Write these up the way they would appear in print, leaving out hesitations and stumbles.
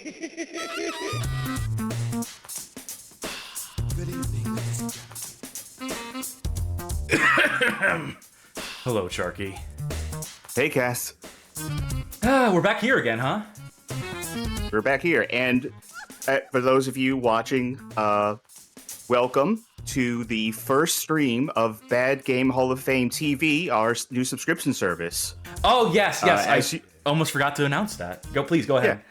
Good evening, ladies and gentlemen. Hello, Charkie. Hey, Cass. We're back here again, huh? We're back here, and for those of you watching, welcome to the first stream of Bad Game Hall of Fame TV, our new subscription service. Oh, yes. I almost forgot to announce that. Please go ahead. Yeah.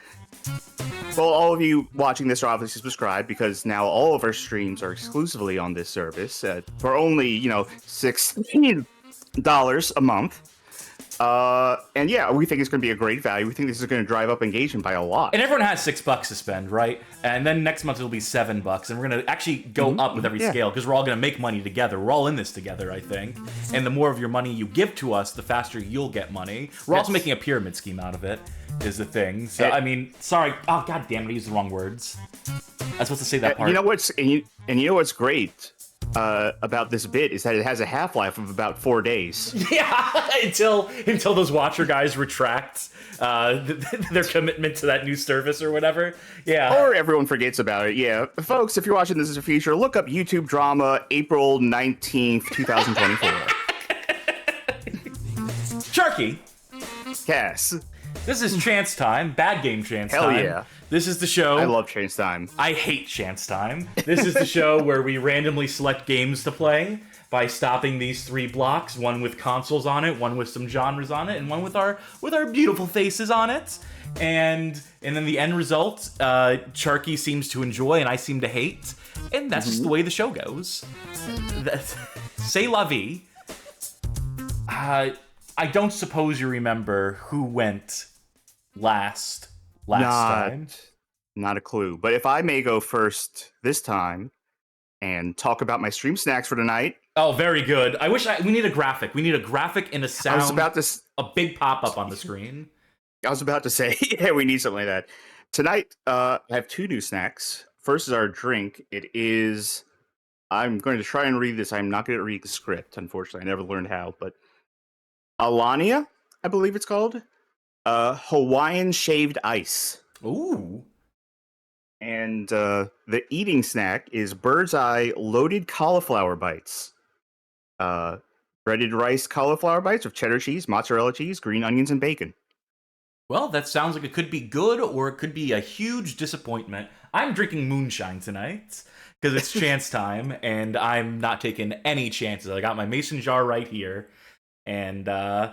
Well, all of you watching this are obviously subscribed because now all of our streams are exclusively on this service for only, $16 a month. And yeah, we think it's going to be a great value. We think this is going to drive up engagement by a lot. And everyone has $6 to spend, right? And then next month it'll be $7, and we're going to actually go up with every scale because we're all going to make money together. We're all in this together, I think. And the more of your money you give to us, the faster you'll get money. We're also making a pyramid scheme out of it, is the thing. So, sorry. Oh, god damn it, I used the wrong words. I was supposed to say that part. You know what's great about this bit is that it has a half-life of about 4 days. Yeah, until those Watcher guys retract their commitment to that new service or whatever. Yeah. Or everyone forgets about it. Yeah. Folks, if you're watching this in the future, look up YouTube drama April 19th, 2024. Charky. Cass. This is Chance Time, Bad Game Chance Hell Time. Hell yeah. This is the show. I love Chance Time. I hate Chance Time. This is the show where we randomly select games to play by stopping these 3 blocks, one with consoles on it, one with some genres on it, and one with our beautiful faces on it. And then the end result, Charky seems to enjoy and I seem to hate. And that's just the way the show goes. C'est la vie. I don't suppose you remember who went last time. Not a clue. But if I may go first this time and talk about my stream snacks for tonight. Oh, very good. We need a graphic. We need a graphic and a sound. A big pop-up on the screen. I was about to say, yeah, we need something like that. Tonight, I have 2 new snacks. First is our drink. It is... I'm going to try and read this. I'm not going to read the script, unfortunately. I never learned how, but... Alania, I believe it's called. Hawaiian shaved ice. Ooh. And the eating snack is Bird's Eye loaded cauliflower bites. Breaded rice cauliflower bites with cheddar cheese, mozzarella cheese, green onions, and bacon. Well, that sounds like it could be good or it could be a huge disappointment. I'm drinking moonshine tonight because it's chance time and I'm not taking any chances. I got my mason jar right here. And, oh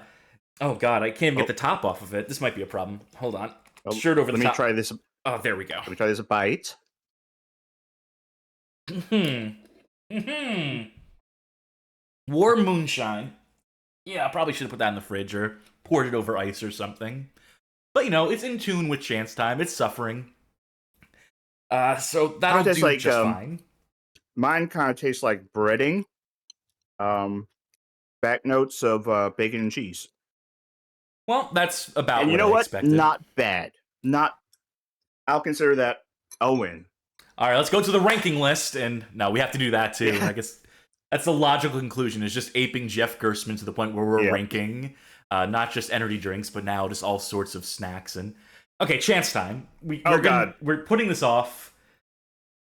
god, I can't even get the top off of it. This might be a problem. Hold on. Shirt over the top. Let me try this. Oh, there we go. Let me try this a bite. Warm moonshine. Yeah, I probably should have put that in the fridge or poured it over ice or something. But, it's in tune with chance time. It's suffering. So that'll do just fine. Mine kind of tastes like breading. Back notes of bacon and cheese. Well, that's about what I expected. Not bad. I'll consider that a win. All right, let's go to the ranking list. And no, we have to do that too. Yeah. I guess that's the logical conclusion, is just aping Jeff Gerstmann to the point where we're ranking not just energy drinks, but now just all sorts of snacks. And okay, chance time. We're putting this off.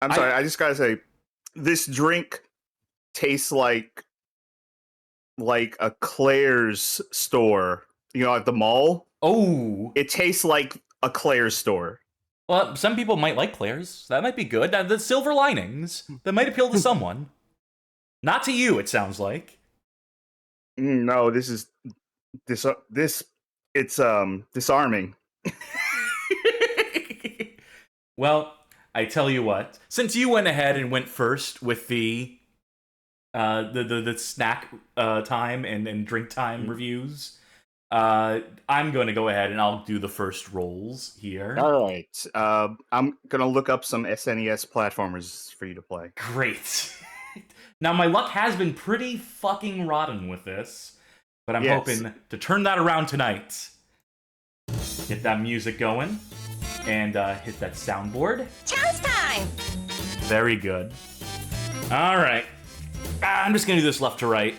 I'm sorry, I just gotta say, this drink tastes like a Claire's store, at the mall. Oh. It tastes like a Claire's store. Well, some people might like Claire's. That might be good. The silver linings. That might appeal to someone. Not to you, it sounds like. No, it's disarming. Well, I tell you what. Since you went ahead and went first with the snack time and drink time reviews, I'm going to go ahead and I'll do the first rolls here. All right. I'm going to look up some SNES platformers for you to play. Great. Now, my luck has been pretty fucking rotten with this, but I'm hoping to turn that around tonight. Get that music going and hit that soundboard. Chance time! Very good. All right. I'm just going to do this left to right.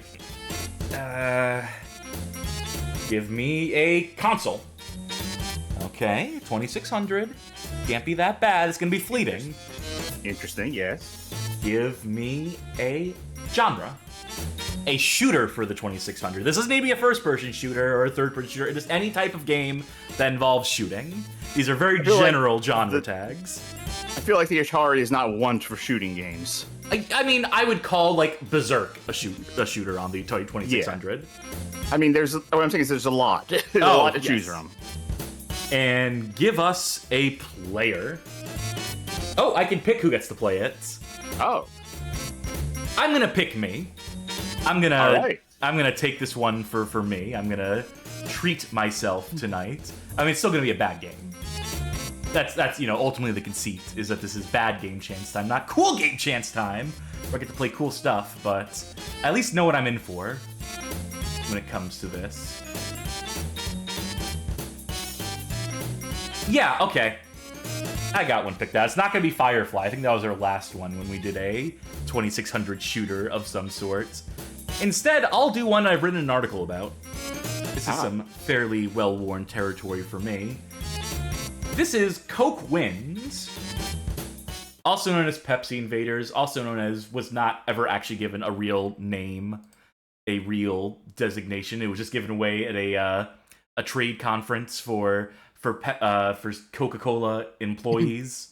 Give me a console. Okay, 2600. Can't be that bad. It's gonna be fleeting. Interesting, yes. Give me a genre. A shooter for the 2600. This doesn't need to be a first-person shooter or a third-person shooter. Just any type of game that involves shooting. These are very general genre tags. I feel like the Atari is not one for shooting games. I mean, I would call, like, Berserk a shooter on the Atari 2600. Yeah. I mean, what I'm saying is there's a lot. There's a lot to choose from. And give us a player. Oh, I can pick who gets to play it. Oh. I'm gonna pick me. I'm gonna take this one for me. I'm gonna treat myself tonight. I mean, it's still gonna be a bad game. That's ultimately the conceit, is that this is bad game chance time, not cool game chance time, where I get to play cool stuff, but I at least know what I'm in for when it comes to this. Yeah, okay. I got one picked out. It's not gonna be Firefly. I think that was our last one when we did a 2600 shooter of some sort. Instead, I'll do one I've written an article about. This is some fairly well-worn territory for me. This is Coke Wins, also known as Pepsi Invaders, also known as, was not ever actually given a real name, a real designation. It was just given away at a trade conference for Coca-Cola employees.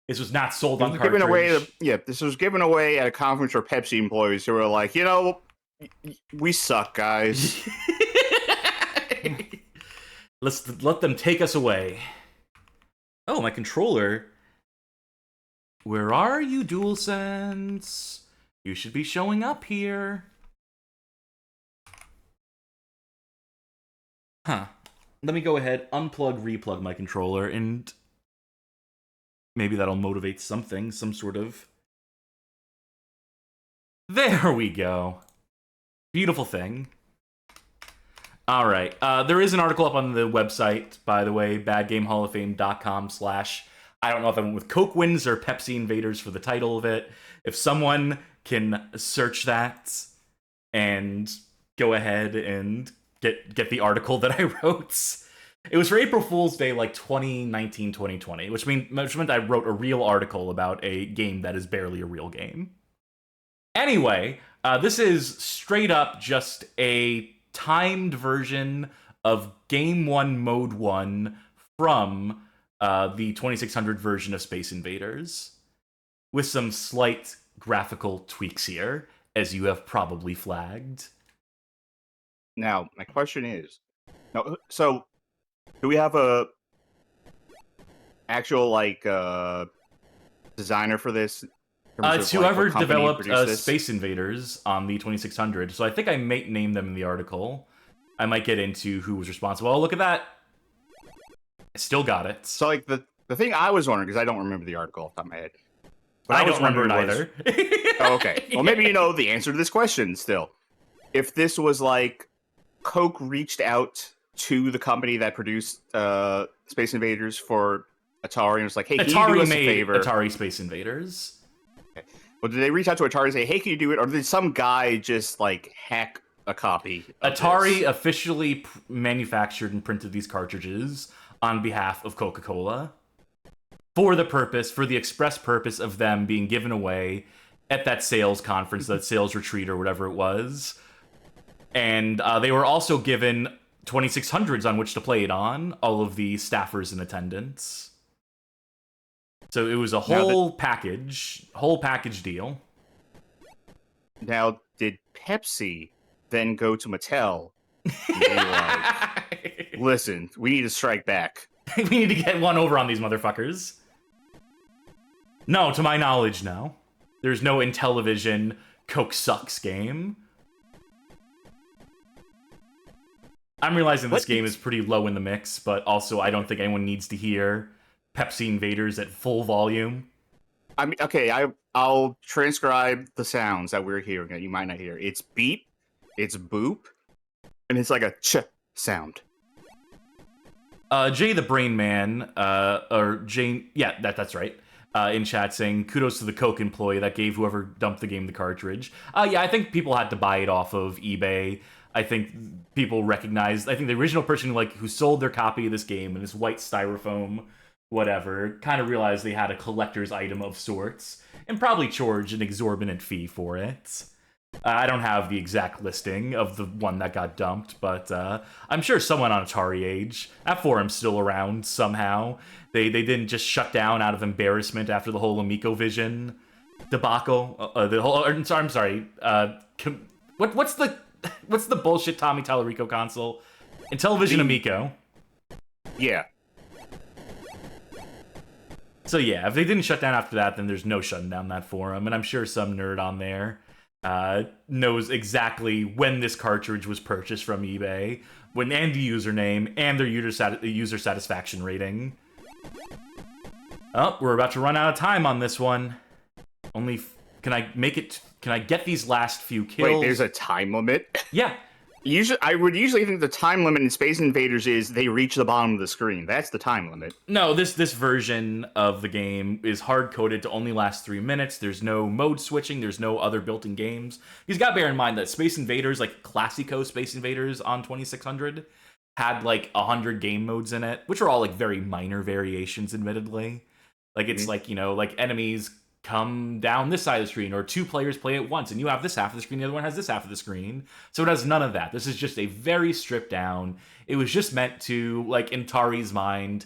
This was not sold on cartridge. This was given away at a conference for Pepsi employees who were like, we suck, guys. Let them take us away. Oh, my controller. Where are you, DualSense? You should be showing up here. Huh. Let me go ahead, unplug, replug my controller, and maybe that'll motivate something, some sort of... There we go. Beautiful thing. All right. There is an article up on the website, by the way, badgamehalloffame.com/ I don't know if I went with Coke Wins or Pepsi Invaders for the title of it. If someone can search that and go ahead and get the article that I wrote. It was for April Fool's Day, like 2019, 2020, which meant I wrote a real article about a game that is barely a real game. Anyway, this is straight up just a timed version of Game 1 Mode 1 from the 2600 version of Space Invaders, with some slight graphical tweaks here, as you have probably flagged. Now, my question is, so do we have a actual designer for this? It's whoever developed Space Invaders on the 2600. So I think I may name them in the article. I might get into who was responsible. Oh, look at that. I still got it. So the thing I was wondering, because I don't remember the article off the top of my head. But I don't remember it either. Oh, okay. Well, maybe you know the answer to this question still. If this was Coke reached out to the company that produced Space Invaders for Atari and was like, hey, can you do us a favor? Atari Space Invaders. Okay. Well, did they reach out to Atari and say, hey, can you do it? Or did some guy just hack a copy of Atari this? Officially manufactured and printed these cartridges on behalf of Coca-Cola for the express purpose of them being given away at that sales conference, that sales retreat or whatever it was. And they were also given 2600s on which to play it on, all of the staffers in attendance. So it was a whole package deal. Now, did Pepsi then go to Mattel and be like, listen, we need to strike back. We need to get one over on these motherfuckers. No, to my knowledge, no. There's no Intellivision Coke Sucks game. I'm realizing this game is pretty low in the mix, but also I don't think anyone needs to hear Pepsi Invaders at full volume. I mean, okay, I'll transcribe the sounds that we're hearing that you might not hear. It's beep, it's boop, and it's like a ch sound. Jay the Brain Man, or Jane, yeah, that's right, in chat saying, kudos to the Coke employee that gave whoever dumped the game the cartridge. Yeah, I think people had to buy it off of eBay. I think people recognized, I think the original person who sold their copy of this game in this white styrofoam whatever, kind of realized they had a collector's item of sorts and probably charged an exorbitant fee for it. I don't have the exact listing of the one that got dumped, but I'm sure someone on Atari Age. That forum's still around somehow. They didn't just shut down out of embarrassment after the whole AmicoVision debacle. I'm sorry. What's the bullshit Tommy Tallarico console? Intellivision Amico. Yeah. So yeah, if they didn't shut down after that, then there's no shutting down that forum, and I'm sure some nerd on there knows exactly when this cartridge was purchased from eBay, and the username, and their user satisfaction rating. Oh, we're about to run out of time on this one. Can I get these last few kills? Wait, there's a time limit? Yeah. I would usually think the time limit in Space Invaders is they reach the bottom of the screen. That's the time limit. No, this version of the game is hard-coded to only last 3 minutes. There's no mode switching. There's no other built-in games. You've got to bear in mind that Space Invaders, like Classico Space Invaders on 2600, had like 100 game modes in it, which are all like very minor variations, admittedly. Like it's like, like enemies come down this side of the screen, or two players play at once, and you have this half of the screen, the other one has this half of the screen. So it has none of that. This is just a very stripped down. It was just meant to, like, in Atari's mind,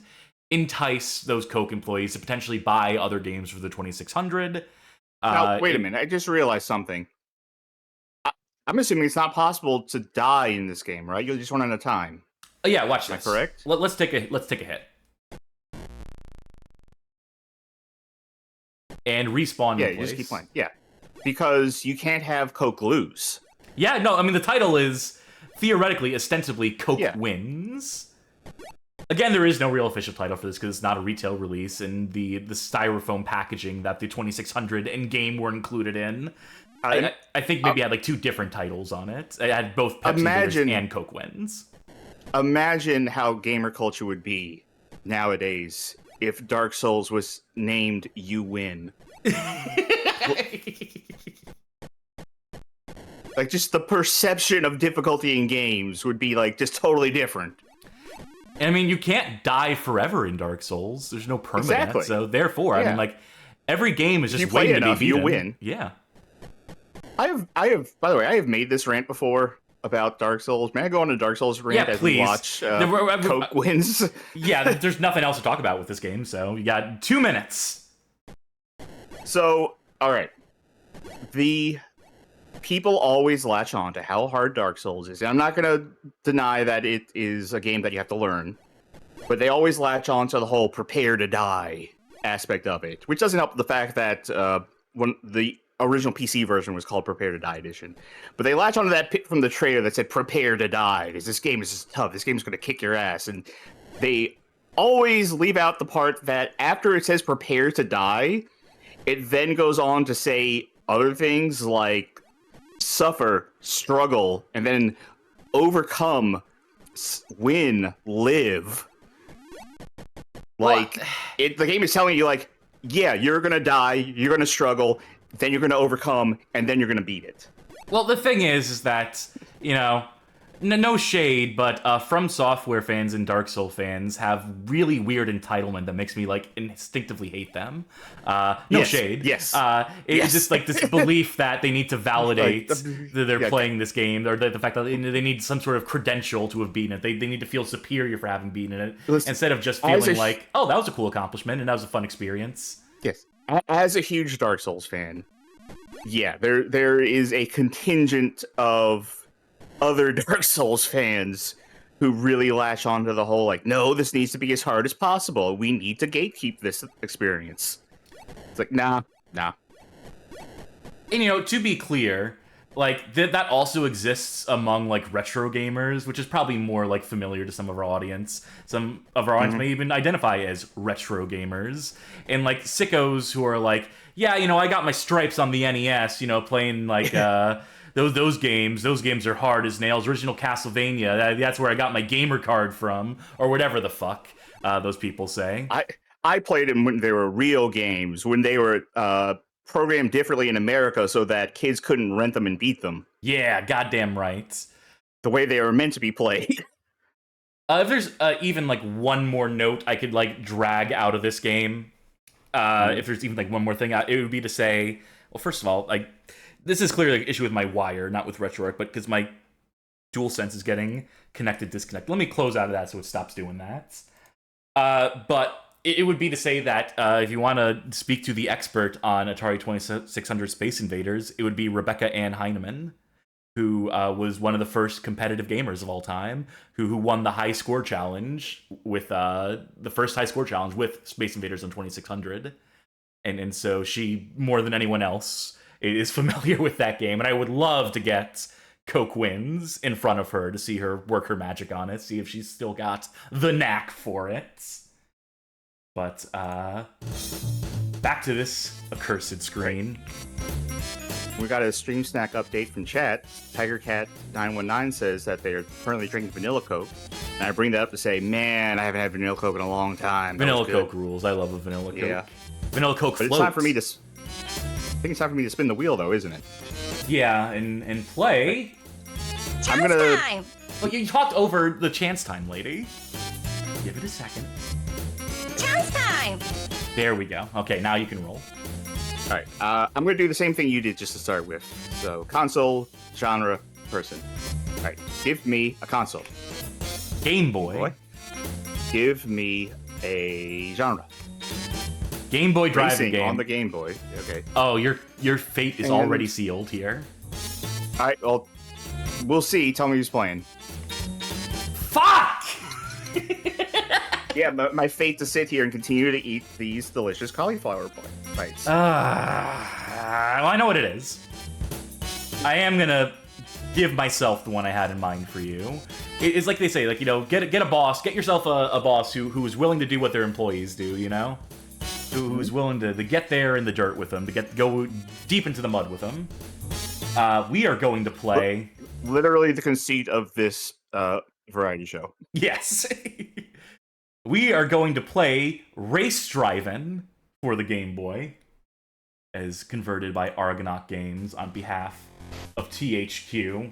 entice those Coke employees to potentially buy other games for the 2600. Now, wait a minute. I just realized something. I'm assuming it's not possible to die in this game, right? You'll just run out of time. Oh, yeah, watch this. Is that correct? Let's take a hit. And respawn. Yeah, you just keep playing. Yeah, because you can't have Coke lose. Yeah, no, I mean the title is theoretically, ostensibly, Coke wins. Again, there is no real official title for this because it's not a retail release, and the styrofoam packaging that the 2600 and game were included in, I think maybe had like two different titles on it. It had both Pepsi Invaders and Coke wins. Imagine how gamer culture would be nowadays if Dark Souls was named You Win. Like, just the perception of difficulty in games would be, like, just totally different. And, I mean, you can't die forever in Dark Souls. There's no permanent. Exactly. So, therefore, I mean, like, every game is just you play waiting enough, to be beaten. you win. Yeah. I have, by the way, I have made this rant before about Dark Souls. May I go on a Dark Souls rant as we watch Coke wins? Yeah, there's nothing else to talk about with this game, so you got 2 minutes. So, all right. The people always latch on to how hard Dark Souls is. And I'm not going to deny that it is a game that you have to learn, but they always latch on to the whole prepare to die aspect of it, which doesn't help the fact that when the original PC version was called Prepare to Die Edition. But they latch onto that from the trailer that said Prepare to Die, because this game is just tough. This game is going to kick your ass. And they always leave out the part that after it says Prepare to Die, it then goes on to say other things like suffer, struggle, and then overcome, win, live. Like, the game is telling you, like, yeah, you're going to die, you're going to struggle, then you're going to overcome, and then you're going to beat it. Well, the thing is that, no shade, but From Software fans and Dark Souls fans have really weird entitlement that makes me, like, instinctively hate them. Shade. Yes. It's just, like, this belief that they need to validate that they're playing this game, or the fact that they need some sort of credential to have beaten it. They need to feel superior for having beaten it, instead of just feeling like, oh, that was a cool accomplishment, and that was a fun experience. Yes. As a huge Dark Souls fan, yeah, there is a contingent of other Dark Souls fans who really latch onto the whole, like, no, this needs to be as hard as possible. We need to gatekeep this experience. It's like, nah. And, to be clear, like, that also exists among, like, retro gamers, which is probably more, like, familiar to some of our audience. Some of our audience may even identify as retro gamers. And, like, sickos who are like, yeah, I got my stripes on the NES, playing, like, those games are hard as nails. Original Castlevania, that's where I got my gamer card from, or whatever the fuck those people say. I played them when they were real games, when they were programmed differently in America so that kids couldn't rent them and beat them. Yeah, goddamn right. The way they were meant to be played. If there's even like one more note I could like drag out of this game, if there's even like one more thing, it would be to say, well, first of all, like this is clearly an issue with my wire, not with RetroArch, but because my DualSense is getting connected, disconnected. Let me close out of that so it stops doing that. But it would be to say that if you want to speak to the expert on Atari 2600 Space Invaders, it would be Rebecca Ann Heineman, who was one of the first competitive gamers of all time, who won the high score challenge with the first high score challenge with Space Invaders on 2600. And so she, more than anyone else, is familiar with that game. And I would love to get Coke Wins in front of her to see her work her magic on it, see if she's still got the knack for it. But back to this accursed screen. We got a stream snack update from chat. TigerCat919 says that they're currently drinking vanilla Coke. And I bring that up to say, man, I haven't had vanilla Coke in a long time. Vanilla Coke rules. I love a vanilla Coke. Yeah. Vanilla Coke but floats. It's time for me to... I think it's time for me to spin the wheel, though, isn't it? Yeah, and play. I'm gonna... Time. Well, you talked over the chance time, lady. Give it a second. Chance time. There we go. Okay, now you can roll. All right, I'm going to do the same thing you did just to start with. So, console, genre, person. All right, give me a console. Game Boy. Give me a genre. Game Boy driving Racing game. on the Game Boy. Okay. Oh, your fate is already sealed here. All right, well, we'll see. Tell me who's playing. Fuck! Yeah, my fate to sit here and continue to eat these delicious cauliflower bites. Well, I know what it is. I am gonna give myself the one I had in mind for you. It's like they say, like, you know, get a boss, get yourself a boss who is willing to do what their employees do, you know? Who's willing to get there in the dirt with them, to go deep into the mud with them. We are going to play... Literally the conceit of this variety show. Yes. We are going to play Race Drivin for the Game Boy, as converted by Argonaut Games on behalf of THQ.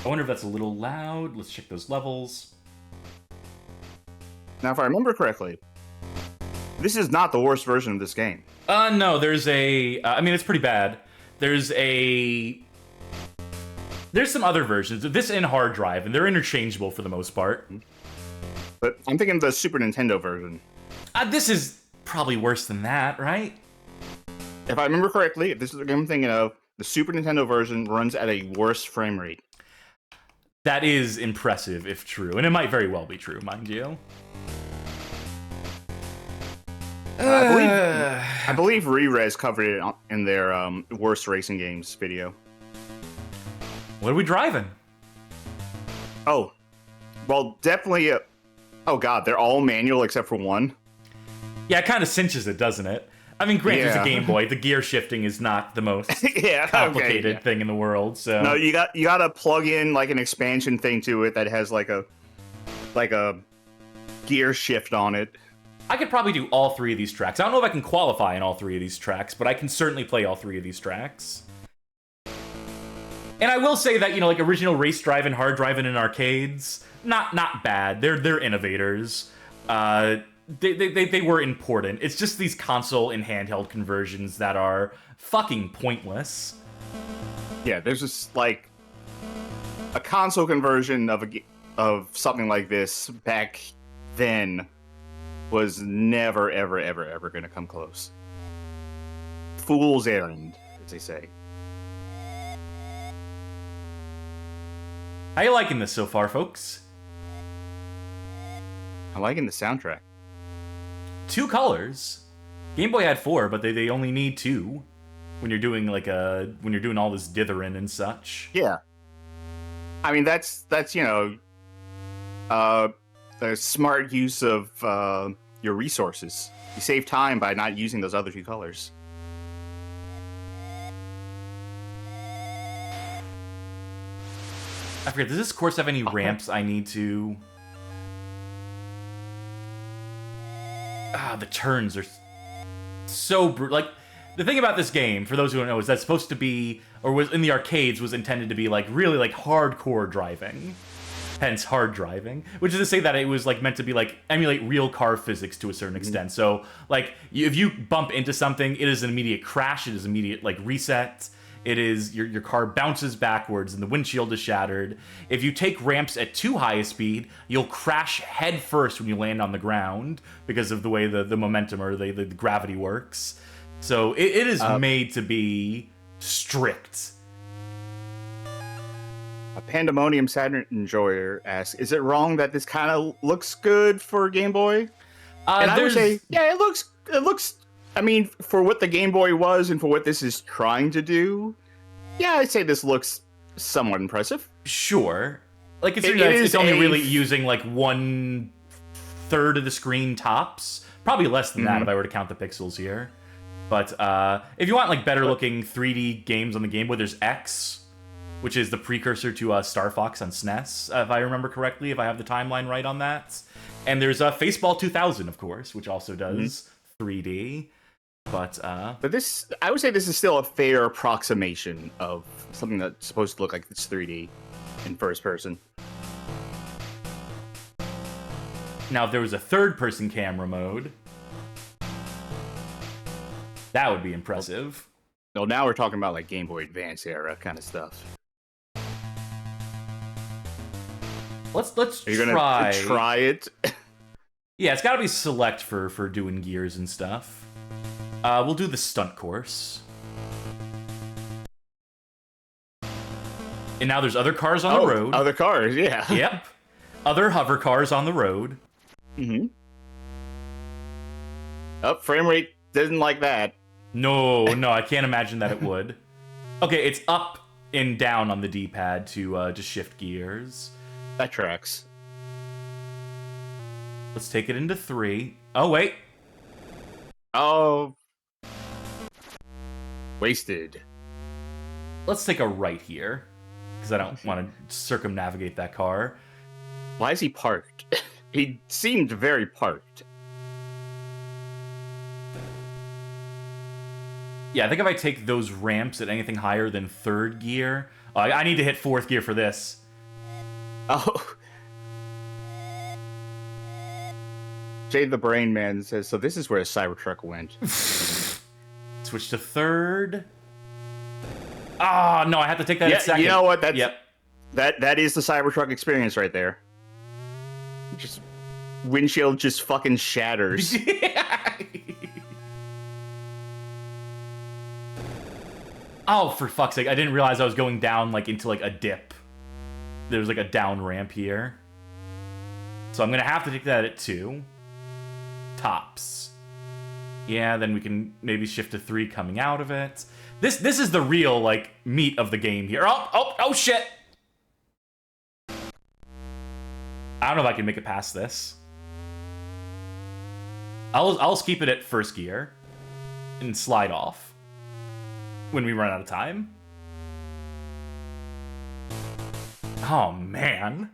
I wonder if that's a little loud. Let's check those levels. Now, if I remember correctly, this is not the worst version of this game. No, there's a... I mean, it's pretty bad. There's some other versions. This and hard drive, and they're interchangeable for the most part. But I'm thinking the Super Nintendo version. This is probably worse than that, right? If I remember correctly, if this is the game I'm thinking of, the Super Nintendo version runs at a worse frame rate. That is impressive, if true. And it might very well be true, mind you. I believe Re-Res covered it in their worst racing games video. What are we driving? Oh, well, definitely. Oh god, they're all manual except for one. Yeah, it kind of cinches it, doesn't it? I mean, granted, it's a Game Boy. The gear shifting is not the most complicated thing in the world. So no, you got to plug in like an expansion thing to it that has like a gear shift on it. I could probably do all three of these tracks. I don't know if I can qualify in all three of these tracks, but I can certainly play all three of these tracks. And I will say that, you know, like original race driving, hard driving in arcades, not bad. They're innovators. They were important. It's just these console and handheld conversions that are fucking pointless. Yeah, there's just like a console conversion of something like this back then was never ever going to come close. Fool's errand, as they say. How you liking this so far, folks? I'm liking the soundtrack. 2 colors. Game Boy had 4, but they only need 2 when you're doing like when you're doing all this dithering and such. Yeah. I mean that's you know the smart use of your resources. You save time by not using those other 2 colors. I forget, does this course have any ramps I need to... The turns are so brutal. Like, the thing about this game, for those who don't know, is that's supposed to be, or was in the arcades, was intended to be like really like hardcore driving. Hence hard driving, which is to say that it was like meant to be like emulate real car physics to a certain extent. So like if you bump into something, it is an immediate crash, it is immediate like reset. It is your car bounces backwards and the windshield is shattered. If you take ramps at too high a speed, you'll crash head first when you land on the ground because of the way the momentum or the gravity works. So it is made to be strict. A Pandemonium Saturn Enjoyer asks, is it wrong that this kind of looks good for Game Boy? And I would say, yeah, it looks, I mean, for what the Game Boy was and for what this is trying to do, yeah, I'd say this looks somewhat impressive. Sure. Like, it's only really using, like, 1/3 of the screen tops. Probably less than that if I were to count the pixels here. But if you want, like, better-looking 3D games on the Game Boy, there's X, which is the precursor to Star Fox on SNES, if I remember correctly, if I have the timeline right on that. And there's Faceball 2000, of course, which also does 3D. But this, I would say this is still a fair approximation of something that's supposed to look like it's 3D in first person. Now, if there was a third-person camera mode, that would be impressive. No, now we're talking about like Game Boy Advance era kind of stuff. Let's Are you gonna try it? Yeah, it's got to be select for doing gears and stuff. We'll do the stunt course. And now there's other cars on the road. Other cars, yeah. Yep. Other hover cars on the road. Mm-hmm. Frame rate doesn't like that. No, I can't imagine that it would. Okay, it's up and down on the D-pad to shift gears. That tracks. Let's take it into 3. Oh, wait. Oh. Wasted. Let's take a right here, because I don't want to circumnavigate that car. Why is he parked? He seemed very parked. Yeah, I think if I take those ramps at anything higher than 3rd gear... I need to hit 4th gear for this. Oh. Jade the Brain Man says, so this is where Cybertruck went. Switch to 3rd. Ah, no, I have to take that at 2nd. You know what? That's, yep. That is the Cybertruck experience right there. Just windshield just fucking shatters. Oh, for fuck's sake, I didn't realize I was going down like into like a dip. There was like a down ramp here. So I'm gonna have to take that at 2. Tops. Yeah, then we can maybe shift to 3 coming out of it. This is the real like meat of the game here. Oh shit! I don't know if I can make it past this. I'll keep it at 1st gear and slide off when we run out of time. Oh man.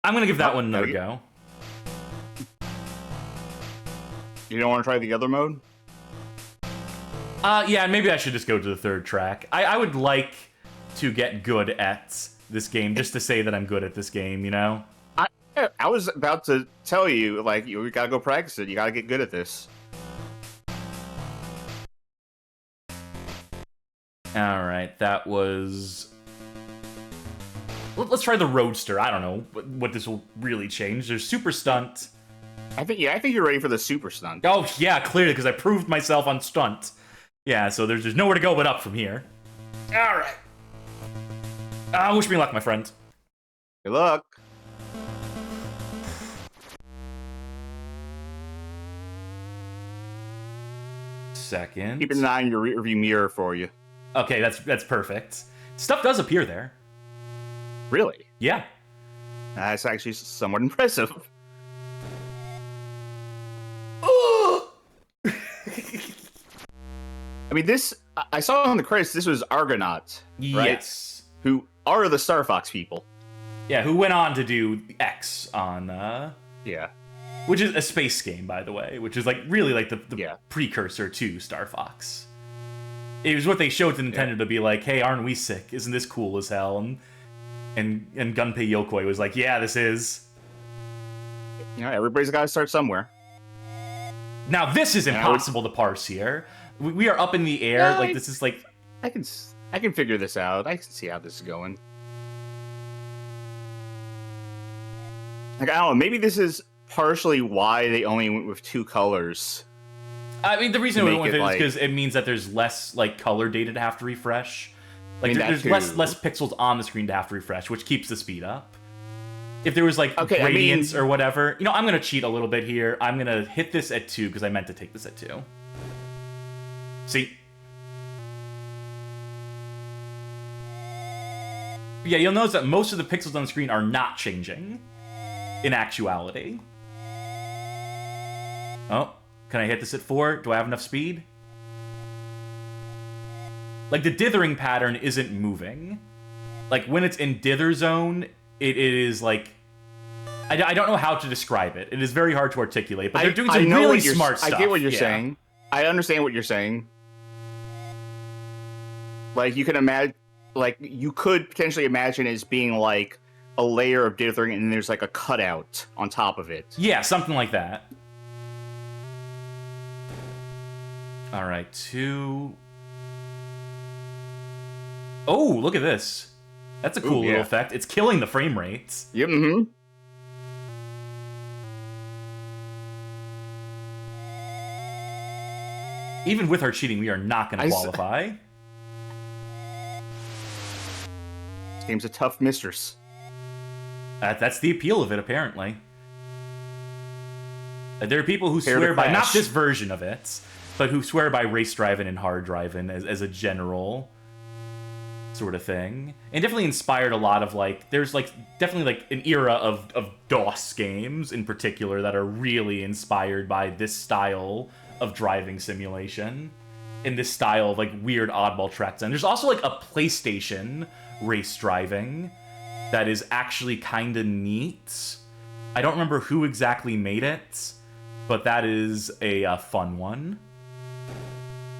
I'm gonna give that one another go. You don't want to try the other mode? Yeah, maybe I should just go to the 3rd track. I would like to get good at this game, just to say that I'm good at this game, you know? I was about to tell you, like, you gotta go practice it. You gotta get good at this. Alright, that was... Let's try the Roadster. I don't know what this will really change. There's Super Stunt. I think you're ready for the Super Stunt. Oh, yeah, clearly, because I proved myself on Stunt. Yeah, so there's nowhere to go but up from here. Alright. Wish me luck, my friend. Good luck. Second. Keep an eye on your rearview mirror for you. Okay, that's perfect. Stuff does appear there. Really? Yeah. That's actually somewhat impressive. I mean, I saw on the credits, this was Argonaut, right? Yes. Who are the Star Fox people. Yeah, who went on to do X on, Yeah. which is a space game, by the way, which is like really like the Yeah. precursor to Star Fox. It was what they showed to Nintendo to be like, hey, aren't we sick? Isn't this cool as hell? And Gunpei Yokoi was like, yeah, this is. You know, everybody's got to start somewhere. Now this is impossible to parse here. We are up in the air. Yeah, like this is like. I can figure this out. I can see how this is going. Like, I don't know, maybe this is partially why they only went with 2 colors. I mean, the reason we went with it is like- because it means that there's less like color data to have to refresh. Like I mean, there's that too. less pixels on the screen to have to refresh, which keeps the speed up. If there was like Okay, gradients or whatever, you know, I'm gonna cheat a little bit here. I'm gonna hit this at 2 because I meant to take this at 2. See. Yeah, you'll notice that most of the pixels on the screen are not changing in actuality. Oh, can I hit this at 4? Do I have enough speed? Like, the dithering pattern isn't moving. Like, when it's in dither zone, it is, like... I don't know how to describe it. It is very hard to articulate, but they're doing some really smart stuff. I get what you're saying. I understand what you're saying. Like, you can imagine... Like, you could potentially imagine it as being, like, a layer of dithering, and there's, like, a cutout on top of it. Yeah, something like that. Alright, 2... Oh, look at this. That's a cool little effect. It's killing the frame rates. Yep, mm-hmm. Even with our cheating, we are not going to qualify. This game's a tough mistress. That's the appeal of it, apparently. There are people who swear by, not this version of it, but who swear by race driving and hard driving as a general sort of thing. And definitely inspired a lot of, like, there's, like, definitely, like, an era of DOS games in particular that are really inspired by this style of driving simulation. In this style of, like, weird oddball tracks. And there's also, like, a PlayStation race driving that is actually kind of neat. I don't remember who exactly made it, but that is a fun one.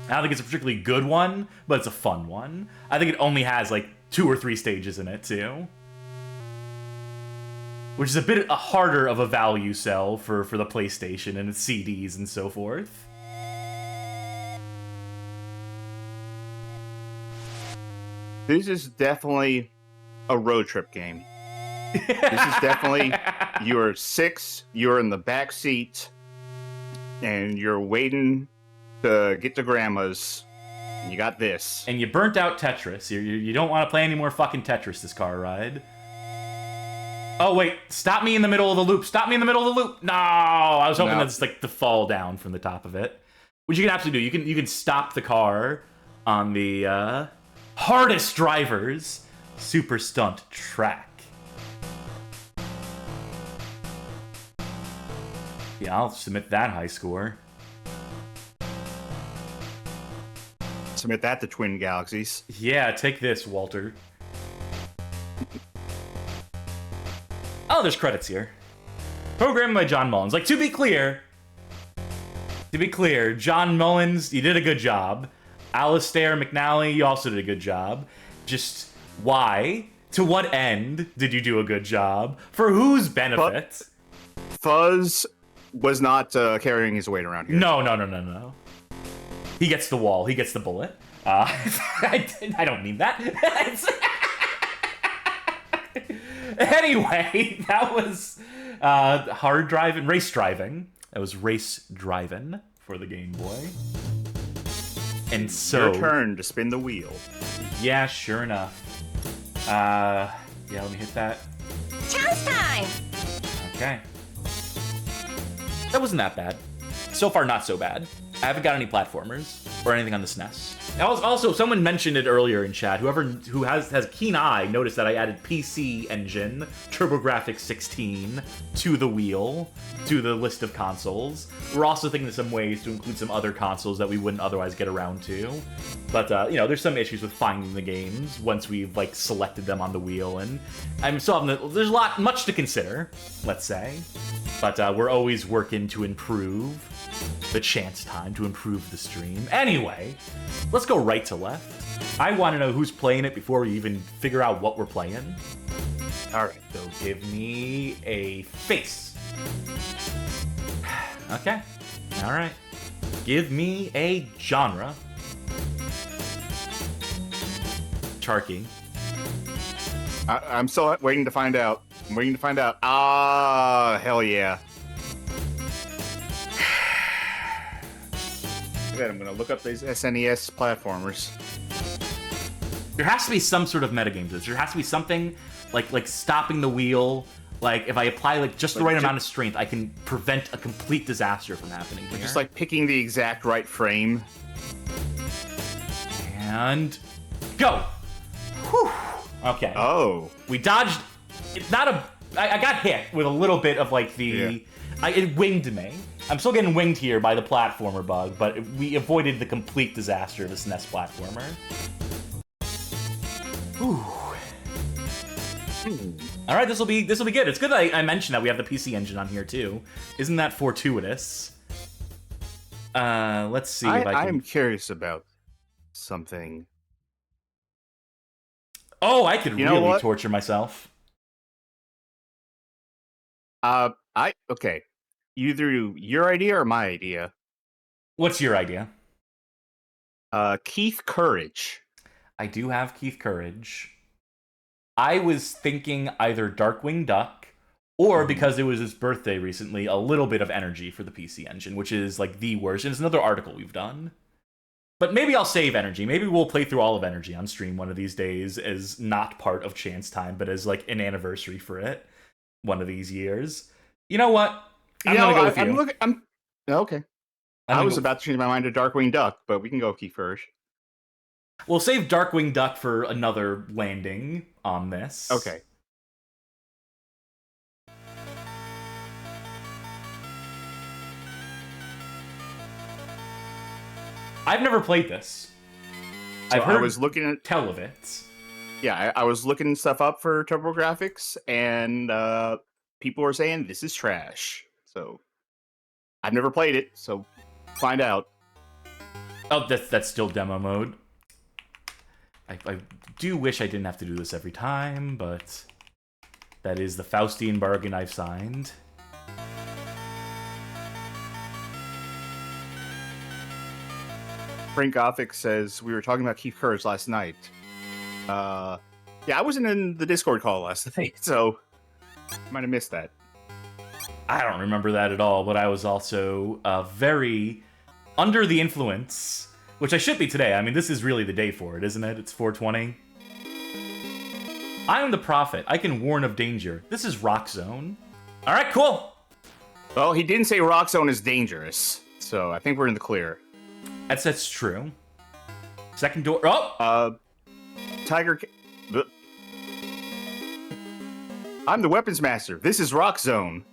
I don't think it's a particularly good one, but it's a fun one. I think it only has, like, 2 or 3 stages in it, too. Which is a bit harder of a value sell for the PlayStation and its CDs and so forth. This is definitely a road trip game. This is definitely, you're 6, you're in the back seat, and you're waiting to get to grandma's, and you got this. And you burnt out Tetris. You don't want to play any more fucking Tetris this car ride. Oh, wait. Stop me in the middle of the loop. Stop me in the middle of the loop. No! I was hoping that's like the fall down from the top of it. Which you can absolutely do. You can stop the car on the hardest drivers super stunt track. Yeah, I'll submit that high score. Submit that to Twin Galaxies. Yeah, take this, Walter. Oh, there's credits here. Programmed by John Mullins. Like, to be clear, John Mullins, you did a good job. Alistair McNally, you also did a good job. Just why? To what end did you do a good job? For whose benefit? Fuzz was not carrying his weight around here. No. He gets the wall. He gets the bullet. I don't mean that. Anyway, that was hard driving, race driving. That was race driving for the Game Boy. And so... Your turn to spin the wheel. Yeah, sure enough. Yeah, let me hit that. Chance time! Okay. That wasn't that bad. So far, not so bad. I haven't got any platformers or anything on the SNES. Also, someone mentioned it earlier in chat. Who has a keen eye noticed that I added PC Engine, TurboGrafx 16 to the wheel, to the list of consoles. We're also thinking of some ways to include some other consoles that we wouldn't otherwise get around to. But there's some issues with finding the games once we've selected them on the wheel, and I'm still having there's much to consider, let's say. But we're always working to improve the chance time, to improve the stream. Anyway, let's go right to left. I want to know who's playing it before we even figure out what we're playing. Alright, so give me a face. Okay, alright. Give me a genre. Charkie. I'm still waiting to find out. I'm waiting to find out. Ah, hell yeah. I'm gonna look up these SNES platformers. There has to be some sort of metagame to this. There has to be something like stopping the wheel. Like if I apply just the right amount of strength, I can prevent a complete disaster from happening here. Just picking the exact right frame. And go. Whew. Okay. Oh. We dodged. It's not a. I got hit with a little bit of the. Yeah. It winged me. I'm still getting winged here by the platformer bug, but we avoided the complete disaster of a SNES platformer. Whew. All right, this will be good. It's good that I mentioned that we have the PC Engine on here too. Isn't that fortuitous? Let's see if I can. I'm curious about something. Oh, I could really torture myself. Okay. Either your idea or my idea. What's your idea? Keith Courage. I do have Keith Courage. I was thinking either Darkwing Duck, or because it was his birthday recently, a little bit of Energy for the PC Engine, which is the worst. And it's another article we've done. But maybe I'll save Energy. Maybe we'll play through all of Energy on stream one of these days as not part of Chance Time, but as an anniversary for it one of these years. You know what? I'm gonna go with you. Okay. I was about to change my mind to Darkwing Duck, but we can go Keith Courage. We'll save Darkwing Duck for another landing on this. Okay. I've never played this. So I was looking at tell of it. Yeah, I was looking stuff up for TurboGrafx, and people were saying this is trash. So I've never played it, so find out. Oh, that's still demo mode. I do wish I didn't have to do this every time, but that is the Faustian bargain I've signed. Frank Gothic says, we were talking about Keith Courage last night. Yeah, I wasn't in the Discord call last night, so I might have missed that. I don't remember that at all, but I was also very under the influence, which I should be today. I mean, this is really the day for it, isn't it? It's 420. I am the prophet. I can warn of danger. This is Rock Zone. All right, cool. Well, he didn't say Rock Zone is dangerous, so I think we're in the clear. That's true. Second door. Oh! Tiger... I'm the weapons master. This is Rock Zone.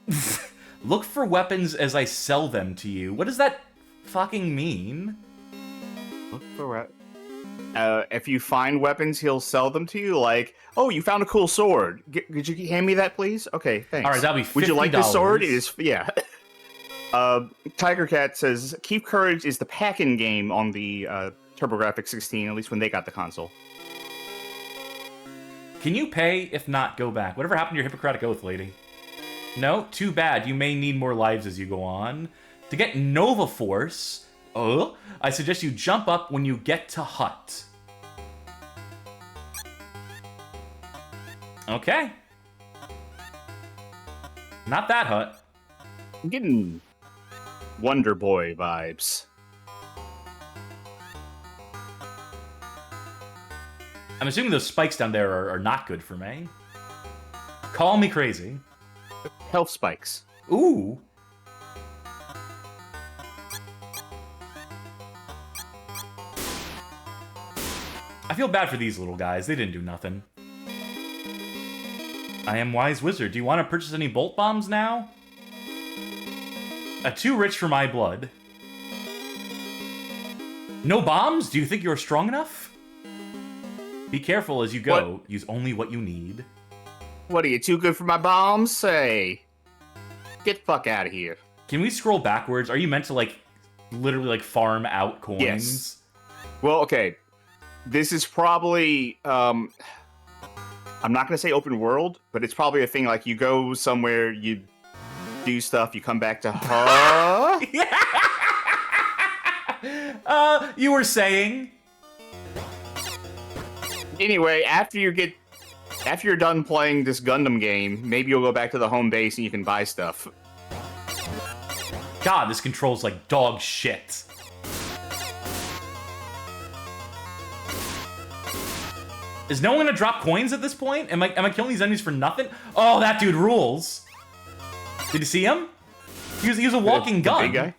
Look for weapons as I sell them to you. What does that fucking mean? Look for if you find weapons, he'll sell them to you. Like, oh, you found a cool sword. Could you hand me that, please? Okay, thanks. All right, that'll be $50. Would you like this sword? It is, yeah. Tiger Cat says, Keep Courage is the pack-in game on the TurboGrafx 16, at least when they got the console. Can you pay? If not, go back. Whatever happened to your Hippocratic Oath, lady? No? Too bad. You may need more lives as you go on. To get Nova Force, I suggest you jump up when you get to Hut. Okay. Not that Hut. I'm getting Wonder Boy vibes. I'm assuming those spikes down there are not good for me. Call me crazy. Health spikes. Ooh. I feel bad for these little guys. They didn't do nothing. I am Wise Wizard. Do you want to purchase any bolt bombs now? Too rich for my blood. No bombs? Do you think you're strong enough? Be careful as you go. What? Use only what you need. What, are you too good for my bombs? Say, get the fuck out of here. Can we scroll backwards? Are you meant to, like, literally, like, farm out coins? Yes. Well, okay. This is probably, I'm not going to say open world, but it's probably a thing like you go somewhere, you do stuff, you come back to, huh? You were saying? Anyway, after you're done playing this Gundam game, maybe you'll go back to the home base and you can buy stuff. God, this controls like dog shit. Is no one gonna drop coins at this point? Am I killing these enemies for nothing? Oh, that dude rules. Did you see him? He was a walking gun. Big guy?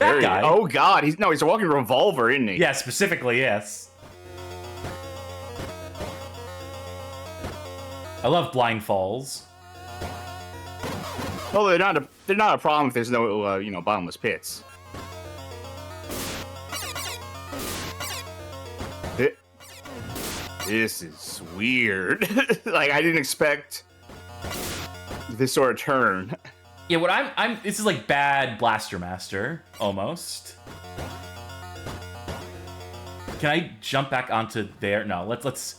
That guy. Oh god, he's a walking revolver, isn't he? Yeah, specifically, yes. I love blind falls. Well, they're not a problem if there's no bottomless pits. This is weird. Like, I didn't expect this sort of turn. Yeah, what this is like bad Blaster Master, almost. Can I jump back onto there? No, let's...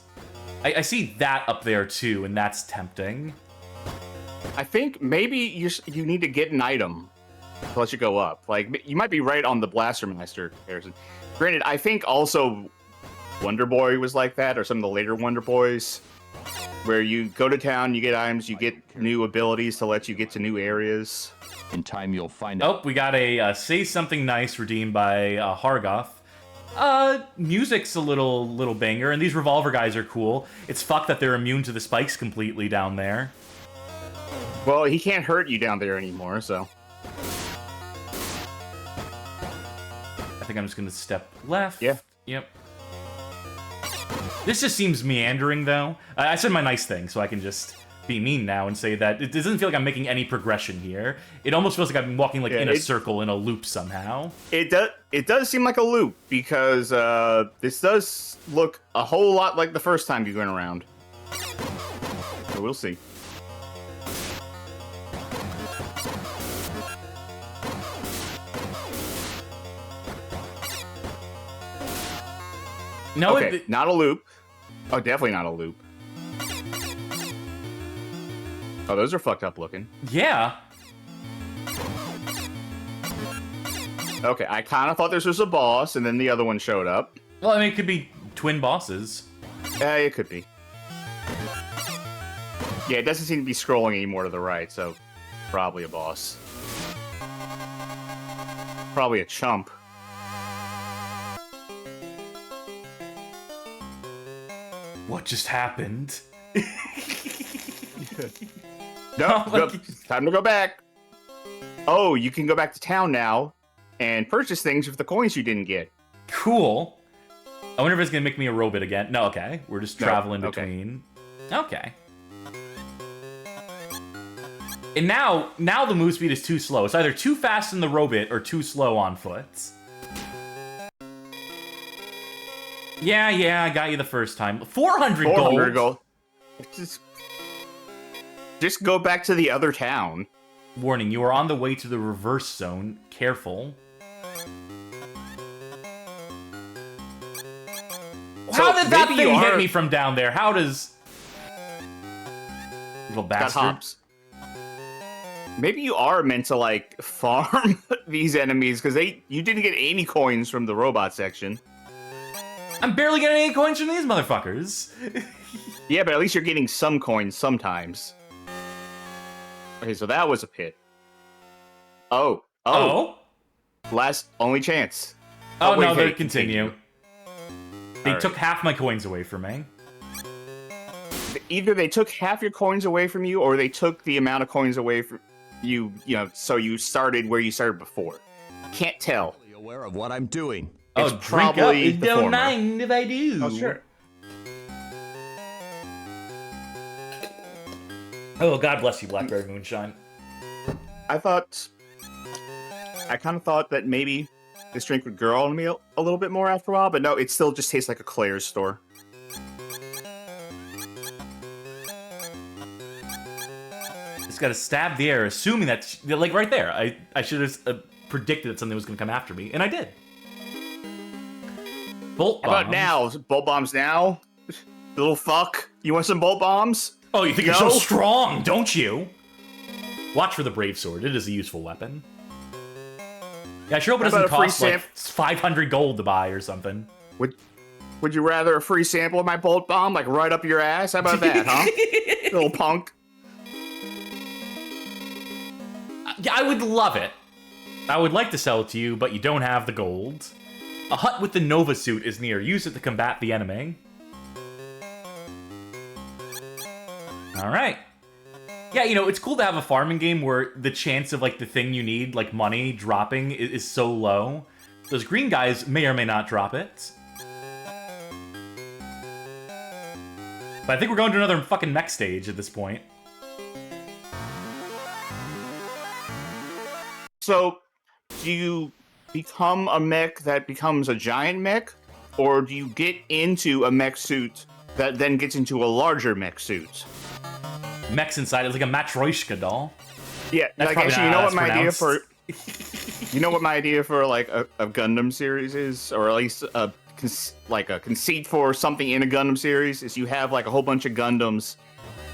I see that up there too, and that's tempting. I think maybe you need to get an item to let you go up. Like, you might be right on the Blaster Master comparison. Granted, I think also Wonder Boy was like that, or some of the later Wonder Boys, where you go to town, you get items, you get new abilities to let you get to new areas. In time, you'll find out. Oh, we got a Say Something Nice redeemed by Hargoth. Music's a little banger, and these revolver guys are cool. It's fucked that they're immune to the spikes completely down there. Well, he can't hurt you down there anymore, so... I think I'm just gonna step left. Yeah. Yep. This just seems meandering, though. I said my nice thing, so I can just be mean now and say that it doesn't feel like I'm making any progression here. It almost feels like I'm walking like in a circle, in a loop somehow. It does seem like a loop, because this does look a whole lot like the first time you went around. So we'll see. No, okay, not a loop. Oh, definitely not a loop. Oh, those are fucked up looking. Yeah. Okay, I kind of thought this was a boss, and then the other one showed up. Well, I mean, it could be twin bosses. Yeah, it could be. Yeah, it doesn't seem to be scrolling anymore to the right, so probably a boss. Probably a chump. What just happened? No, time to go back. Oh, you can go back to town now and purchase things with the coins you didn't get. Cool. I wonder if it's gonna make me a robot again. No, okay. We're just traveling okay. between. Okay. And now the move speed is too slow. It's either too fast in the robot or too slow on foot. Yeah, I got you the first time. 400 gold. 400 gold. Just go back to the other town. Warning, you are on the way to the reverse zone. Careful. How did that thing hit me from down there? How does... Little bastard. Got hops. Maybe you are meant to, like, farm these enemies, because you didn't get any coins from the robot section. I'm barely getting any coins from these motherfuckers. Yeah, but at least you're getting some coins sometimes. Okay, so that was a pit. Oh. Only chance. Oh, wait, no, hey, they continue. They took half my coins away from me. Either they took half your coins away from you, or they took the amount of coins away from you, so you started where you started before. Can't tell. Aware of what I'm doing. Oh, It's drink up. probably the Don't former. mind if I do. Oh, sure. Oh, God bless you, Blackberry Moonshine. I kind of thought that maybe this drink would grow on me a little bit more after a while, but no, it still just tastes like a Claire's store. Just gotta stab the air, assuming that, like, right there. I should have predicted that something was gonna come after me, and I did. Bolt bombs. How about now? Bolt bombs now? Little fuck. You want some bolt bombs? Oh, you think No? you're so strong, don't you? Watch for the brave sword. It is a useful weapon. Yeah, I sure hope it How doesn't about a free cost like 500 gold to buy or something. Would you rather a free sample of my bolt bomb, like right up your ass? How about that, huh? Little punk. Yeah, I would love it. I would like to sell it to you, but you don't have the gold. A hut with the Nova suit is near. Use it to combat the enemy. Alright. Yeah, you know, it's cool to have a farming game where the chance of, like, the thing you need, like money, dropping is so low. Those green guys may or may not drop it. But I think we're going to another fucking mech stage at this point. So, do you become a mech that becomes a giant mech? Or do you get into a mech suit that then gets into a larger mech suit? Mechs inside is like a Matryoshka doll. Yeah, That's like probably actually, you not know how what my that's idea for... pronounced. You know what my idea for, like, a Gundam series is? Or at least a conceit for something in a Gundam series is you have, like, a whole bunch of Gundams,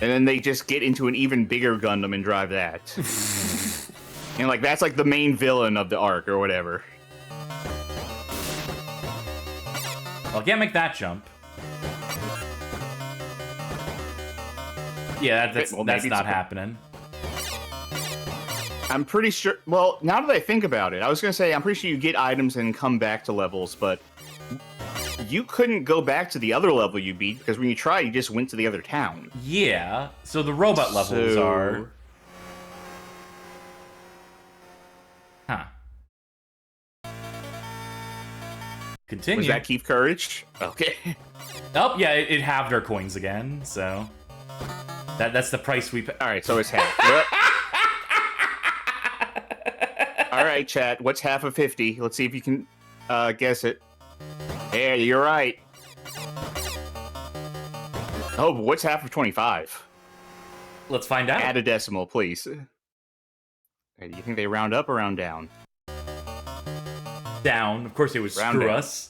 and then they just get into an even bigger Gundam and drive that. And, like, that's, like, the main villain of the arc or whatever. Well, I can't make that jump. Yeah, that's not happening. I'm pretty sure... Well, now that I think about it, I was going to say, I'm pretty sure you get items and come back to levels, but you couldn't go back to the other level you beat, because when you tried, you just went to the other town. Yeah, so the robot levels are... Huh. Continue. Was that Keep Courage? Okay. Oh, yeah, it halved our coins again, so... That's the price we pay. Alright, so it's half. Alright, chat, what's half of 50? Let's see if you can guess it. Yeah, you're right. Oh, but what's half of 25? Let's find out. Add a decimal, please. Hey, do you think they round up or round down? Down. Of course they would Round screw down. us.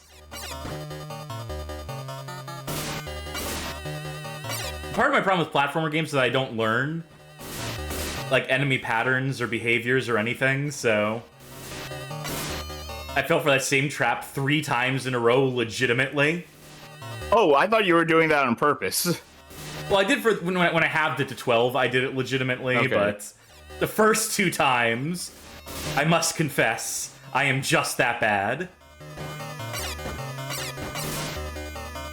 Part of my problem with platformer games is that I don't learn, like, enemy patterns or behaviors or anything, so... I fell for that same trap 3 times in a row, legitimately. Oh, I thought you were doing that on purpose. Well, I did for when I halved it to 12, I did it legitimately, Okay. but the first 2 times, I must confess, I am just that bad.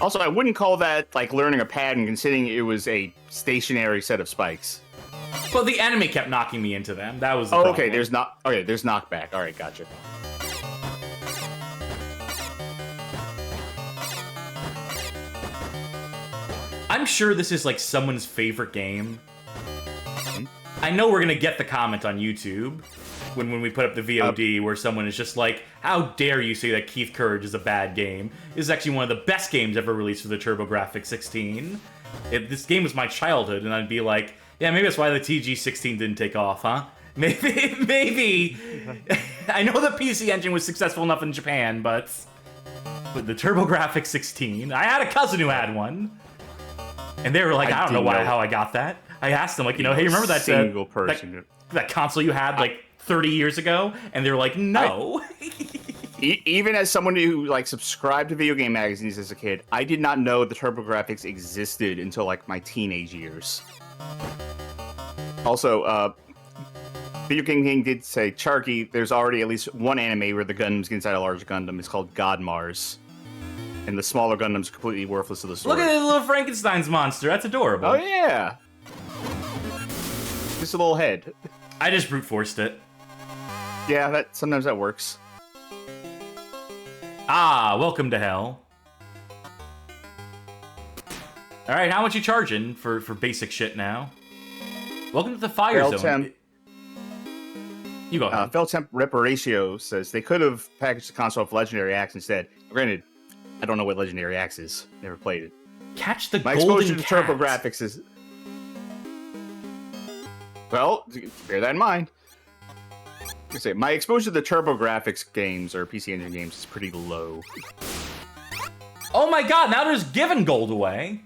Also, I wouldn't call that, like, learning a pattern, considering it was a stationary set of spikes. But the enemy kept knocking me into them. That was the Oh, problem. okay, there's knockback. Alright, gotcha. I'm sure this is like someone's favorite game. I know we're gonna get the comment on YouTube when we put up the VOD where someone is just like, how dare you say that Keith Courage is a bad game? This is actually one of the best games ever released for the TurboGrafx 16. If this game was my childhood, and I'd be like, yeah, maybe that's why the TG16 didn't take off, huh? Maybe. I know the PC Engine was successful enough in Japan, but the TurboGrafx 16, I had a cousin who had one. And they were like, I don't know how I got that. I asked them, like, you know, hey, remember that single person that console you had like 30 years ago? And they were like, no. Even as someone who, like, subscribed to video game magazines as a kid, I did not know the TurboGrafx existed until, like, my teenage years. Also, Video Game King did say, Charkie, there's already at least one anime where the Gundams get inside a large Gundam. It's called God Mars. And the smaller Gundam's completely worthless to the story. Look at this little Frankenstein's monster. That's adorable. Oh, yeah. Just a little head. I just brute forced it. Yeah, sometimes that works. Ah, welcome to hell. All right, how much you charging for basic shit now? Welcome to the fire zone. You go ahead. Feltemp Reparatio says they could have packaged the console with Legendary Axe instead. Granted, I don't know what Legendary Axe is. Never played it. Catch the My golden exposure to cat. TurboGrafx is... Well, bear that in mind. I say my exposure to the TurboGrafx games or PC Engine games is pretty low. Oh my god, now there's giving gold away.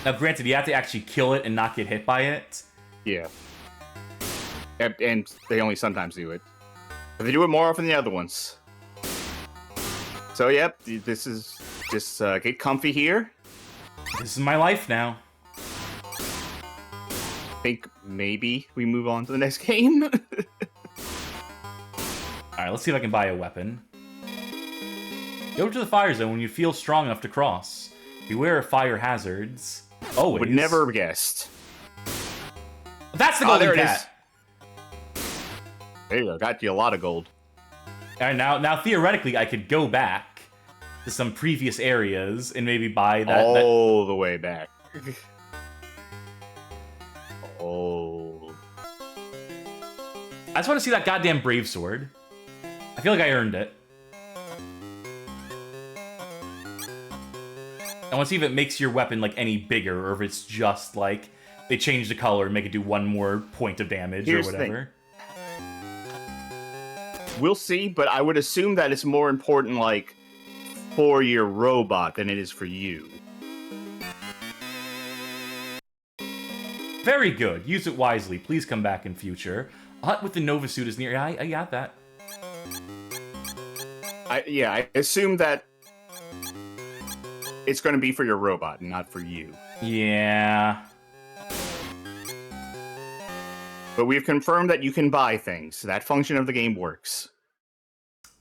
Now, granted, you have to actually kill it and not get hit by it. Yeah. And they only sometimes do it. But they do it more often than the other ones. So, yep, this is just get comfy here. This is my life now. I think maybe we move on to the next game. Alright, let's see if I can buy a weapon. Go to the fire zone when you feel strong enough to cross. Beware of fire hazards. Always. Would never have guessed. That's the golden there it cat. is. There you go. Got you a lot of gold. Alright, now theoretically I could go back to some previous areas and maybe buy that. All the way back. Oh. I just want to see that goddamn brave sword. I feel like I earned it. I want to see if it makes your weapon like any bigger, or if it's just like they change the color and make it do one more point of damage Here's or the thing. whatever. We'll see, but I would assume that it's more important, like, for your robot than it is for you. Very good. Use it wisely. Please come back in future. A hut with the Nova suit is near. Yeah, I got that. I assume that it's going to be for your robot and not for you. Yeah. But we've confirmed that you can buy things. That function of the game works.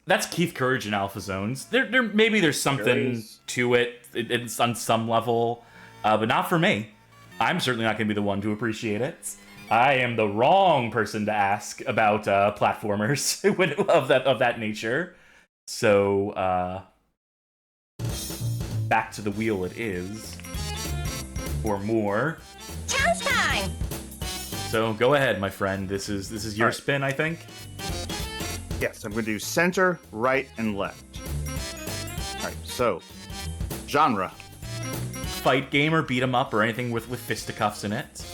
That's Keith Courage in Alpha Zones. Maybe there's something to it. It's on some level, but not for me. I'm certainly not going to be the one to appreciate it. I am the wrong person to ask about platformers of that nature. So, back to the wheel it is. For more. Challenge time! So go ahead, my friend. This is your spin, I think. Yes, I'm going to do center, right, and left. All right, so genre. Fight game or beat 'em up or anything with fisticuffs in it.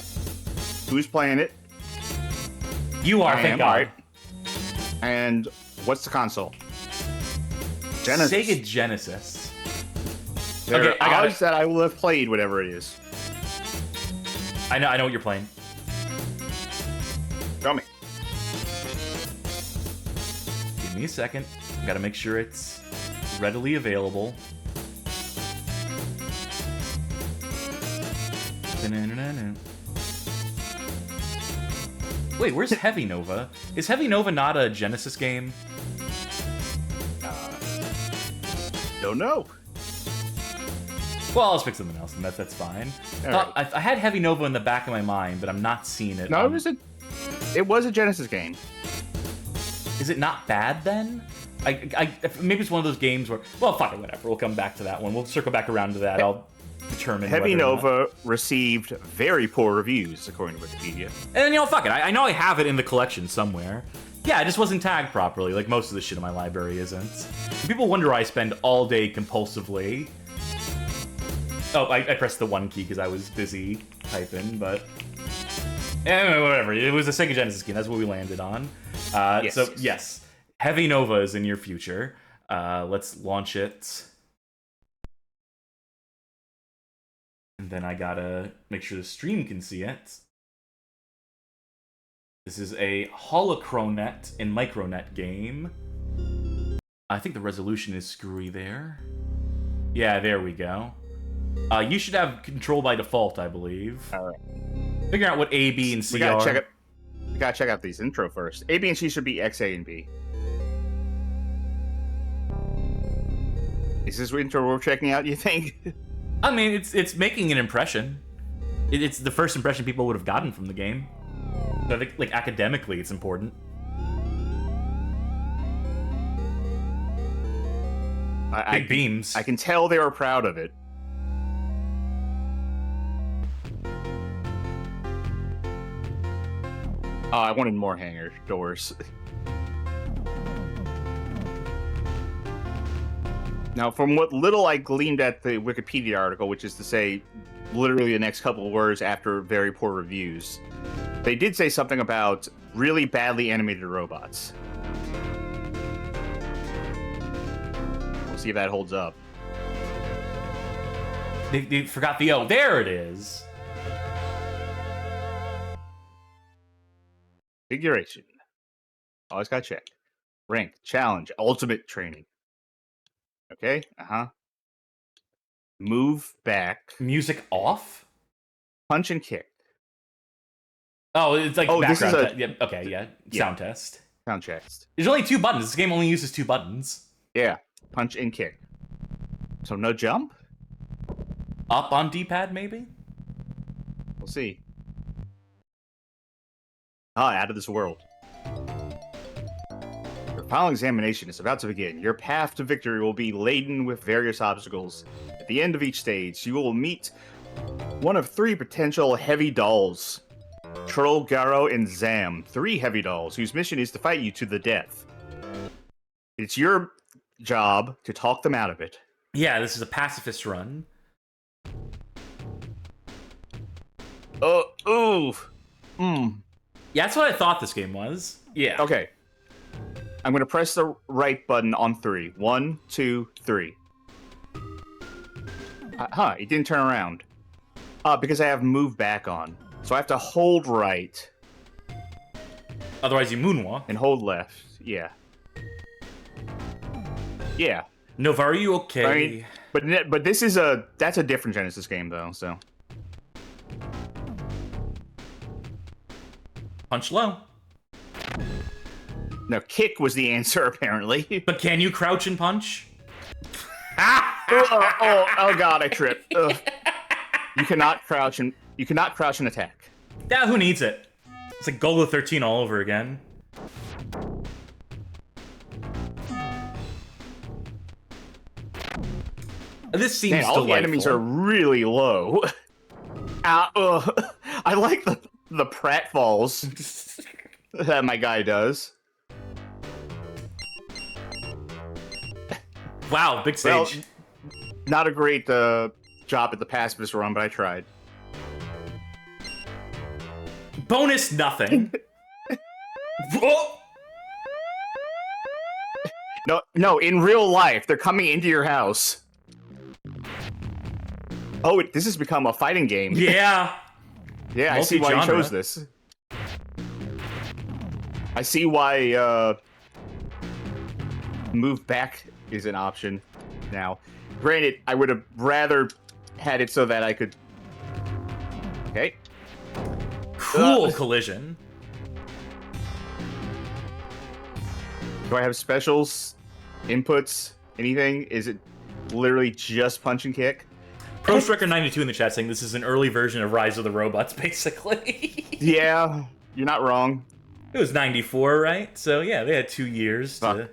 Who's playing it? You are, I thank am, God. all right. And what's the console? Genesis. Sega Genesis. There Okay, I are got odds it. that I will have played whatever it is. I know what you're playing. Tell me. Give me a second. Gotta make sure it's readily available. Wait, where's Heavy Nova? Is Heavy Nova not a Genesis game? Don't know. Well, I'll just pick something else, and that's fine. All right. I had Heavy Nova in the back of my mind, but I'm not seeing it. No, it was a Genesis game. Is it not bad then? Maybe it's one of those games where, well, fuck it, whatever. We'll come back to that one. We'll circle back around to that. I'll determine. Heavy whether or not. Nova received very poor reviews, according to Wikipedia. And then, fuck it. I know I have it in the collection somewhere. Yeah, it just wasn't tagged properly, like most of the shit in my library isn't. People wonder why I spend all day compulsively. Oh, I pressed the 1 key because I was busy typing, but... Anyway, whatever. It was a Sega Genesis game. That's what we landed on. Yes. Heavy Nova is in your future. Let's launch it. And then I gotta make sure the stream can see it. This is a Holochronet and Micronet game. I think the resolution is screwy there. Yeah, there we go. You should have control by default, I believe. All right. Figure out what A, B, and C We gotta are. check it. We gotta check out these intro first. A, B, and C should be X, A, and B. Is this intro we're checking out, you think? I mean, it's making an impression. It's the first impression people would have gotten from the game. So I think, like, academically, it's important. Big beams. I can tell they were proud of it. Oh, I wanted more hangar doors. Now, from what little I gleaned at the Wikipedia article, which is to say, literally the next couple of words after very poor reviews, they did say something about really badly animated robots. We'll see if that holds up. They forgot the O. There it is. Configuration. Always gotta check. Rank, challenge, ultimate training. Okay, Move back. Music off? Punch and kick. Oh, it's like Oh, this is background. a- Yeah, okay, yeah. Sound test. Sound checks. There's only 2 buttons. This game only uses 2 buttons. Yeah, punch and kick. So no jump? Up on D-pad, maybe? We'll see. Out of this world. Your final examination is about to begin. Your path to victory will be laden with various obstacles. At the end of each stage, you will meet one of 3 potential heavy dolls. Troll, Garo, and Zam. 3 heavy dolls whose mission is to fight you to the death. It's your job to talk them out of it. Yeah, this is a pacifist run. Yeah, that's what I thought this game was. Yeah. Okay. I'm going to press the right button on 3. 1, 2, 3. It didn't turn around. Because I have move back on. So I have to hold right. Otherwise you moonwalk. And hold left. Yeah. Yeah. Nova, are you okay? I mean, but this is that's a different Genesis game though, so. Punch low. No, kick was the answer apparently. But can you crouch and punch? oh god, I tripped. Ugh. You cannot crouch and attack. Yeah, who needs it? It's like Golgo 13 all over again. This seems Man, all delightful. the enemies are really low. I like the pratfalls that my guy does. Wow, big Well, stage. not a great job at the pacifist run, but I tried. Bonus nothing. Whoa! No, in real life, they're coming into your house. Oh, this has become a fighting game. Yeah. Yeah, I see why you Multi-genre. chose this. I see why move back is an option now. Granted, I would have rather had it so that I could... Okay. Cool collision. Do I have specials, inputs, anything? Is it literally just punch and kick? Pro Striker 92 in the chat saying this is an early version of Rise of the Robots, basically. Yeah, you're not wrong. It was 94, right? So yeah, they had 2 years Fuck. to...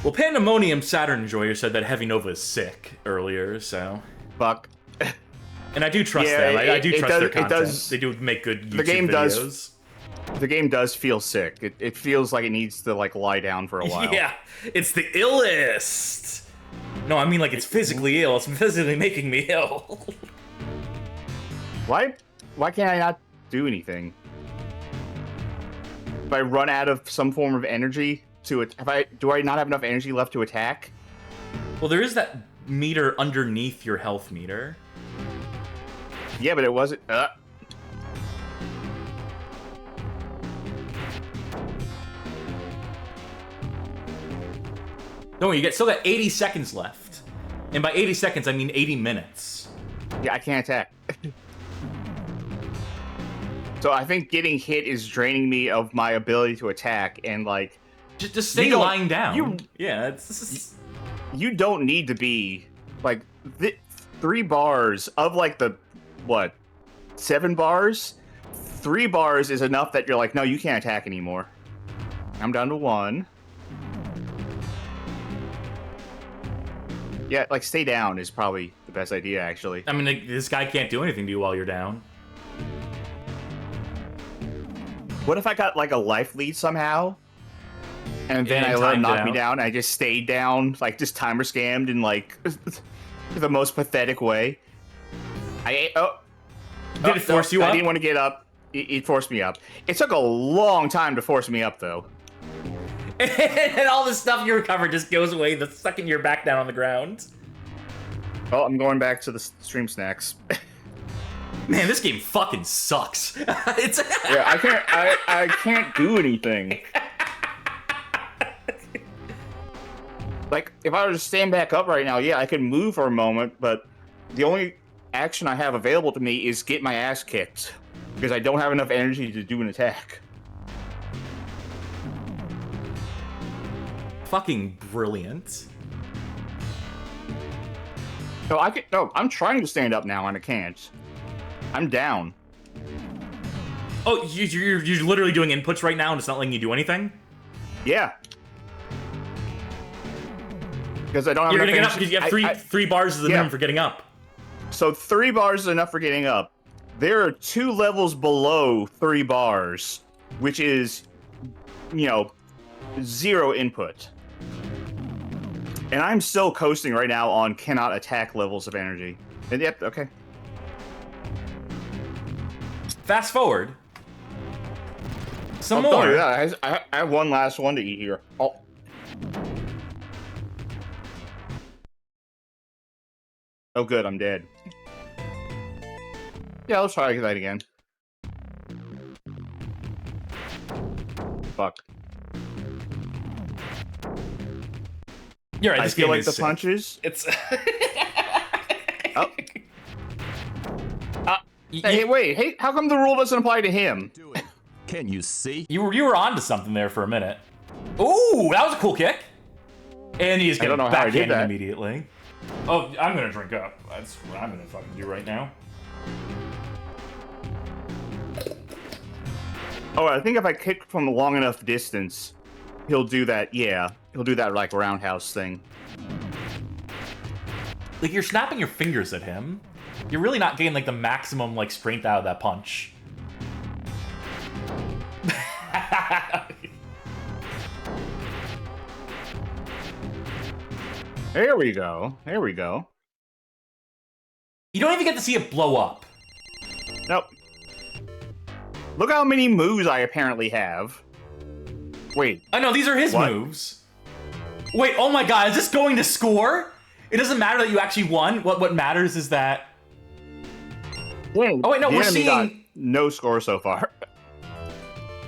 Well, Pandemonium Saturn Enjoyer said that Heavy Nova is sick earlier, so... Fuck. And I do trust Yeah, them. I do it trust does- their it content. does- They do make good YouTube the game videos. does- The game does feel sick. It feels like it needs to like lie down for a while. Yeah, it's the illest. No, I mean like it's physically ill. It's physically making me ill. Why can't I not do anything? If I run out of some form of energy do I not have enough energy left to attack? Well, there is that meter underneath your health meter. Yeah, but it wasn't. Don't worry, still got 80 seconds left. And by 80 seconds, I mean 80 minutes. Yeah, I can't attack. So I think getting hit is draining me of my ability to attack, and like Just stay You don't- lying down. you- Yeah, this is... you don't need to be like 3 bars of like the 7 bars. 3 bars is enough that you're like, no, you can't attack anymore. I'm down to 1. Yeah, like, stay down is probably the best idea, actually. I mean, like, this guy can't do anything to you while you're down. What if I got, like, a life lead somehow? And then I let him knock me down, and I just stayed down, like, just timer scammed in, like, the most pathetic way. Did it force you up? I didn't want to get up. It forced me up. It took a long time to force me up, though. And all the stuff you recovered just goes away the second you're back down on the ground. Oh, I'm going back to the stream snacks. Man, this game fucking sucks. It's yeah, I can't do anything. Like, if I were to stand back up right now, yeah, I could move for a moment, but the only action I have available to me is get my ass kicked, because I don't have enough energy to do an attack. fucking brilliant. No, I'm trying to stand up now and I can't. I'm down. Oh, you're literally doing inputs right now and it's not letting you do anything? Yeah. Because I don't have You're enough getting up energy. because you have three bars is the minimum for getting up. So 3 bars is enough for getting up. There are 2 levels below 3 bars, which is, 0 input. And I'm still coasting right now on cannot attack levels of energy. And yep, okay. Fast forward. Some Don't more. do that. I have one last one to eat here. Oh. Oh, good, I'm dead. Yeah, let's try that again. Fuck. You're right, I this feel game like is the sick. punches. It's. Oh. Hey, wait. Hey, how come the rule doesn't apply to him? Do it. Can you see? You were onto something there for a minute. Ooh, that was a cool kick. And he's getting don't know how I did backhanded that. immediately. Oh, I'm gonna drink up. That's what I'm gonna fucking do right now. Oh, I think if I kick from a long enough distance, he'll do that. Yeah, he'll do that like roundhouse thing. Like, you're snapping your fingers at him. You're really not getting, like, the maximum, like, strength out of that punch. There we go. There we go. You don't even get to see it blow up. Nope. Look how many moves I apparently have. Wait. I know, these are his What? moves. Wait, oh my god, is this going to score? It doesn't matter that you actually won. What matters is that... Wait, Oh wait, no, the we're enemy got seeing... no score so far.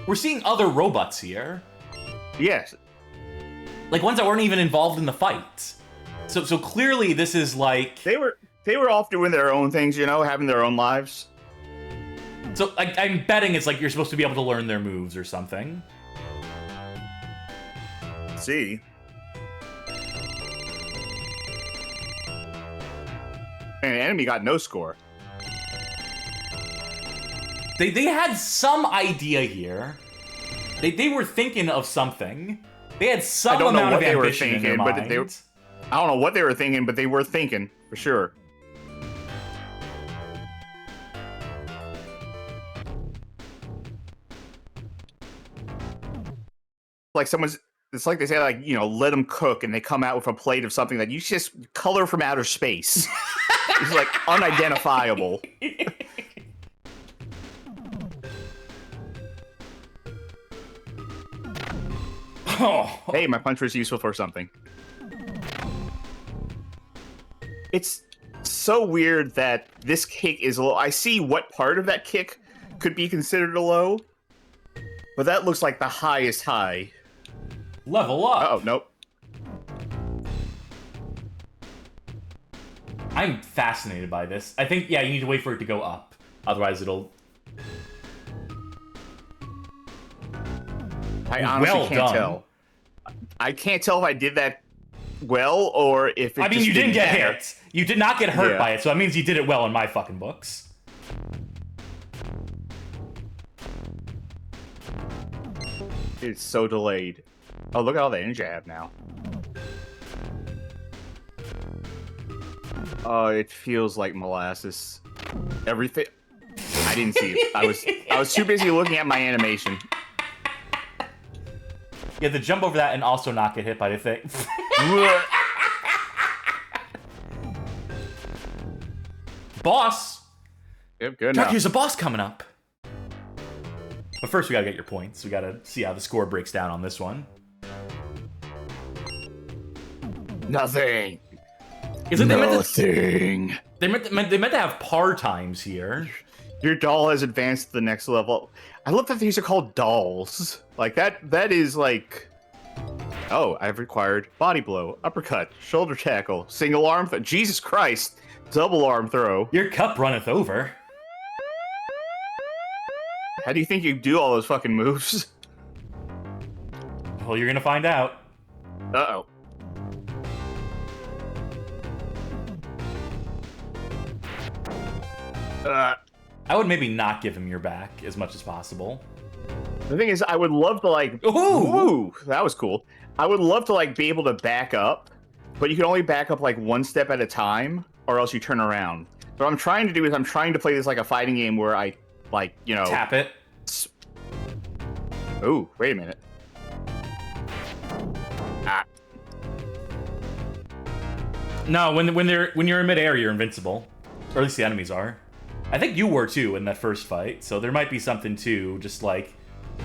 We're seeing other robots here. Yes. Like, ones that weren't even involved in the fight. So clearly this is like... They were off doing their own things, having their own lives. So I'm betting it's like you're supposed to be able to learn their moves or something. Let's see. And the enemy got no score. They had some idea here. They were thinking of something. They had some amount of ambition in their mind. I don't know what they were thinking, but they were thinking, for sure. Like it's like they say, like, let them cook, and they come out with a plate of something that you just color from outer space. It's like unidentifiable. Oh. Hey, my punch was useful for something. It's so weird that this kick is low. I see what part of that kick could be considered a low, but that looks like the highest high. Level up. Oh, nope. I'm fascinated by this. I think, yeah, you need to wait for it to go up. Otherwise, it'll... I honestly Well can't done. tell. I can't tell if I did that well or if it I mean, just you didn't get matter. hit. You did not get hurt Yeah. by it, so that means you did it well in my fucking books. It's so delayed. Oh, look at all the energy I have now. Oh, it feels like molasses. Everything. I didn't see it. I was too busy looking at my animation. You have to jump over that and also not get hit by the thing. Boss! Yep, good Chuck, enough. here's a boss coming up. But first, we gotta get your points. We gotta see how the score breaks down on this one. Nothing. Isn't Nothing. they meant to have par times here. Your doll has advanced to the next level. I love that these are called dolls. Like that is like... Oh, I've required body blow, uppercut, shoulder tackle, single arm... Jesus Christ! Double arm throw. Your cup runneth over. How do you think you do all those fucking moves? Well, you're gonna find out. Uh-oh. I would maybe not give him your back as much as possible. The thing is, I would love to like... Ooh, that was cool. I would love to like be able to back up, but you can only back up like one step at a time, or else you turn around. What I'm trying to do is I'm trying to play this like a fighting game where I, like, you know... Tap it. Ooh, wait a minute. Ah. No, when you're in midair, you're invincible. Or at least the enemies are. I think you were too in that first fight, so there might be something too, just like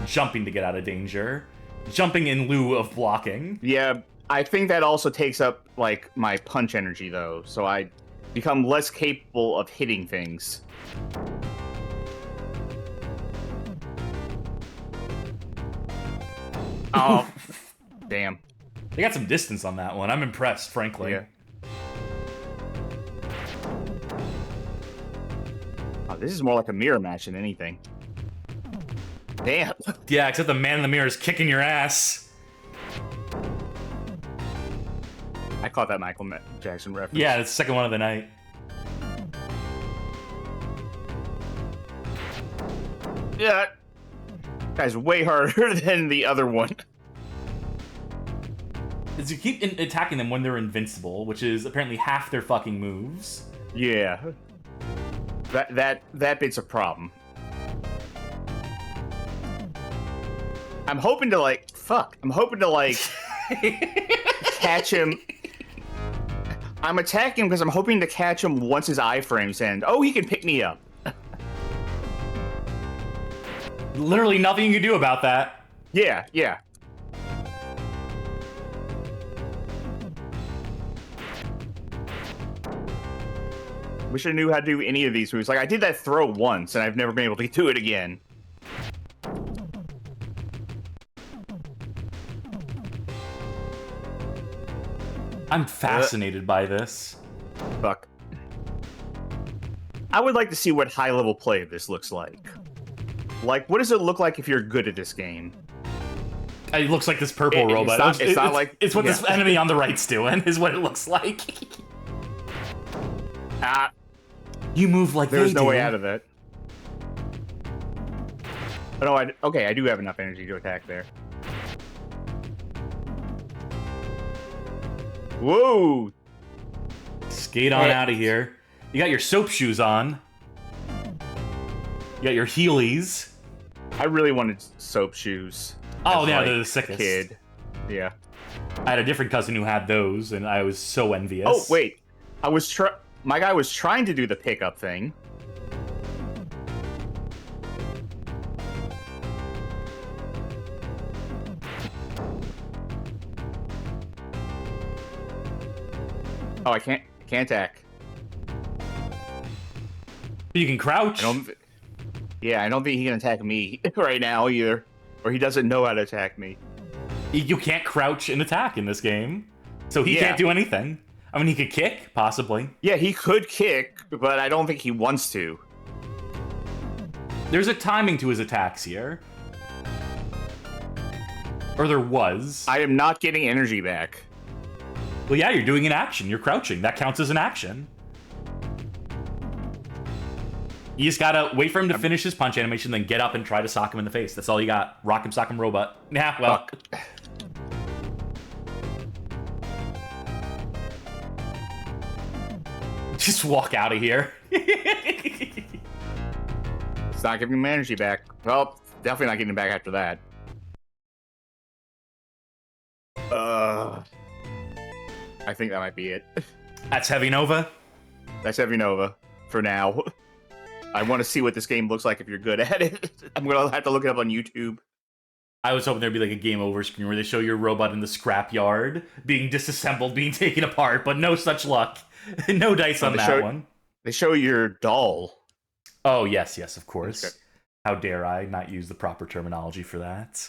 jumping to get out of danger. Jumping in lieu of blocking. Yeah, I think that also takes up, like, my punch energy, though, so I become less capable of hitting things. Oh, damn. They got some distance on that one. I'm impressed, frankly. Yeah. Oh, this is more like a mirror match than anything. Damn. Yeah, except the man in the mirror is kicking your ass. I caught that Michael Jackson reference. Yeah, it's the second one of the night. Yeah. Guy's way harder than the other one. Is you keep attacking them when they're invincible, which is apparently half their fucking moves. Yeah. That bit's a problem. I'm hoping to like catch him. I'm attacking him because I'm hoping to catch him once his iframes end. Oh, he can pick me up. Literally nothing you can do about that. Yeah, yeah. Wish I knew how to do any of these moves. Like, I did that throw once, and I've never been able to do it again. I'm fascinated by this. Fuck. I would like to see what high-level play of this looks like. Like, what does it look like if you're good at this game? It looks like this purple robot. It's not like... It's what yeah. this enemy on the right's doing, is what it looks like. Ah, You move like there's they no do. way out of it. Oh, no, okay, I do have enough energy to attack there. Whoa! Skate on out of here. You got your soap shoes on. You got your Heelys. I really wanted soap shoes. Oh, as, yeah, like, they're the sickest. Kid. Yeah. I had a different cousin who had those, and I was so envious. Oh, wait. My guy was trying to do the pickup thing. Oh, I can't attack. You can crouch. I don't think he can attack me right now either. Or he doesn't know how to attack me. You can't crouch and attack in this game. So he Yeah. can't do anything. I mean, he could kick, possibly. Yeah, he could kick, but I don't think he wants to. There's a timing to his attacks here. Or there was. I am not getting energy back. Well, yeah, you're doing an action. You're crouching. That counts as an action. You just gotta wait for him to finish his punch animation, then get up and try to sock him in the face. That's all you got. Rock him, sock him, robot. Yeah, well. Just walk out of here. It's not giving my energy back. Well, definitely not getting it back after that. I think that might be it. That's Heavy Nova. That's Heavy Nova for now. I want to see what this game looks like if you're good at it. I'm gonna have to look it up on YouTube. I was hoping there'd be like a game over screen where they show your robot in the scrapyard being disassembled, being taken apart, but no such luck. No dice on that one. They show your doll. Oh, yes, of course. Okay. How dare I not use the proper terminology for that?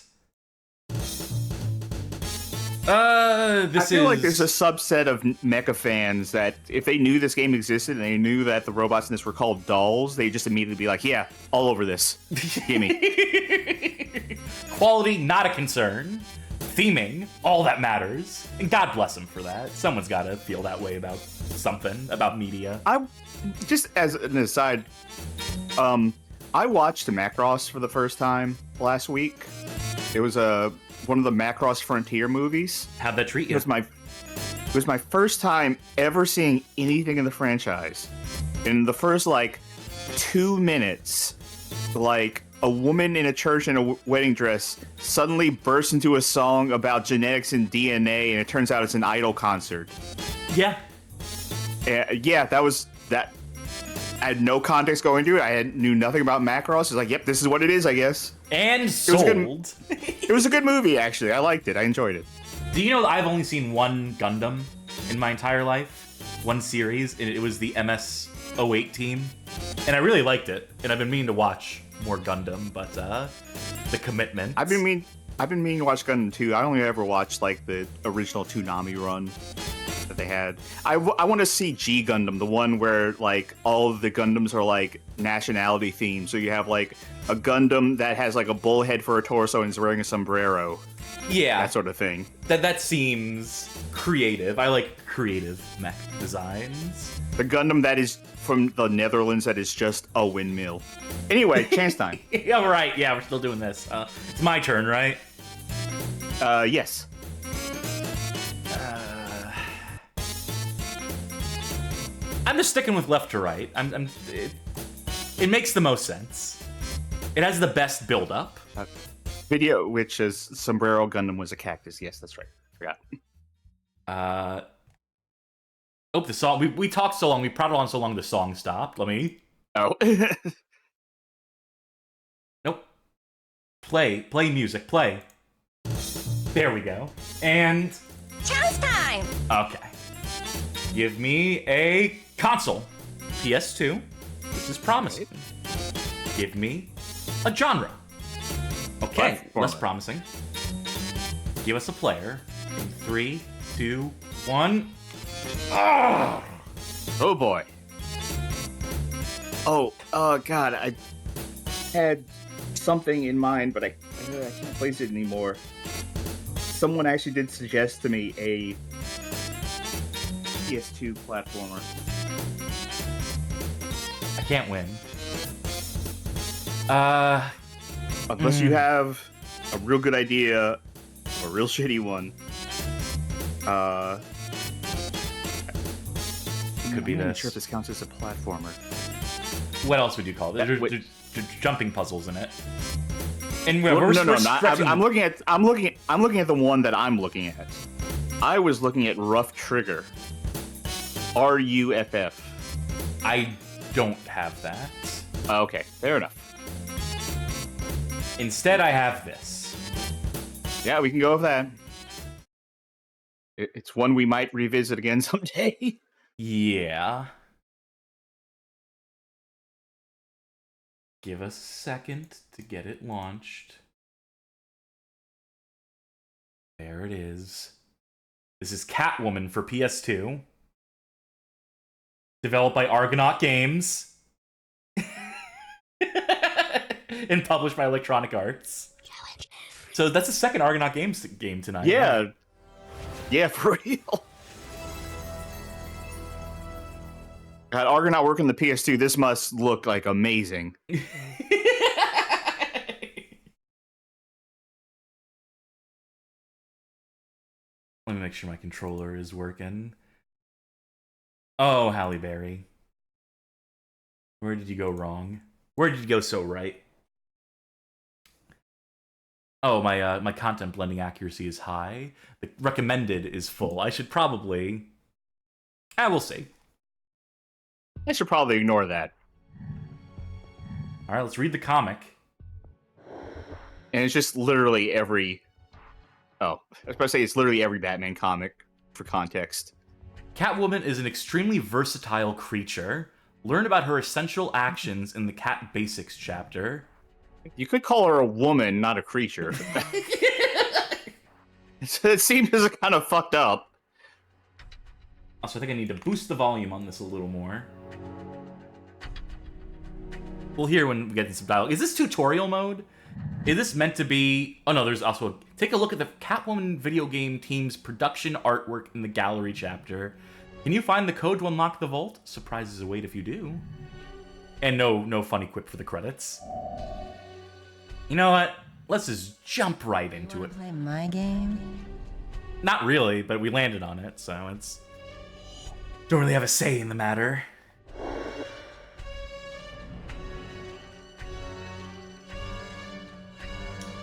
I feel like there's a subset of mecha fans that if they knew this game existed and they knew that the robots in this were called dolls, they just immediately be like, yeah, all over this. Gimme. Quality, not a concern. Theming, all that matters. And God bless them for that. Someone's got to feel that way about something, about media. Just as an aside, I watched Macross for the first time last week. It was one of the Macross Frontier movies. How'd that treat you? It was my first time ever seeing anything in the franchise. In the first, 2 minutes, a woman in a church in a wedding dress suddenly bursts into a song about genetics and DNA, and it turns out it's an Idol concert. Yeah. Yeah, that was that. I had no context going to it. I knew nothing about Macross. It's like, yep, this is what it is, I guess. And sold. It was a good movie, actually. I liked it. I enjoyed it. Do you know that I've only seen one Gundam in my entire life? One series, and it was the MS-08 team. And I really liked it, and I've been meaning to watch more Gundam, but the commitment. I've been meaning to watch Gundam too. I only ever watched the original Toonami run that they had. I want to see G Gundam, the one where all of the Gundams are nationality themed. So you have a Gundam that has a bullhead for a torso and is wearing a sombrero. Yeah, that sort of thing. That seems creative. I like creative mech designs. The Gundam that is from the Netherlands that is just a windmill. Anyway, chance time. Yeah, right. Yeah, we're still doing this. It's my turn, right? Yes. I'm just sticking with left to right. It makes the most sense. It has the best build-up. Video, which is Sombrero Gundam was a cactus. Yes, that's right. Forgot. The song. We talked so long. We prattled on so long. The song stopped. Let me. Oh. Nope. Play music. Play. There we go. And. Chance time! Okay. Give me a console. PS2. This is promising. Give me a genre. Okay, less promising. Give us a player. In 3, 2, 1. Oh boy. Oh God, I had something in mind, but I can't place it anymore. Someone actually did suggest to me a PS2 platformer. I can't win. Unless you have a real good idea, a real shitty one. It could be I'm not this. sure if this counts as a platformer. What else would you call it? There's jumping puzzles in it. And No. I'm looking at the one that I'm looking at. I was looking at Rough Trigger. RUFF. I don't have that. Okay, fair enough. Instead, I have this. Yeah, we can go with that. It's one we might revisit again someday. Yeah. Give us a second to get it launched. There it is. This is Catwoman for PS2. Developed by Argonaut Games. And published by Electronic Arts. So that's the second Argonaut Games game tonight. Yeah. Right? Yeah, for real. God, Argonaut working the PS2. This must look like amazing. Let me make sure my controller is working. Oh, Halle Berry. Where did you go wrong? Where did you go so right? Oh, my content blending accuracy is high. The recommended is full. I should probably... we'll see. I should probably ignore that. All right, let's read the comic. And it's just literally every... Oh, I was about to say it's literally every Batman comic, for context. Catwoman is an extremely versatile creature. Learn about her essential actions in the Cat Basics chapter. You could call her a woman, not a creature. It seems kind of fucked up. Also, I think I need to boost the volume on this a little more. We'll hear when we get into some dialogue. Is this tutorial mode? Is this meant to be... Oh no, there's also... Take a look at the Catwoman video game team's production artwork in the gallery chapter. Can you find the code to unlock the vault? Surprises await if you do. And no funny quip for the credits. You know what? Let's just jump right into it. Play my game? Not really, but we landed on it, so it's... Don't really have a say in the matter.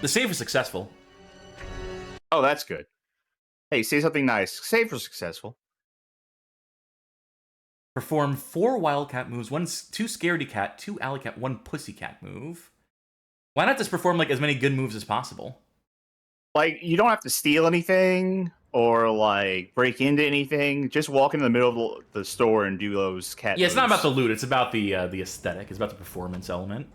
The save is successful. Oh, that's good. Hey, say something nice. Save for successful. Perform 4 Wildcat moves, 2 Scaredy Cat, 2 Alley Cat, 1 Pussycat move. Why not just perform like as many good moves as possible? Like, you don't have to steal anything or like break into anything. Just walk into the middle of the store and do those cat. Yeah, it's moves. not about the loot. It's about the aesthetic. It's about the performance element.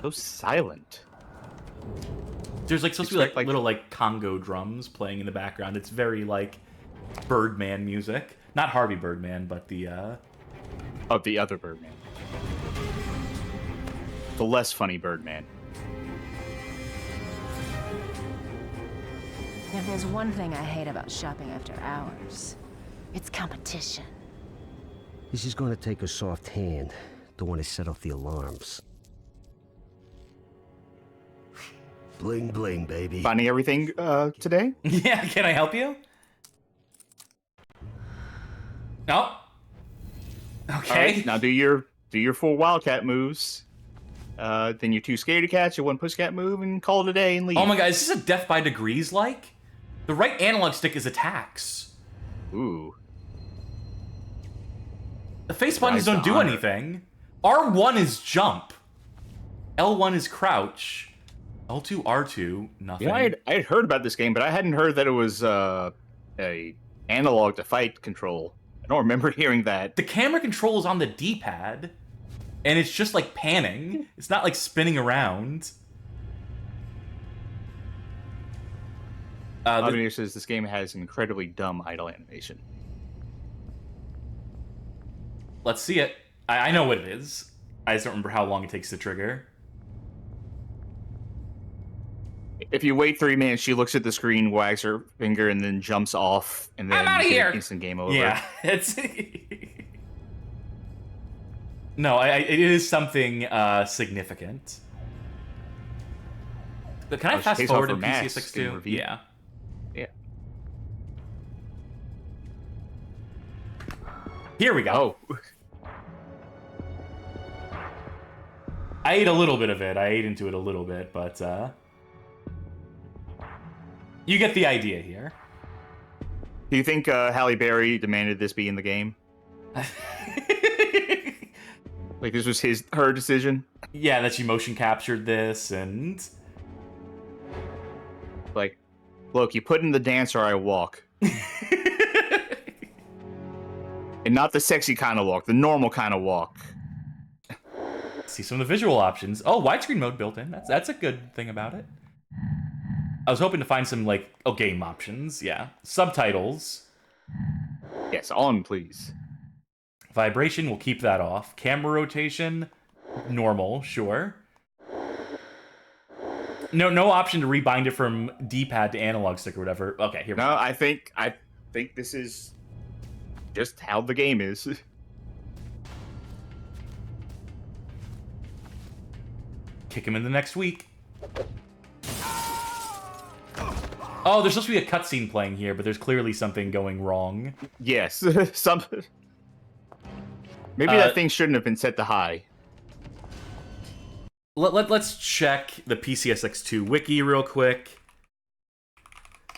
So silent. There's like supposed to be like little like Congo drums playing in the background. It's very like Birdman music. Not Harvey Birdman, but the Of the other Birdman. The less funny Birdman. If there's one thing I hate about shopping after hours, it's competition. This is going to take a soft hand. Don't want to set off the alarms. Bling bling, baby. Finding everything today? Yeah, can I help you? No. Okay. Right, now do your 4 Wildcat moves. Then your 2 Scaredy Cats, your 1 Pussycat move, and call it a day and leave. Oh my god, is this a Death by Degrees like? The right analog stick is attacks. Ooh. The face buttons Rise to don't do honor. anything. R1 is jump. L1 is crouch. L2, R2, nothing. Yeah, I had heard about this game, but I hadn't heard that it was a analog to fight control. I don't remember hearing that. The camera control is on the D-pad, and it's just like panning. It's not like spinning around. Audio says this game has an incredibly dumb idle animation. Let's see it. I know what it is. I just don't remember how long it takes to trigger. If you wait 3 minutes, she looks at the screen, wags her finger, and then jumps off, and then I'm outta you get here! an instant game over. Yeah, it's... No, it is something significant. But can I she fast takes forward off in her mask, PCS6 getting too? revealed. Yeah. Yeah. Here we go. Oh. I ate a little bit of it. I ate into it a little bit, but you get the idea here. Do you think Halle Berry demanded this be in the game? Like this was her decision? Yeah, that she motion captured this, and Like, look, you put in the dancer, I walk. And not the sexy kind of walk, the normal kind of walk. see some of the visual options. Oh, widescreen mode built in. That's a good thing about it. I was hoping to find some like game options. Yeah, subtitles. Yes, on please. Vibration, we'll keep that off. Camera rotation, normal, sure. no option to rebind it from D-pad to analog stick or whatever. Okay, here we No, go. I think this is just how the game is. Kick him in the next week. Oh, there's supposed to be a cutscene playing here, but there's clearly something going wrong. Yes, maybe that thing shouldn't have been set to high. Let's check the PCSX2 wiki real quick.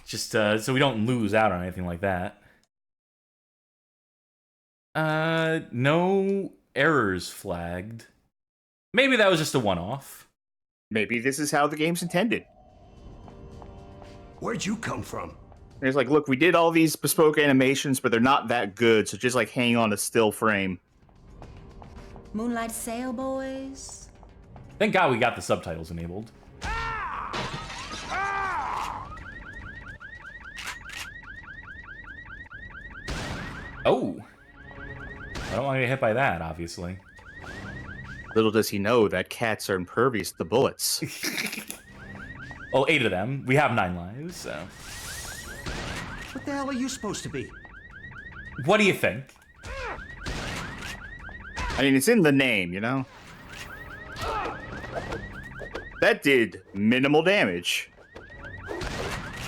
Just so we don't lose out on anything like that. No errors flagged. Maybe that was just a one-off. Maybe this is how the game's intended. Where'd you come from? And it's like, look, we did all these bespoke animations, but they're not that good, so just like hang on a still frame. Moonlight Sail, boys? Thank God we got the subtitles enabled. Oh. I don't want to get hit by that, obviously. Little does he know that cats are impervious to bullets. Well, 8 of them. We have 9 lives, so... What the hell are you supposed to be? What do you think? I mean, it's in the name, you know? That did minimal damage.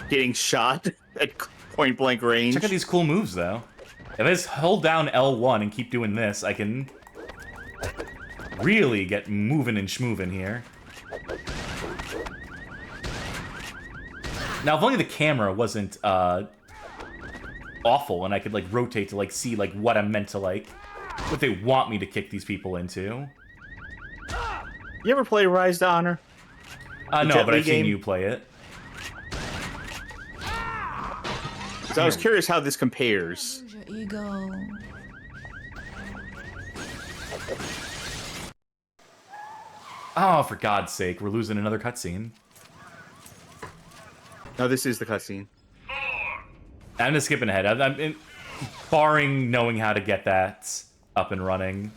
Getting shot at point blank range. Check out these cool moves, though. If I just hold down L1 and keep doing this, I can really get moving and schmoving here. Now, if only the camera wasn't awful and I could like rotate to like see like what I'm meant to like, what they want me to kick these people into. You ever play Rise to Honor? No, but I've game? seen you play it. So I was curious how this compares. Your ego. Oh, for God's sake, we're losing another cutscene. No, this is the cutscene. I'm just skipping ahead. Barring knowing how to get that up and running.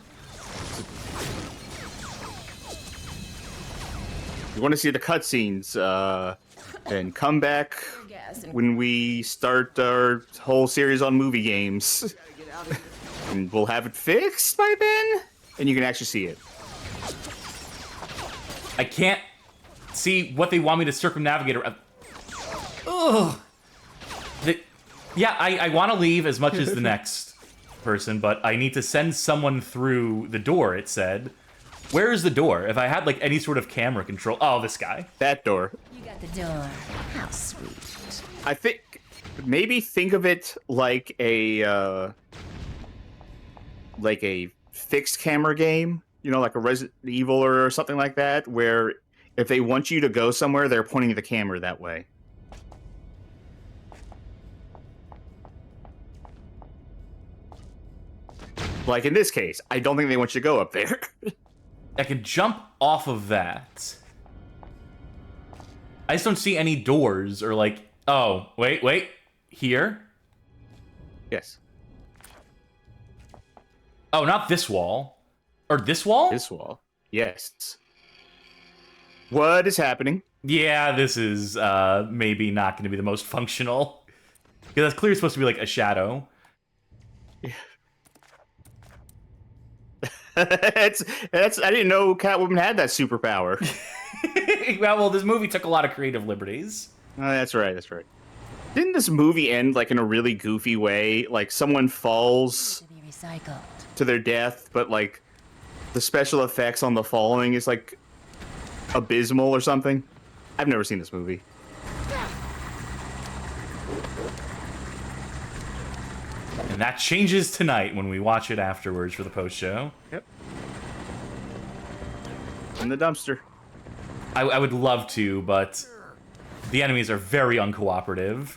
You want to see the cutscenes, then come back when we start our whole series on movie games. And we'll have it fixed by then, and you can actually see it. I can't see what they want me to circumnavigate around. Ugh. Yeah, I want to leave as much as the next person, but I need to send someone through the door, it said. Where is the door? If I had, like, any sort of camera control... Oh, this guy. That door. You got the door. How sweet. I think... Maybe think of it like a fixed camera game. You know, like a Resident Evil or something like that, where if they want you to go somewhere, they're pointing the camera that way. Like in this case, I don't think they want you to go up there. I can jump off of that. I just don't see any doors or like... Oh, wait. Here? Yes. Oh, not this wall. Or this wall? This wall. Yes. What is happening? Yeah, this is maybe not going to be the most functional. Because that's clearly supposed to be like a shadow. Yeah. That's I didn't know Catwoman had that superpower. Well, this movie took a lot of creative liberties. Oh, that's right. Didn't this movie end like in a really goofy way? Like someone falls To be recycled. to their death, but like the special effects on the falling is like abysmal or something. I've never seen this movie. And that changes tonight when we watch it afterwards for the post-show. Yep. In the dumpster. I would love to, but the enemies are very uncooperative.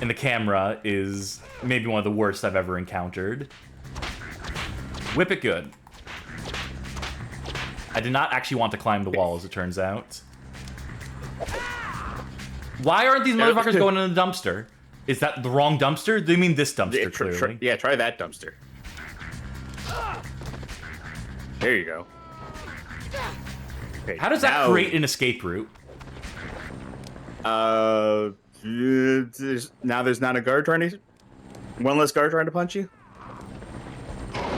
And the camera is maybe one of the worst I've ever encountered. Whip it good. I did not actually want to climb the wall, as it turns out. Why aren't these motherfuckers going in the dumpster? Is that the wrong dumpster? Do you mean this dumpster, clearly? Yeah, try that dumpster. There you go. Okay, How does that create an escape route? There's not a guard trying to. One less guard trying to punch you.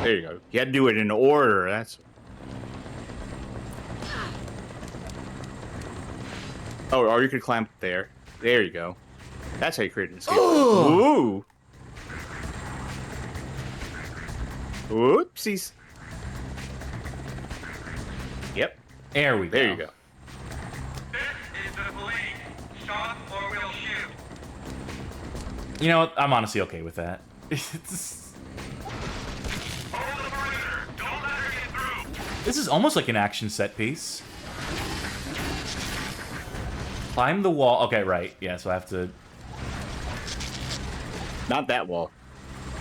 There you go. You had to do it in order. That's. Oh, or you could climb there. There you go. That's how you create an escape. Ooh. Whoopsies. Yep. There we go. There you go. This is the police. Stop or we'll shoot. You know what? I'm honestly okay with that. Hold the perimeter. Don't let her get through. This is almost like an action set piece. Climb the wall. Okay, right. Yeah, so I have to... Not that wall.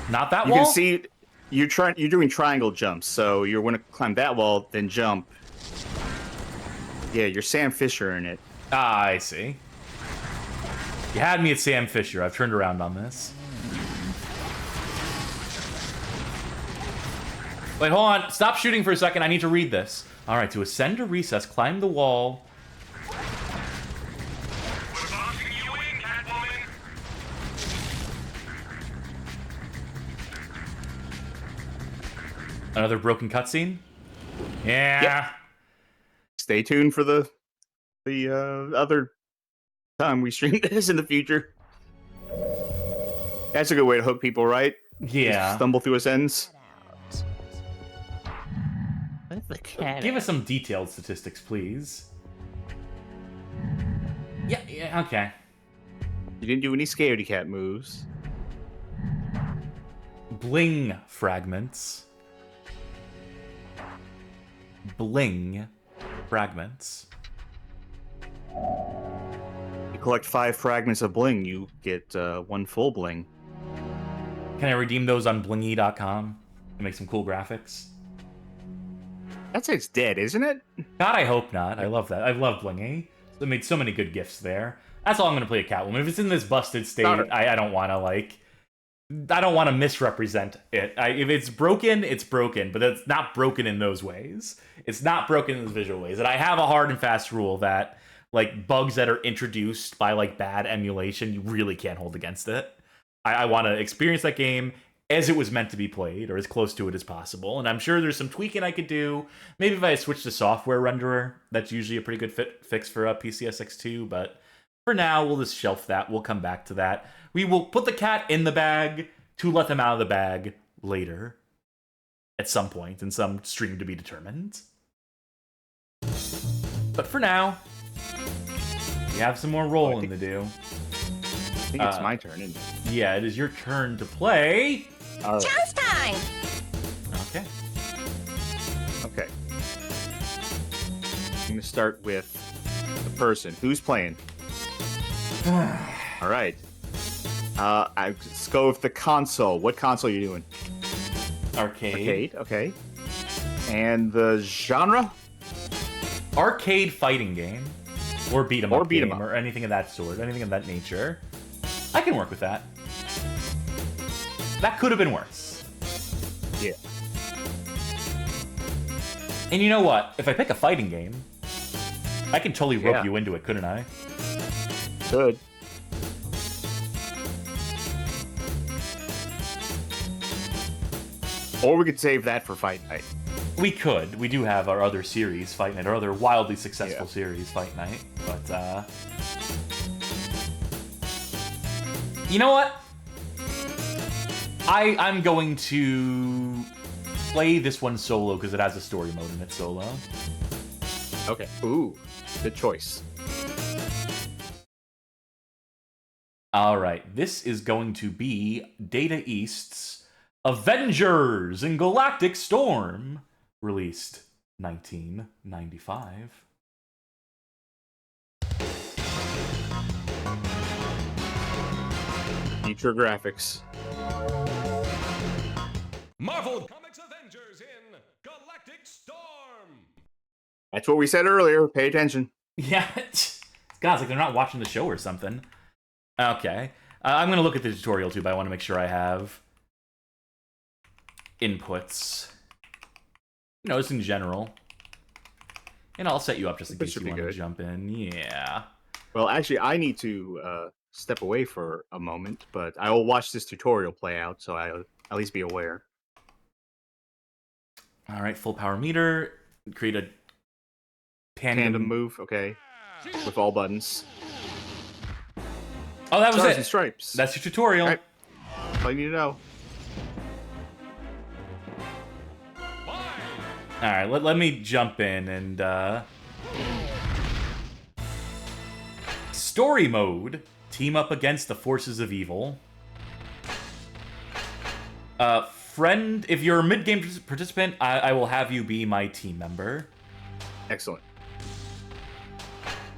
Not that You wall? can see you're doing triangle jumps, so you're going to climb that wall, then jump. Yeah, you're Sam Fisher in it. Ah, I see. You had me at Sam Fisher. I've turned around on this. Wait, hold on. Stop shooting for a second. I need to read this. All right, to ascend to recess, climb the wall. We're boxing you in, Catwoman. Another broken cutscene? Yeah. Yep. Stay tuned for the other time we stream this in the future. That's a good way to hook people, right? Yeah. Just stumble through ascends. Give us some detailed statistics, please. Yeah, okay. You didn't do any scaredy cat moves. Bling fragments. Bling fragments. You collect 5 fragments of bling, you get 1 full bling. Can I redeem those on blingy.com and make some cool graphics? That's it's dead, isn't it? God, I hope not. I love that. I love Blingy. They made so many good gifts there. That's all I'm going to play a Catwoman. If it's in this busted state, I don't want to, like... I don't want to misrepresent it. If it's broken, it's broken. But it's not broken in those ways. It's not broken in those visual ways. And I have a hard and fast rule that, like, bugs that are introduced by, like, bad emulation, you really can't hold against it. I want to experience that game as it was meant to be played, or as close to it as possible. And I'm sure there's some tweaking I could do. Maybe if I switch to software renderer, that's usually a pretty good fix for PCSX2. But for now, we'll just shelf that. We'll come back to that. We will put the cat in the bag to let them out of the bag later. At some point, in some stream to be determined. But for now, we have some more rolling to do. I think it's my turn, isn't it? Yeah, it is your turn to play. All right. Chance time! Okay. Okay. I'm going to start with the person. Who's playing? All right. Let's go with the console. What console are you doing? Arcade. Okay. And the genre? Arcade fighting game. Or beat 'em Or up beat 'em game, up. or anything of that sort, anything of that nature. I can work with that. That could have been worse. Yeah. And you know what? If I pick a fighting game, I can totally rope Yeah. you into it, couldn't I? Good. Or we could save that for Fight Night. We could. We do have our other series, Fight Night, our other wildly successful Yeah. series, Fight Night. But, you know what? I'm going to play this one solo because it has a story mode in it solo. Okay. Ooh, good choice. All right, this is going to be Data East's Avengers in Galactic Storm, released 1995. Future graphics. Marvel Comics Avengers in Galactic Storm. That's what we said earlier. Pay attention. Yeah, God, it's like they're not watching the show or something. Okay, I'm going to look at the tutorial too, but I want to make sure I have inputs. You know, just in general. And I'll set you up just in This case should you be want to good. jump in. Yeah. Well, actually, I need to step away for a moment, but I will watch this tutorial play out, so I'll at least be aware. All right, full power meter. Create a Tandem move, okay, with all buttons. Oh, that was Stars it. and Stripes. That's your tutorial. All right. All you need to know. All right, let me jump in and story mode. Team up against the forces of evil. Friend, if you're a mid-game participant, I will have you be my team member. Excellent.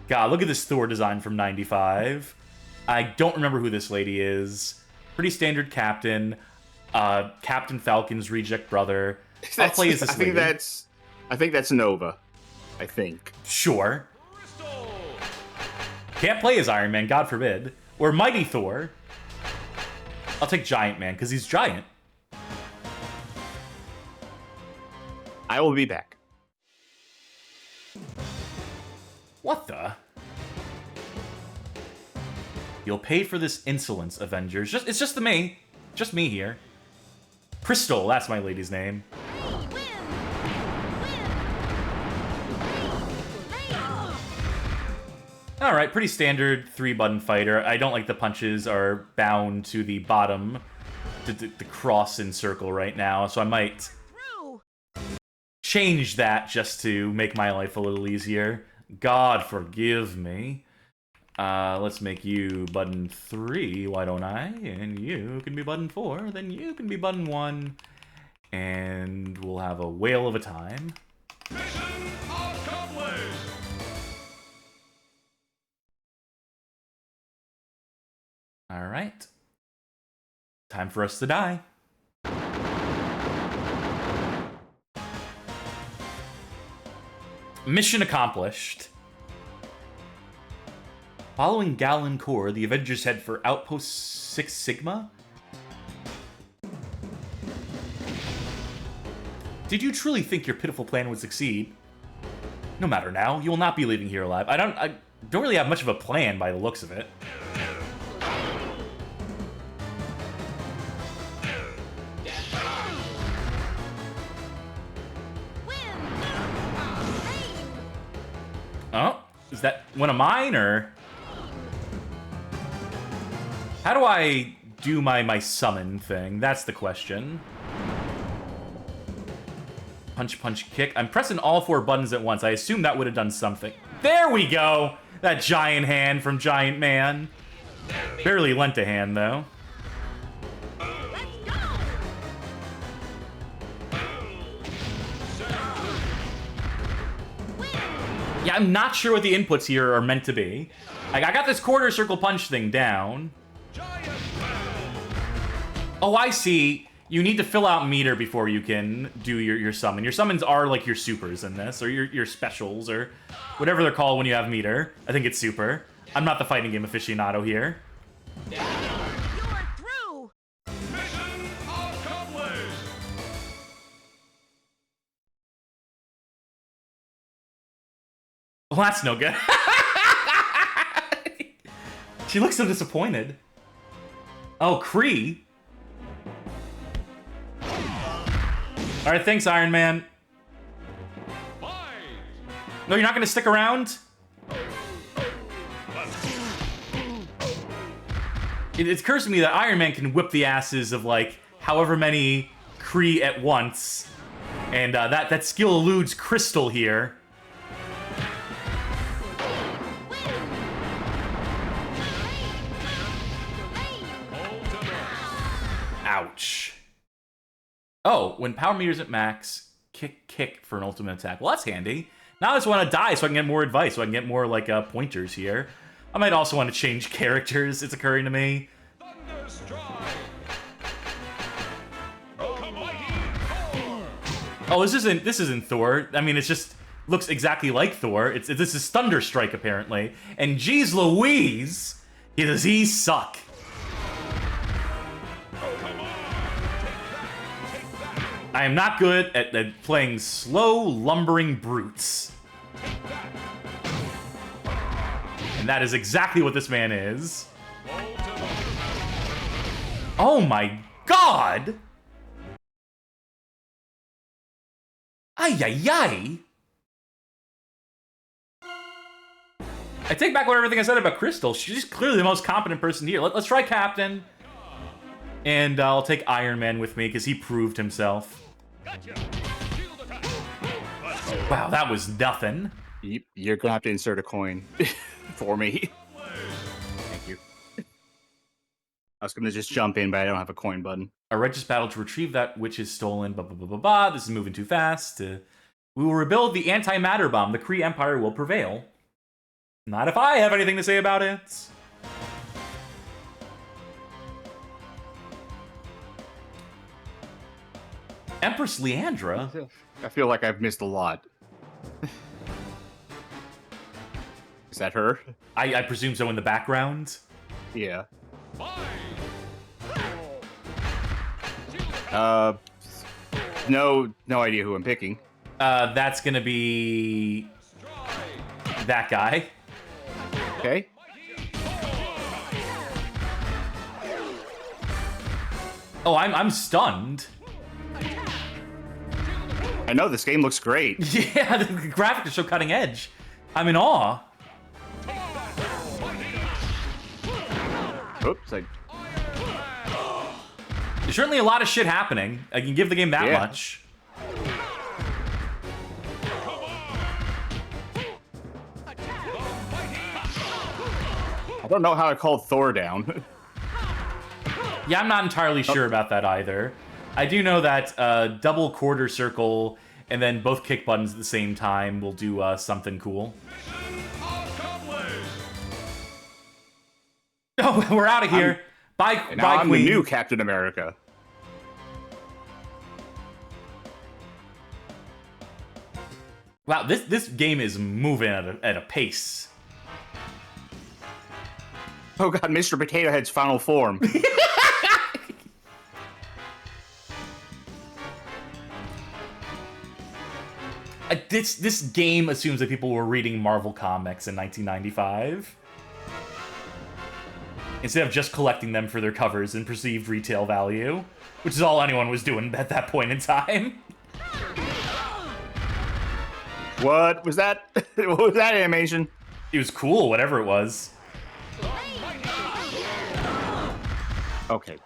God, look at this Thor design from '95. I don't remember who this lady is. Pretty standard captain. Captain Falcon's reject brother. I'll play as this lady. I think that's Nova. I think. Sure. Can't play as Iron Man, God forbid. Or Mighty Thor. I'll take Giant Man, because he's giant. I will be back. What the? You'll pay for this insolence, Avengers. It's just me. Just me here. Crystal, that's my lady's name. Alright, pretty standard 3-button fighter. I don't like the punches are bound to the bottom, the cross and circle right now, so I might change that just to make my life a little easier. God forgive me. Let's make you button 3, why don't I? And you can be button 4, then you can be button 1. And we'll have a whale of a time. Mission accomplished! Alright. Time for us to die. Mission accomplished. Following Gallon Core, the Avengers head for Outpost 6 Sigma. Did you truly think your pitiful plan would succeed? No matter now, you will not be leaving here alive. I don't really have much of a plan by the looks of it. Oh, is that one of mine, or? How do I do my summon thing? That's the question. Punch, punch, kick. I'm pressing all 4 buttons at once. I assume that would have done something. There we go! That giant hand from Giant Man. Barely lent a hand, though. Yeah, I'm not sure what the inputs here are meant to be. Like, I got this quarter circle punch thing down. Oh, I see. You need to fill out meter before you can do your summon. Your summons are like your supers in this, or your specials, or whatever they're called when you have meter. I think it's super. I'm not the fighting game aficionado here. You're through! Mission accomplished! Well, that's no good. She looks so disappointed. Oh, Kree. Alright, thanks, Iron Man. No, you're not gonna stick around? It occurs to me that Iron Man can whip the asses of, like, however many Kree at once. And that skill eludes Crystal here. Ouch. Oh, when power meter's at max, kick for an ultimate attack. Well, that's handy. Now I just want to die so I can get more advice, so I can get more, like, pointers here. I might also want to change characters, it's occurring to me. Oh, this isn't Thor. I mean, it just looks exactly like Thor. This is Thunderstrike, apparently. And geez Louise, does he suck. I am not good at playing slow, lumbering brutes. And that is exactly what this man is. Oh my god! Ay, ay, ay! I take back everything I said about Crystal. She's clearly the most competent person here. Let's try Captain. And I'll take Iron Man with me, because he proved himself. Wow, that was nothing. You're gonna have to insert a coin for me. Thank you. I was gonna just jump in, but I don't have a coin button. A righteous battle to retrieve that which is stolen. Blah, blah, blah, blah, blah. This is moving too fast. We will rebuild the anti-matter bomb. The Kree Empire will prevail. Not if I have anything to say about it. Empress Leandra? I feel like I've missed a lot. Is that her? I presume so in the background. Yeah. No idea who I'm picking. That's gonna be that guy. Okay. Oh, I'm stunned. I know this game looks great. Yeah, the graphics are so cutting edge. I'm in awe. Oops. There's certainly a lot of shit happening. I can give the game that much. I don't know how I called Thor down. Yeah, I'm not entirely sure about that either. I do know that double quarter circle and then both kick buttons at the same time will do something cool. Oh, we're out of here. Bye, Now I'm the Queen. new Captain America. Wow, this game is moving at a pace. Oh god, Mr. Potato Head's final form. This game assumes that people were reading Marvel comics in 1995. Instead of just collecting them for their covers and perceived retail value, which is all anyone was doing at that point in time. What was that? What was that animation? It was cool, whatever it was. Okay.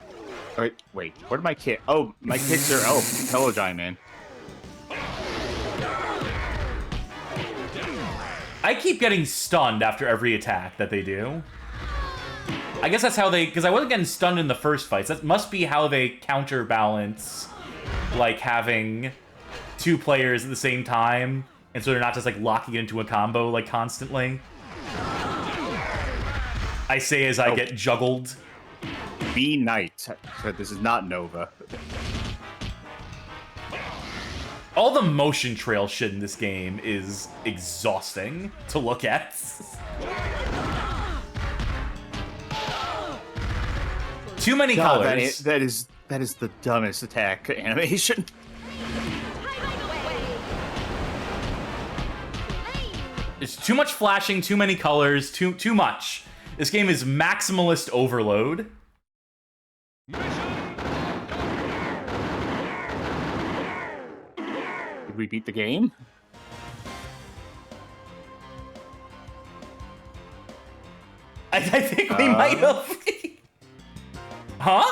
Wait. Where did my kit? Oh, my kits are... Oh, hello, Giant Man. I keep getting stunned after every attack that they do. I guess that's how they... Because I wasn't getting stunned in the first fights. That must be how they counterbalance, like, having two players at the same time, and so they're not just, like, locking it into a combo, like, constantly. I say as I get juggled. B Knight. So this is not Nova. All the motion trail shit in this game is exhausting to look at. Too many colors. That is the dumbest attack animation. It's too much flashing, too many colors, too much. This game is maximalist overload. Did we beat the game? I think we might have. Huh?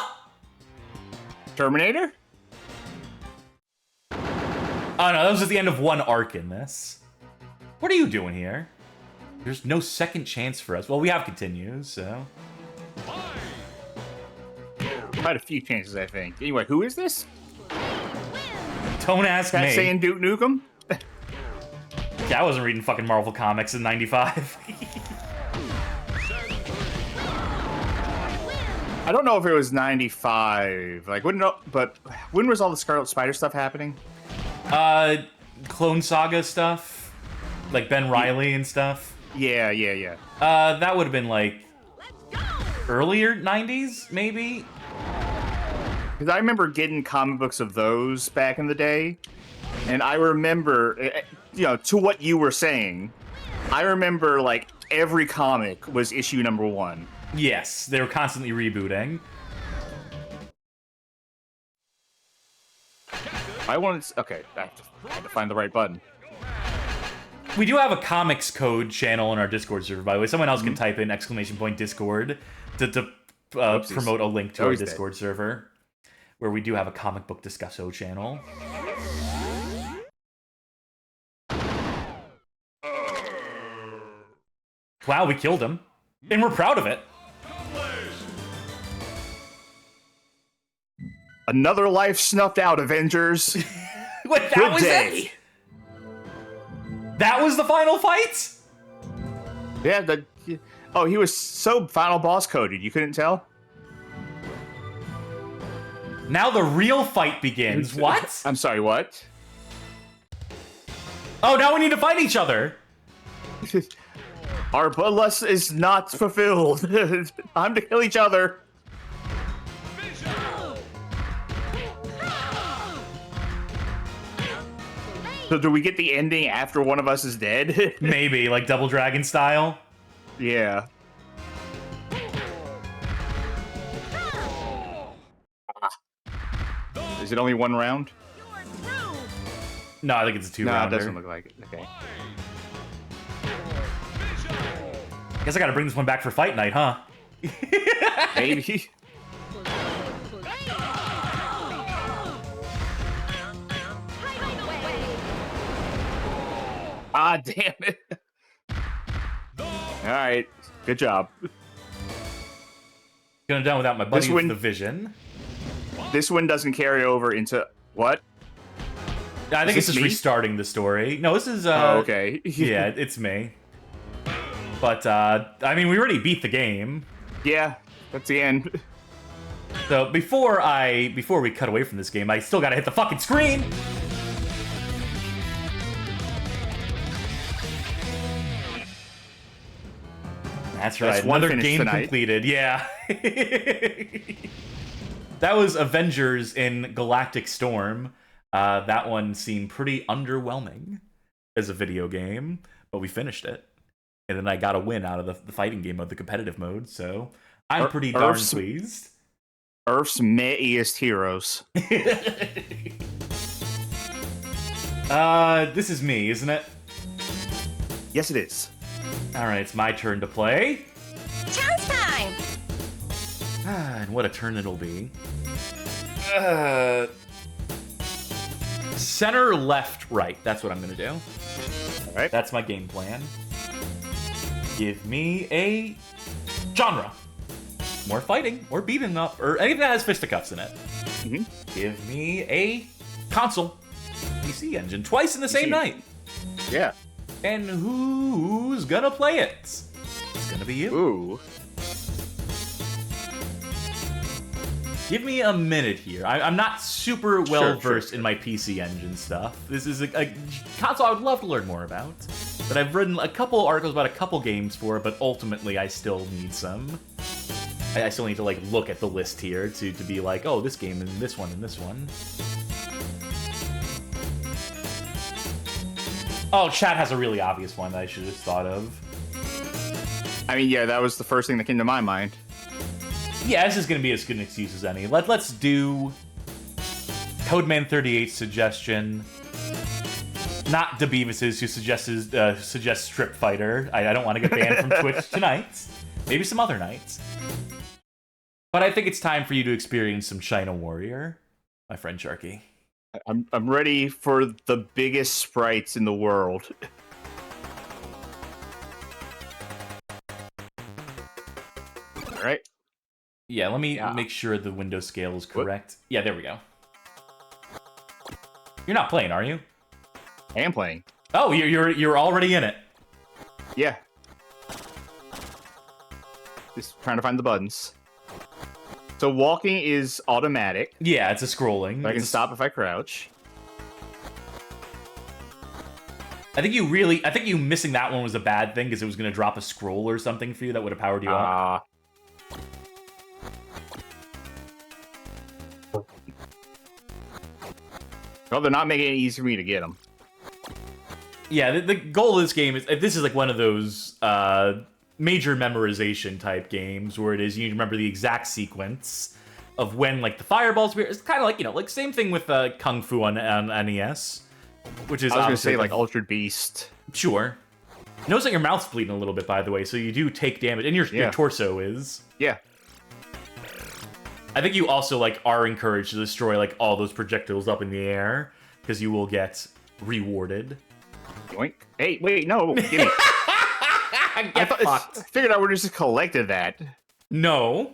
Terminator? Oh no, that was at the end of one arc in this. What are you doing here? There's no second chance for us. Well, we have continues, so. Quite a few chances, I think. Anyway, who is this? Don't ask me. Saying Duke Nukem? Yeah, I wasn't reading fucking Marvel comics in '95. I don't know if it was 95. Like, but when was all the Scarlet Spider stuff happening? Clone Saga stuff, like Ben Reilly and stuff. Yeah. That would have been like earlier '90s, maybe. Because I remember getting comic books of those back in the day, and I remember, to what you were saying, I remember like every comic was issue number 1. Yes, they were constantly rebooting. I wanted. Okay, I have to find the right button. We do have a comics code channel in our Discord server, by the way. Someone else can type in !Discord to promote a link to our Discord server, where we do have a comic book discusso channel. Wow, we killed him. And we're proud of it. Another life snuffed out, Avengers. Wait, that Good was day. it? That was the final fight? Yeah, he was so final boss coded, you couldn't tell? Now the real fight begins. What? I'm sorry, what? Oh, now we need to fight each other. Our bloodlust is not fulfilled. Time to kill each other. So do we get the ending after one of us is dead? Maybe, like Double Dragon style. Yeah. Is it only one round? No, I think it's a 2-rounder. No, it doesn't look like it. Okay. Guess I gotta bring this one back for fight night, huh? Maybe. Ah, damn it. Alright. Good job. Going down without my buddy This with one- the vision. This one doesn't carry over into... What? I think it's this just me? restarting the story. No, this is... Oh, okay. Yeah, it's me. But, I mean, we already beat the game. Yeah, that's the end. So before we cut away from this game, I still gotta hit the fucking screen! That's right, That's one another finish game tonight. completed, yeah. That was Avengers in Galactic Storm. That one seemed pretty underwhelming as a video game, but we finished it. And then I got a win out of the fighting game of the competitive mode, so I'm pretty darn Earth's- pleased. Earth's mehest heroes. This is me, isn't it? Yes, it is. Alright, it's my turn to play. Chance time! And what a turn it'll be. Center, left, right. That's what I'm gonna do. Alright. That's my game plan. Give me a genre. More fighting, more beating up, or anything that has fisticuffs in it. Mhm. Give me a console. PC engine. Twice in the same PC. night. Yeah. And who's gonna play it? It's gonna be you. Ooh. Give me a minute here. I'm not super well versed sure. in my PC engine stuff. This is a console I would love to learn more about. But I've written a couple articles about a couple games for, but ultimately I still need some. I still need to like look at the list here to be like, oh, this game and this one and this one. Oh, chat has a really obvious one that I should have thought of. I mean, yeah, that was the first thing that came to my mind. Yeah, this is going to be as good an excuse as any. Let's do Codeman38's suggestion. Not DeBeavis's, who suggests Strip Fighter. I don't want to get banned from Twitch tonight. Maybe some other nights. But I think it's time for you to experience some China Warrior, my friend Charkie. I'm ready for the biggest sprites in the world. All right. Yeah, let me make sure the window scale is correct. Yeah, there we go. You're not playing, are you? I am playing. Oh, you're already in it. Yeah. Just trying to find the buttons. So walking is automatic. Yeah, it's a scrolling. I can stop if I crouch. I think you missing that one was a bad thing because it was going to drop a scroll or something for you that would have powered you up. Well, they're not making it easy for me to get them. Yeah, the goal of this game is like one of those major memorization type games where it is you need to remember the exact sequence of when like the fireballs appear. It's kind of like, you know, like same thing with Kung Fu on NES, which is I was gonna obviously say like Altered Beast. Sure. Notice that your mouth's bleeding a little bit, by the way, so you do take damage, and your torso is. Yeah. I think you also like are encouraged to destroy like all those projectiles up in the air because you will get rewarded. Yoink. Hey, wait, no, give me. I figured I would have just collected that. No.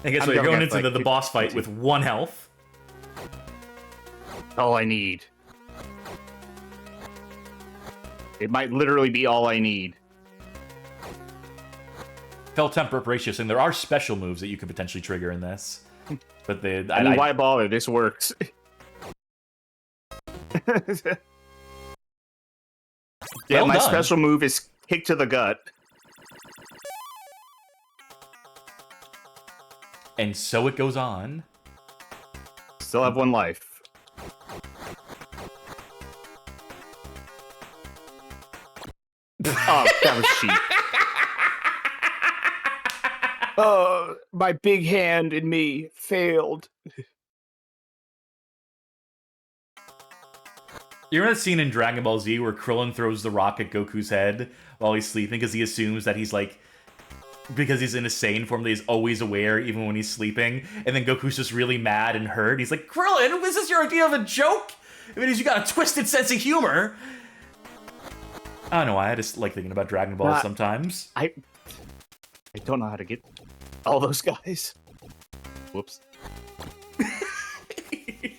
I guess I'm you're going going into like the boss fight with 1 health. All I need. It might literally be all I need. Fell Temper Ratio saying there are special moves that you could potentially trigger in this. But I mean, why bother? This works. Yeah, my special move is kick to the gut. And so it goes on. Still have 1 life. Oh, that was cheap. My big hand in me failed. You remember that scene in Dragon Ball Z where Krillin throws the rock at Goku's head while he's sleeping because he assumes that he's like, because he's in a Saiyan form that he's always aware even when he's sleeping, and then Goku's just really mad and hurt. He's like, Krillin, is this your idea of a joke? I mean, you got a twisted sense of humor. I don't know why, I just like thinking about Dragon Ball sometimes. I don't know how to get all those guys. Whoops.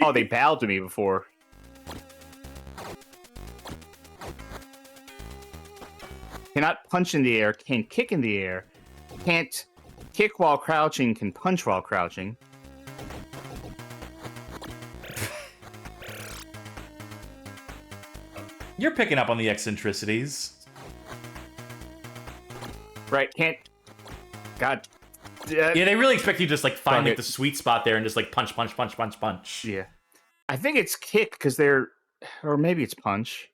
Oh, they bowed to me before. Cannot punch in the air, can kick in the air, can't kick while crouching, can punch while crouching. You're picking up on the eccentricities. Right, can't... God. Yeah, they really expect you to just like find like the sweet spot there and just like punch, punch, punch, punch, punch. Yeah. I think it's kick because they're... Or maybe it's punch.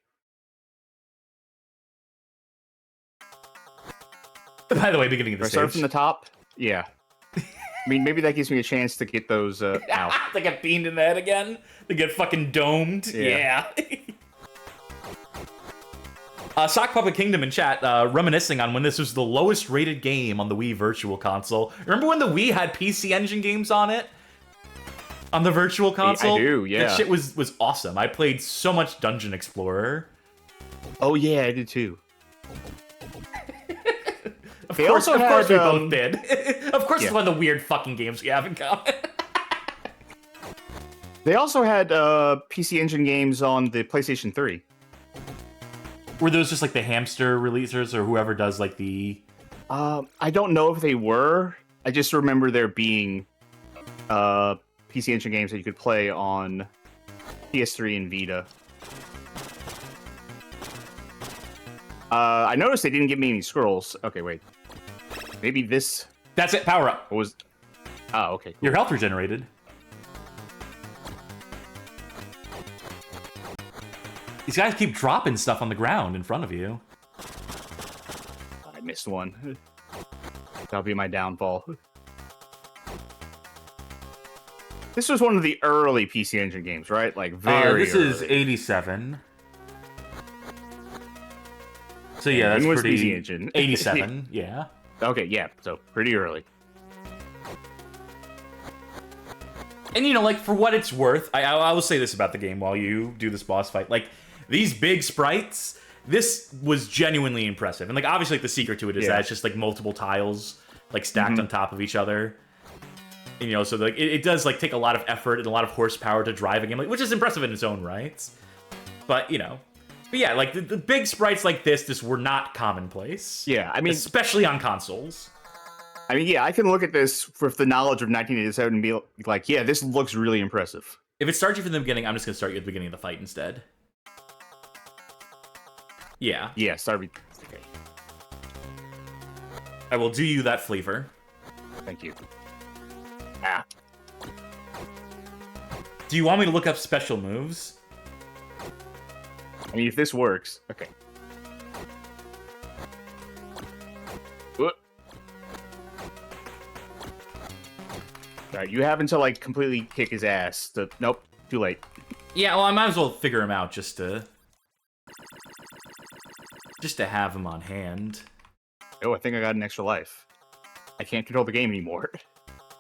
By the way, beginning of the stage. Start from the top? Yeah. I mean, maybe that gives me a chance to get those out. They get beamed in the head again? They get fucking domed? Yeah. Sock Puppet Kingdom in chat, reminiscing on when this was the lowest rated game on the Wii Virtual Console. Remember when the Wii had PC Engine games on it? On the Virtual Console? I do, yeah. That shit was awesome. I played so much Dungeon Explorer. Oh yeah, I did too. Of course we both did. Of course it's one of the weird fucking games we have in common. They also had PC Engine games on the PlayStation 3. Were those just like the hamster releasers or whoever does like the... I don't know if they were. I just remember there being PC Engine games that you could play on PS3 and Vita. I noticed they didn't give me any scrolls. Okay, wait. Maybe this... That's it, power up. What was... Oh, okay. Cool. Your health regenerated. These guys keep dropping stuff on the ground in front of you. I missed one. That'll be my downfall. This was one of the early PC Engine games, right? Like, very This early. is 87. So yeah, that's was pretty... PC Engine? 87, yeah. Okay, yeah, so pretty early. And, you know, like, for what it's worth, I will say this about the game while you do this boss fight. Like, these big sprites, this was genuinely impressive. And, like, obviously, like, the secret to it is that it's just, like, multiple tiles, like, stacked on top of each other. And, you know, so, like, it does, like, take a lot of effort and a lot of horsepower to drive a game, like, which is impressive in its own right. But, you know... But yeah, like, the big sprites like this were not commonplace. Yeah, I mean... Especially on consoles. I mean, yeah, I can look at this with the knowledge of 1987 and be like, yeah, this looks really impressive. If it starts you from the beginning, I'm just going to start you at the beginning of the fight instead. Yeah. Yeah, start with... Okay. I will do you that flavor. Thank you. Ah. Do you want me to look up special moves? I mean, if this works, okay. Whoop. Alright, you have until like completely kick his ass. Nope, too late. Yeah, well, I might as well figure him out just to have him on hand. Oh, I think I got an extra life. I can't control the game anymore.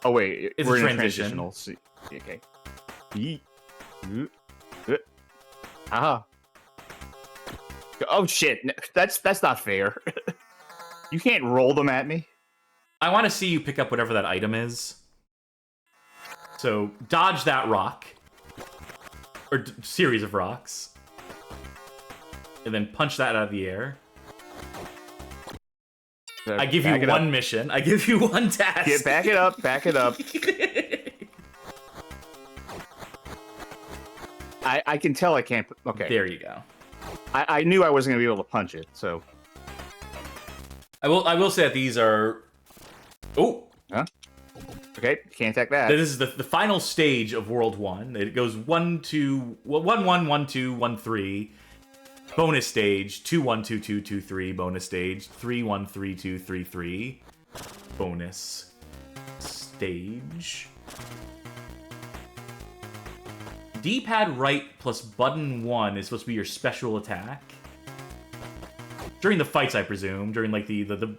Oh wait, It's we're a in a transition. transitional. Okay. Yeet. Ah. Oh shit! That's not fair. You can't roll them at me. I want to see you pick up whatever that item is. So dodge that rock, or series of rocks, and then punch that out of the air. I give you one mission. I give you one task. Yeah, back it up. Back it up. I can tell I can't. Okay. There you go. I knew I wasn't gonna be able to punch it, so. I will say that these are. Oh. Huh? Okay, can't attack that. This is the final stage of World 1. It goes 1, 2, 1, 1, 1, 2, 1, 3. Bonus stage 2, 1, 2, 2, 2, 3. Bonus stage 3, 1, 3, 2, 3, 3. Bonus stage. D-pad right plus button 1 is supposed to be your special attack. During the fights, I presume. During like the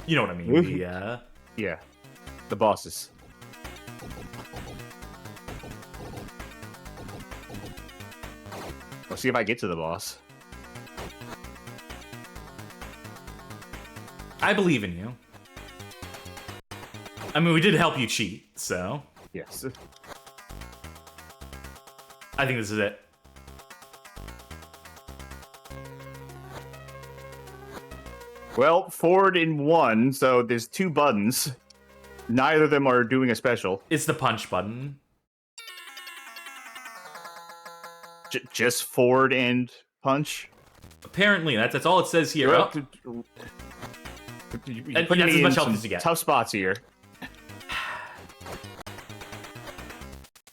you know what I mean? Yeah. The bosses. Let's see if I get to the boss. I believe in you. I mean, we did help you cheat, so... Yes. I think this is it. Well, forward in 1, so there's 2 buttons. Neither of them are doing a special. It's the punch button. Just forward and punch? Apparently, that's all it says here. You're And putting that's me as much in health some as you get. tough spots here.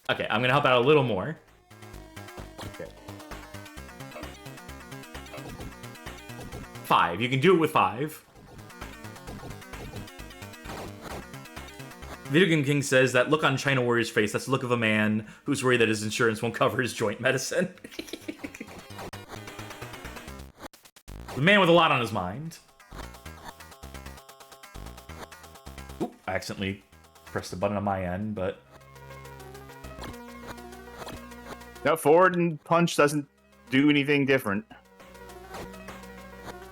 Okay, I'm gonna help out a little more. Okay. 5. You can do it with 5. Video Game King says that look on China Warrior's face, that's the look of a man who's worried that his insurance won't cover his joint medicine. The man with a lot on his mind. Oop, I accidentally pressed the button on my end, but... No, forward and punch doesn't do anything different.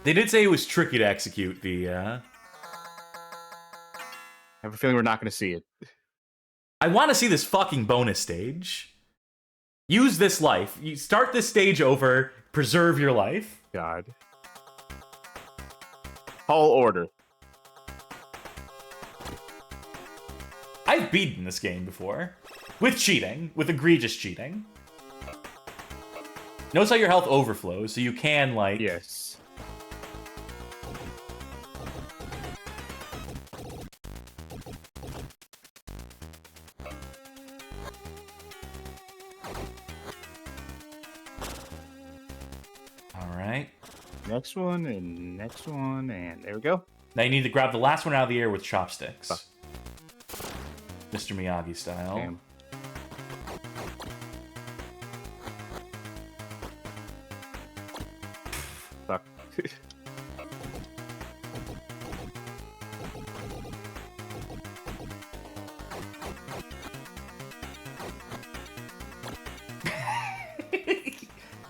They did say it was tricky to execute the, I have a feeling we're not going to see it. I want to see this fucking bonus stage. Use this life. You start this stage over, preserve your life. God. Tall order. I've beaten this game before. With cheating. With egregious cheating. Notice how your health overflows, so you can, like... Yes. Alright. Next one, and there we go. Now you need to grab the last one out of the air with chopsticks. Mr. Miyagi style. Damn. Fuck.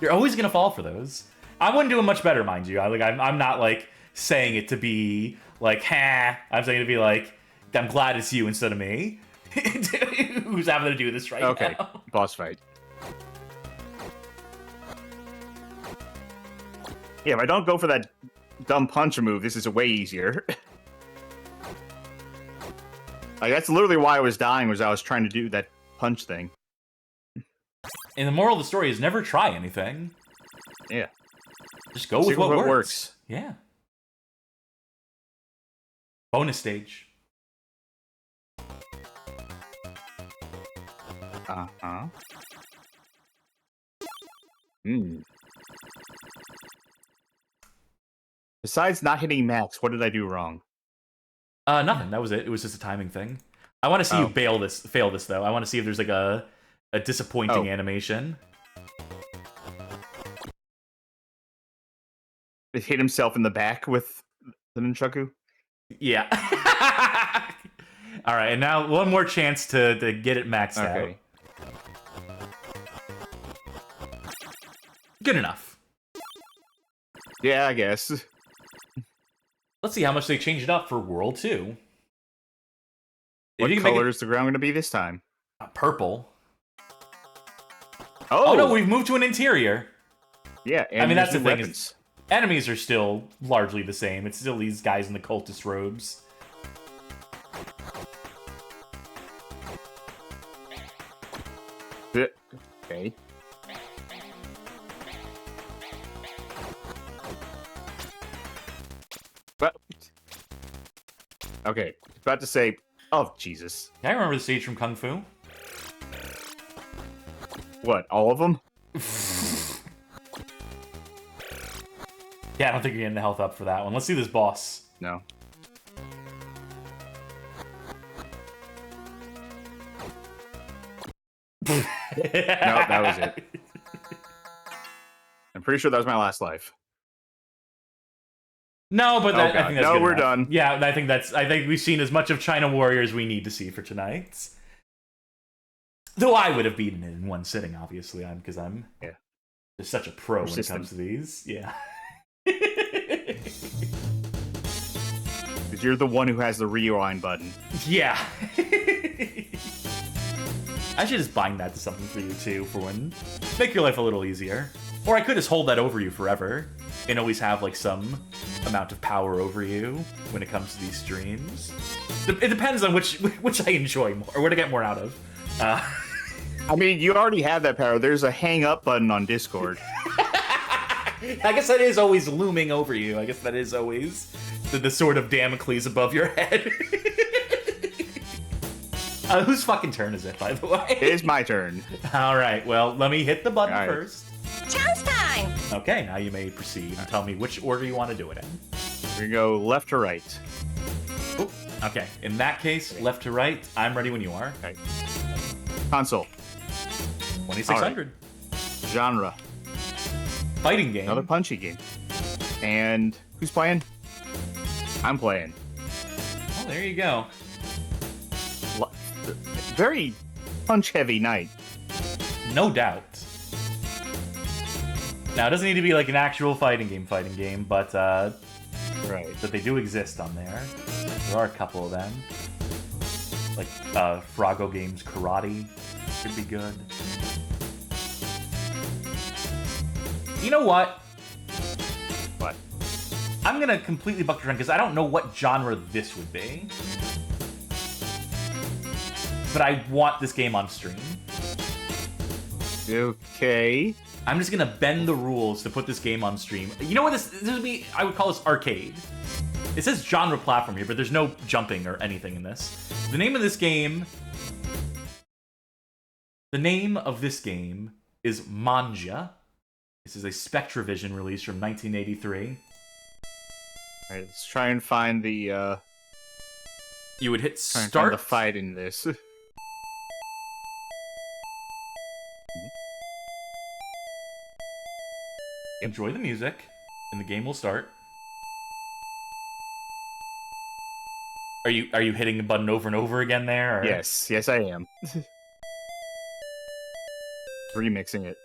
You're always gonna fall for those. I wouldn't do it much better, mind you. I'm not like saying it to be like, ha. I'm saying it to be like, I'm glad it's you instead of me. Who's having to do this right Okay, now? boss fight. Yeah, if I don't go for that dumb punch move, this is way easier. Like, that's literally why I was dying, was I was trying to do that punch thing. And the moral of the story is never try anything. Yeah. Just go with what works. works. Yeah. Bonus stage. Uh-huh. Hmm. Besides not hitting max, what did I do wrong? Nothing. That was it. It was just a timing thing. I want to see you fail this though. I want to see if there's like a disappointing animation. It hit himself in the back with the nunchaku. Yeah. All right, and now one more chance to get it maxed out. Good enough. Yeah, I guess. Let's see how much they changed it up for World 2. What color is the ground going to be this time? Purple. Oh no, we've moved to an interior. Yeah, and I mean that's the thing. Weapons. Enemies are still largely the same. It's still these guys in the cultist robes. Okay. But okay, about to say, oh Jesus! I remember the stage from Kung Fu. What? All of them? Yeah, I don't think you're getting the health up for that one. Let's see this boss. No. No, that was it. I'm pretty sure that was my last life. No, but I think that's no, good we're enough. done. Yeah, I think we've seen as much of China Warrior as we need to see for tonight. Though I would have beaten it in one sitting, obviously, because I'm just such a pro when it comes to these. Yeah. Because you're the one who has the rewind button. Yeah. I should just bind that to something for you too, for when make your life a little easier. Or I could just hold that over you forever and always have like some amount of power over you when it comes to these streams. It depends on which I enjoy more, or what I get more out of. I mean, you already have that power. There's a hang up button on Discord. I guess that is always looming over you. I guess that is always the sword of Damocles above your head. Whose fucking turn is it, by the way? It is my turn. All right, well, let me hit the button first. Challenge time! Okay, now you may proceed and tell me which order you want to do it in. We're gonna go left to right. Oop. Okay, in that case, left to right. I'm ready when you are. Okay. Console. 2600. Right. Genre. Fighting game. Another punchy game. And who's playing? I'm playing. Oh, there you go. Very punch-heavy night. No doubt. Now, it doesn't need to be like an actual fighting game, but right. But they do exist on there. There are a couple of them. Like Froggo Games Karate could be good. You know what? What? I'm gonna completely buck the trend because I don't know what genre this would be. But I want this game on stream. Okay. I'm just gonna bend the rules to put this game on stream. You know what this would be? I would call this arcade. It says genre platform here, but there's no jumping or anything in this. The name of this game is Mangia. This is a Spectravision release from 1983. All right, let's try and find the. You would hit Try and start. find the fight in this. Enjoy the music, and the game will start. Are you hitting the button over and over again there? Or? Yes, I am. Remixing it.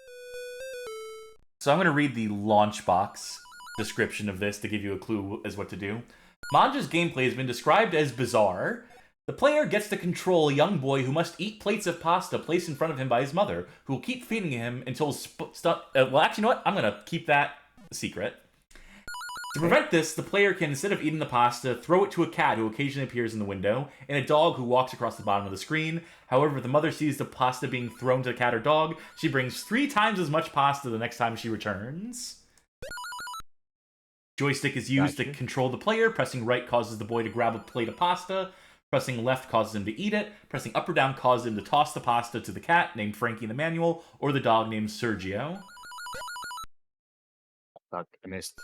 So I'm going to read the launch box description of this to give you a clue as what to do. Mangia's gameplay has been described as bizarre. The player gets to control a young boy who must eat plates of pasta placed in front of him by his mother, who will keep feeding him until well, actually, you know what? I'm going to keep that a secret. To prevent this, the player can, instead of eating the pasta, throw it to a cat who occasionally appears in the window, and a dog who walks across the bottom of the screen. However, if the mother sees the pasta being thrown to the cat or dog, she brings 3 times as much pasta the next time she returns. Joystick is used to control the player. Pressing right causes the boy to grab a plate of pasta. Pressing left causes him to eat it. Pressing up or down causes him to toss the pasta to the cat, named Frankie in the manual, or the dog named Sergio. Fuck, I missed.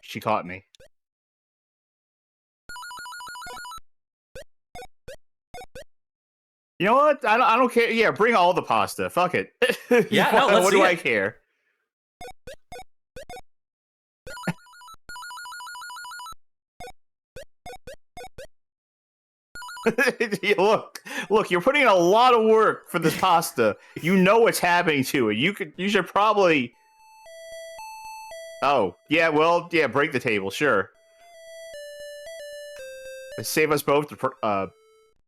She caught me. You know what? I don't care. Yeah, bring all the pasta. Fuck it. Yeah, no, let's what see do it. I care? Look, you're putting in a lot of work for this pasta. You know what's happening to it. You should probably. Oh, yeah, well, yeah, break the table, sure. Save us both the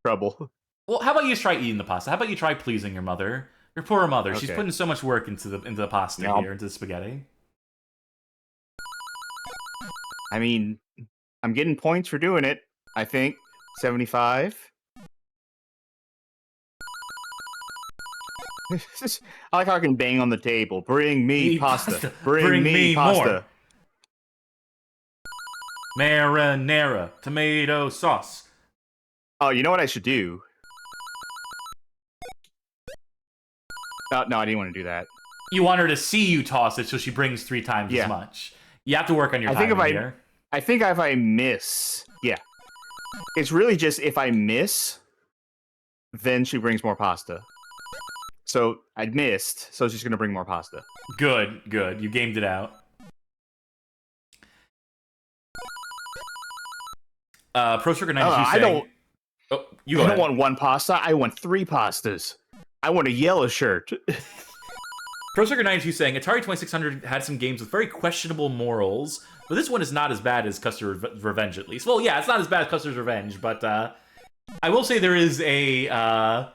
trouble. Well, how about you try eating the pasta? How about you try pleasing your mother? Your poor mother. She's Okay. putting so much work into the pasta No. here, into the spaghetti. I mean, I'm getting points for doing it, I think. 75. I like how I can bang on the table. Bring me pasta. Bring me pasta. More. Marinara. Tomato sauce. Oh, you know what I should do? No, I didn't want to do that. You want her to see you toss it so she brings 3 times as much. You have to work on your timing here. I think if I miss... Yeah. It's really just if I miss, then she brings more pasta. So I missed, so she's going to bring more pasta. Good. You gamed it out. Pro Sugar 92 I saying... don't... Oh, you go I ahead. don't want 1 pasta, I want 3 pastas. I want a yellow shirt. Pro Sugar 92 saying, Atari 2600 had some games with very questionable morals, but this one is not as bad as Custer's Revenge, at least. Well, yeah, it's not as bad as Custer's Revenge, but I will say there is a...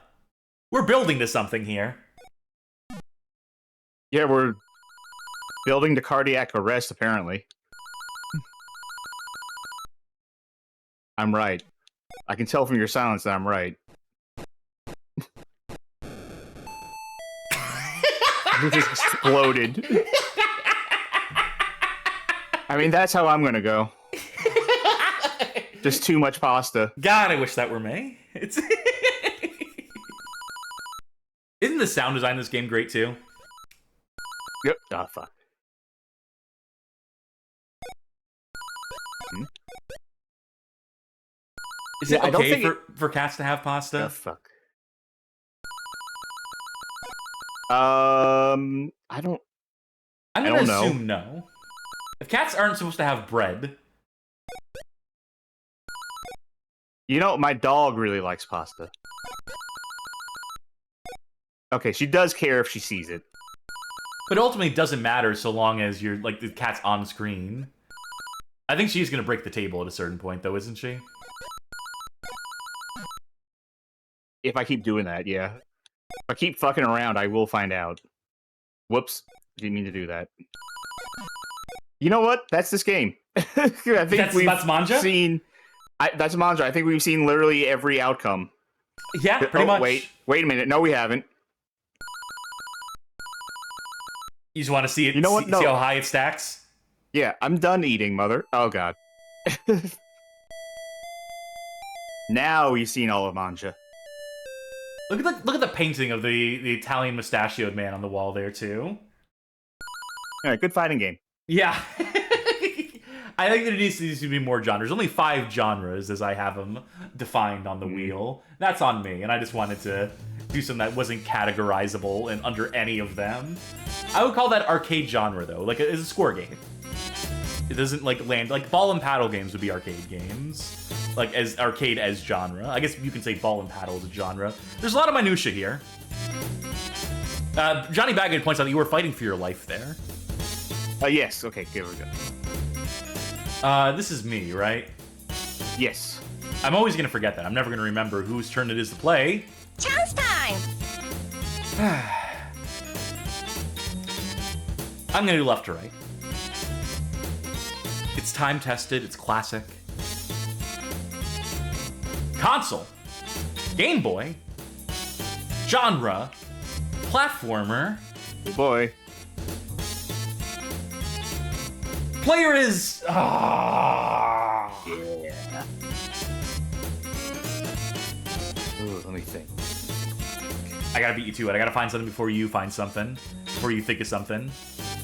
we're building to something here. Yeah, we're building to cardiac arrest, apparently. I'm right. I can tell from your silence that I'm right. It just exploded. I mean, that's how I'm gonna go. Just too much pasta. God, I wish that were me. It's... Isn't the sound design in this game great, too? Yep. Oh, fuck. Is it I don't okay think for cats to have pasta? Oh, fuck. I don't... I'm I gonna don't know. assume no. If cats aren't supposed to have bread... You know, my dog really likes pasta. Okay, she does care if she sees it. But ultimately, it doesn't matter so long as you're, like, the cat's on screen. I think she's gonna break the table at a certain point, though, isn't she? If I keep doing that, yeah. If I keep fucking around, I will find out. Whoops. Didn't mean to do that. You know what? That's this game. I think That's Mangia? seen... that's Mangia. I think we've seen literally every outcome. Yeah, pretty much. Wait a minute. No, we haven't. You just want to see it, You know what? see No. how high it stacks? Yeah, I'm done eating, mother. Oh, God. Now we've seen all of Mangia. Look at the painting of the Italian mustachioed man on the wall there, too. All right, good fighting game. Yeah. I think there needs to be more genres. Only 5 genres, as I have them defined on the wheel. That's on me, and I just wanted to do something that wasn't categorizable and under any of them. I would call that arcade genre, though. Like, it's a score game. It doesn't, like, land... Like, ball and paddle games would be arcade games. Like, as arcade as genre. I guess you can say ball and paddle is a genre. There's a lot of minutia here. Johnny Baggett points out that you were fighting for your life there. Yes. Okay, give her a go. This is me, right? Yes. I'm always gonna forget that. I'm never gonna remember whose turn it is to play. Chance time! I'm gonna do left to right. It's time tested, it's classic. Console. Game Boy. Genre. Platformer. Oh boy. Player is... Yeah. Ooh, let me think. I gotta beat you to it. I gotta find something before you find something. Before you think of something.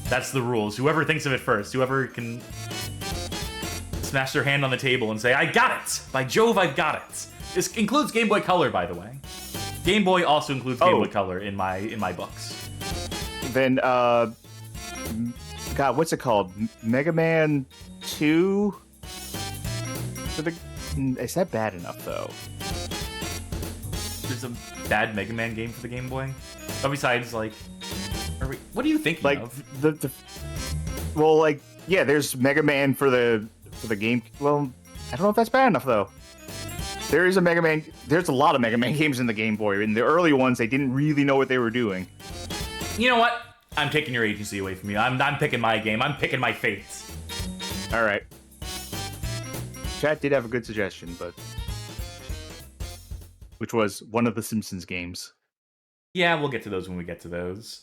That's the rules. Whoever thinks of it first, whoever can smash their hand on the table and say, I got it! By Jove, I've got it! This includes Game Boy Color, by the way. Game Boy also includes Game Boy Color in my books. Then, God, what's it called? Mega Man 2? Is that bad enough, though? There's a bad Mega Man game for the Game Boy? But besides, like... what are you thinking like, of? Well, like, yeah, there's Mega Man for the game. Well, I don't know if that's bad enough, though. There is a Mega Man... There's a lot of Mega Man games in the Game Boy. In the early ones, they didn't really know what they were doing. You know what? I'm taking your agency away from you. I'm picking my game. I'm picking my fate. All right. Chat did have a good suggestion, but... Which was one of the Simpsons games. Yeah, we'll get to those when we get to those.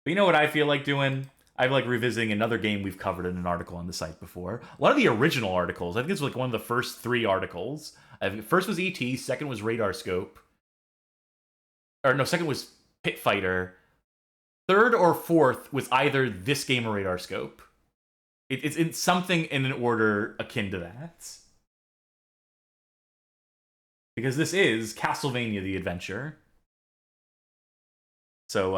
But you know what I feel like doing? I feel like revisiting another game we've covered in an article on the site before. One of the original articles. I think it's like one of the first 3 articles. First was ET, second was Radar Scope. Or no, second was Pit Fighter. Third or fourth was either this game or Radar Scope. It's something in an order akin to that. Because this is Castlevania the Adventure. So,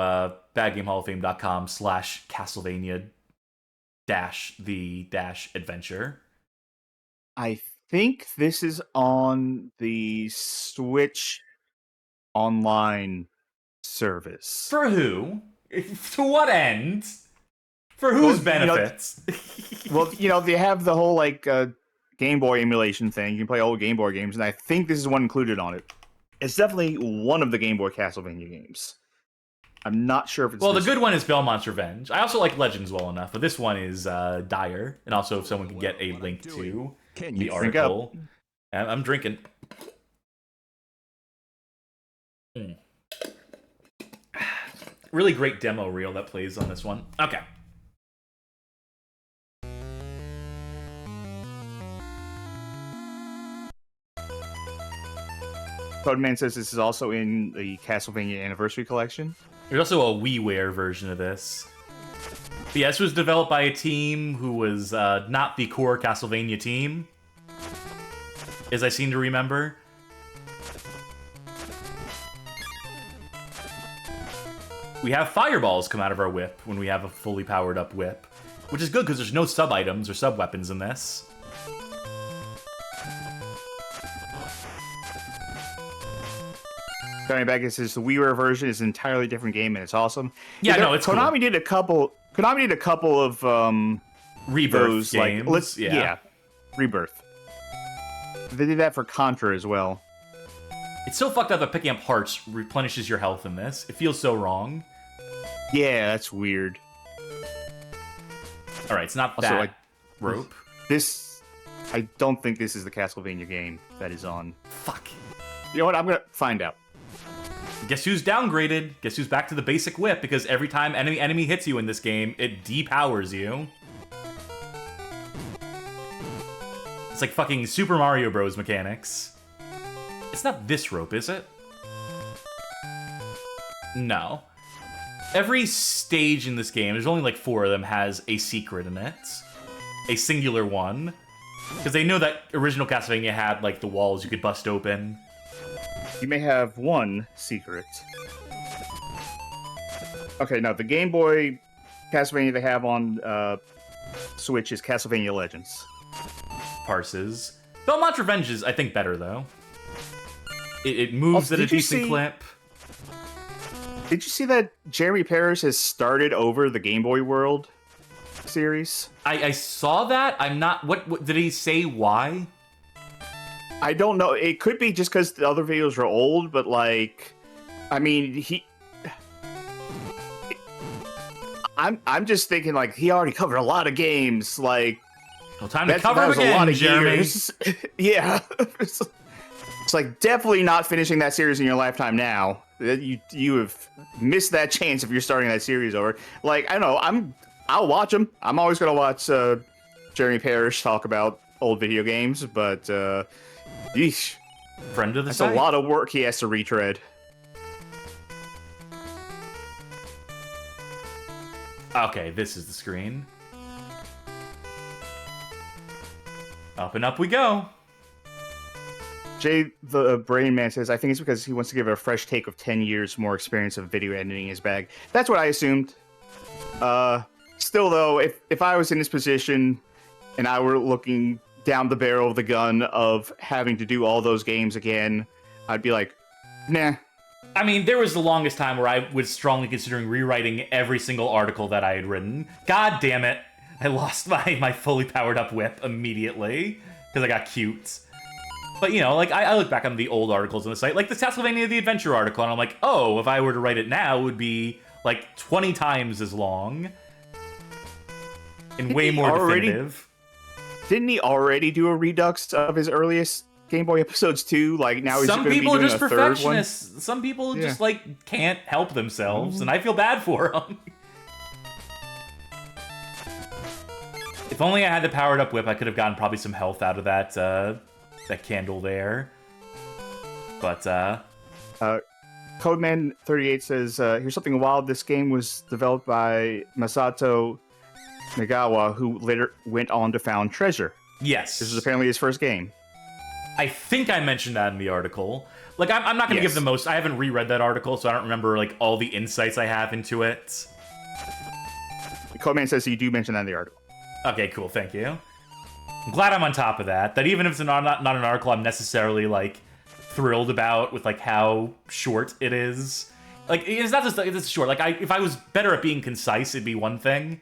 badgamehall-of-fame.com/Castlevania-the-adventure. I think this is on the Switch online service. For who? To what end? For whose benefits? They have the whole, like, Game Boy emulation thing. You can play old Game Boy games, and I think this is one included on it. It's definitely one of the Game Boy Castlevania games. I'm not sure if it's... Well, the good one is Belmont's Revenge. I also like Legends well enough, but this one is dire. And also, if someone can get a link to the article. I'm drinking. Really great demo reel that plays on this one. Okay. Codeman says this is also in the Castlevania Anniversary Collection. There's also a WiiWare version of this. But yeah, this was developed by a team who was not the core Castlevania team, as I seem to remember. We have fireballs come out of our whip when we have a fully powered up whip, which is good because there's no sub-items or sub-weapons in this. Coming back, it says the WiiWare version is an entirely different game and it's awesome. Yeah, no, it's Konami cool. did a couple. Konami did a couple of Rebirth games. Like, yeah, Rebirth. They did that for Contra as well. It's so fucked up that picking up hearts replenishes your health in this. It feels so wrong. Yeah, that's weird. All right, it's not Also, that like, rope. This, I don't think this is the Castlevania game that is on. Fuck. You know what? I'm gonna find out. Guess who's downgraded? Guess who's back to the basic whip? Because every time enemy hits you in this game, it depowers you. It's like fucking Super Mario Bros. Mechanics. It's not this rope, is it? No. Every stage in this game, there's only like 4 of them, has a secret in it. A singular one. Because they know that original Castlevania had like the walls you could bust open. You may have one secret. Okay, now the Game Boy Castlevania they have on Switch is Castlevania Legends. Parses. Belmont's Revenge is, I think, better, though. It moves at a decent clip. Did you see that Jeremy Parish has started over the Game Boy World series? I saw that. I'm not... What did he say why? I don't know. It could be just because the other videos are old, but, like... I mean, I'm just thinking, like, he already covered a lot of games, like... Well, time to cover them again, a lot of Jeremy. Years. Yeah. It's like, definitely not finishing that series in your lifetime now. You have missed that chance if you're starting that series over. Like, I don't know, I'll watch them. I'm always going to watch Jeremy Parish talk about old video games, but, yeesh. Friend of the That's site. a lot of work he has to retread. Okay, this is the screen. Up and up we go. Jay, the Brain Man, says, I think it's because he wants to give it a fresh take of 10 years more experience of video editing in his bag. That's what I assumed. Still, though, if I was in this position and I were looking down the barrel of the gun of having to do all those games again, I'd be like, nah. I mean, there was the longest time where I was strongly considering rewriting every single article that I had written. God damn it. I lost my fully powered up whip immediately because I got cute. But, you know, like, I look back on the old articles on the site, like the Castlevania The Adventure article, and I'm like, oh, if I were to write it now, it would be, like, 20 times as long. And way more definitive. Didn't he already do a redux of his earliest Game Boy episodes too? Like, now he's going to be doing a third one? Some people are just perfectionists. Some people just, like, can't help themselves, and I feel bad for them. If only I had the powered up whip, I could have gotten probably some health out of that, that candle there. But, Codeman38 says, here's something wild. This game was developed by Masato Nagawa, who later went on to found Treasure. Yes. This was apparently his first game. I think I mentioned that in the article. Like, I'm not going to give the most... I haven't reread that article, so I don't remember, like, all the insights I have into it. Codeman says you do mention that in the article. Okay, cool. Thank you. I'm glad I'm on top of that. That even if it's not an article I'm necessarily, like, thrilled about with, like, how short it is. Like, it's not just that it's short. Like, if I was better at being concise, it'd be one thing.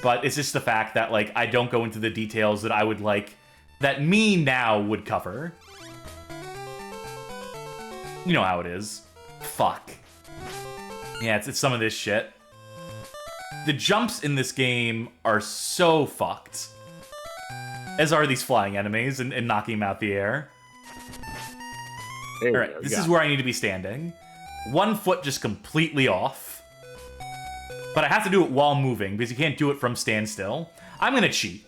But it's just the fact that, like, I don't go into the details that I would, like, that me now would cover. You know how it is. Fuck. Yeah, it's some of this shit. The jumps in this game are so fucked. As are these flying enemies and knocking them out the air. Alright, this is where I need to be standing. 1 foot just completely off. But I have to do it while moving, because you can't do it from standstill. I'm gonna cheat.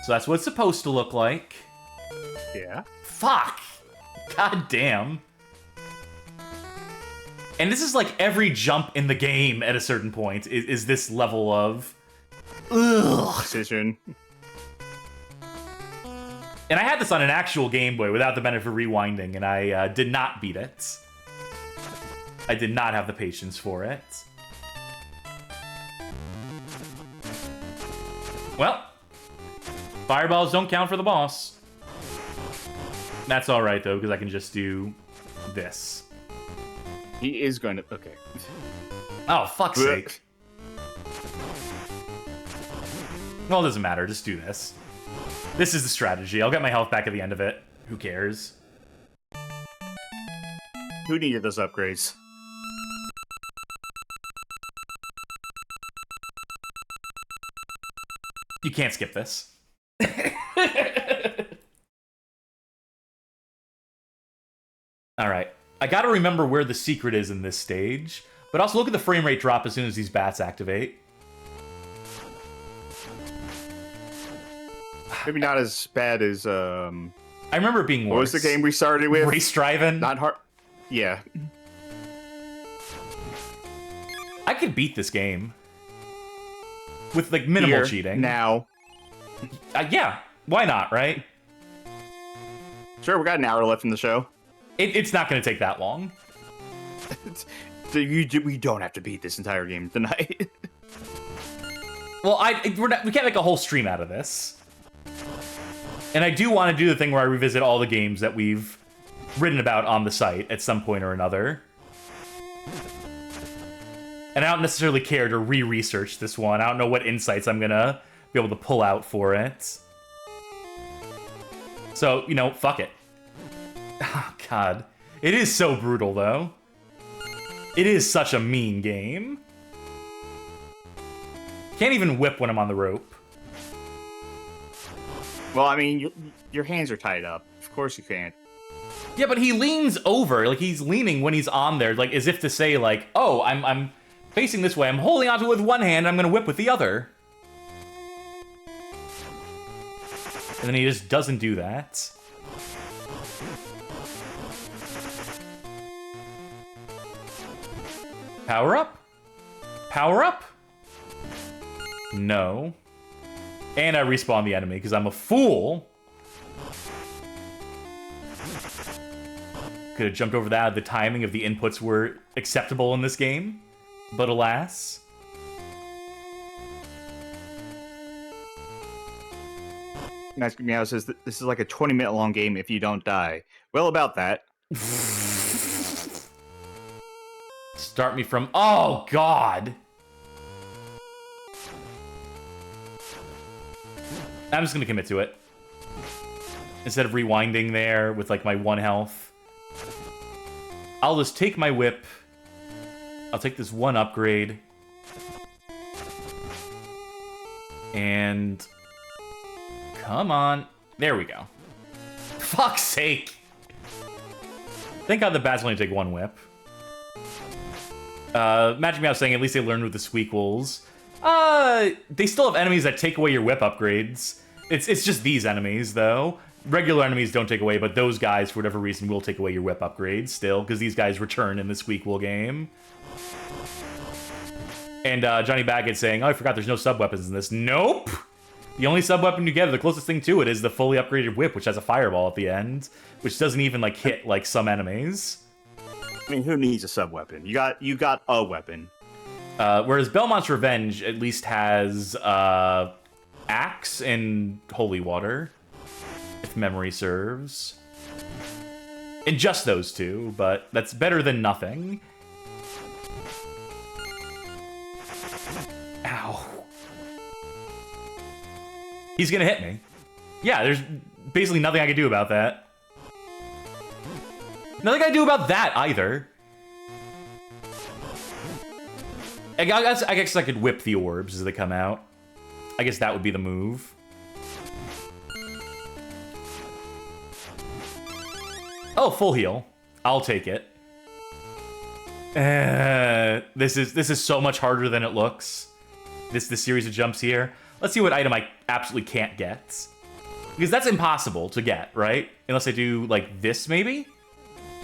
So that's what it's supposed to look like. Yeah. Fuck! God damn. And this is like every jump in the game at a certain point is this level of... Ugh. Precision. And I had this on an actual Game Boy without the benefit of rewinding, and I did not beat it. I did not have the patience for it. Well, fireballs don't count for the boss. That's alright, though, because I can just do this. He is going to... Okay. Oh, fuck's sake. Well, it doesn't matter. Just do this. This is the strategy. I'll get my health back at the end of it. Who cares? Who needed those upgrades? You can't skip this. Alright. I gotta remember where the secret is in this stage, but also look at the frame rate drop as soon as these bats activate. Maybe not as bad as, I remember it being worse. What was the game we started with? Race Drivin? Not hard. Yeah. I could beat this game. With, like, minimal cheating. Now. Yeah. Why not, right? Sure, we got an hour left in the show. It's not going to take that long. We don't have to beat this entire game tonight. Well, we can't make a whole stream out of this. And I do want to do the thing where I revisit all the games that we've written about on the site at some point or another. And I don't necessarily care to re-research this one. I don't know what insights I'm going to be able to pull out for it. So, you know, fuck it. Oh, God. It is so brutal, though. It is such a mean game. Can't even whip when I'm on the rope. Well, I mean, your hands are tied up. Of course you can't. Yeah, but he leans over. Like, he's leaning when he's on there, like, as if to say, like, oh, I'm facing this way. I'm holding onto it with one hand. I'm going to whip with the other. And then he just doesn't do that. Power up? Power up? No. And I respawn the enemy because I'm a fool. Could have jumped over that. The timing of the inputs were acceptable in this game. But alas. Nice Meow says that this is like a 20-minute long game if you don't die. Well, about that. Start me from... Oh, God! I'm just gonna commit to it. Instead of rewinding there with, like, my 1 health. I'll just take my whip. I'll take this 1 upgrade. And... Come on. There we go. Fuck's sake! Thank God the bats only take 1 whip. Magic Meow saying at least they learned with the squeakles. They still have enemies that take away your whip upgrades. It's just these enemies, though. Regular enemies don't take away, but those guys, for whatever reason, will take away your whip upgrades still, because these guys return in the squeakle game. And Johnny Baggett saying, oh, I forgot there's no sub-weapons in this. Nope! The only sub-weapon you get, the closest thing to it, is the fully upgraded whip, which has a fireball at the end, which doesn't even, like, hit, like, some enemies. I mean, who needs a sub-weapon? You got a weapon. Whereas Belmont's Revenge at least has Axe and Holy Water, if memory serves. And just those two, but that's better than nothing. Ow. He's gonna hit me. Yeah, there's basically nothing I can do about that. Nothing I can do about that, either. I guess I could whip the orbs as they come out. I guess that would be the move. Oh, full heal. I'll take it. This is so much harder than it looks. This series of jumps here. Let's see what item I absolutely can't get. Because that's impossible to get, right? Unless I do, like, this, maybe?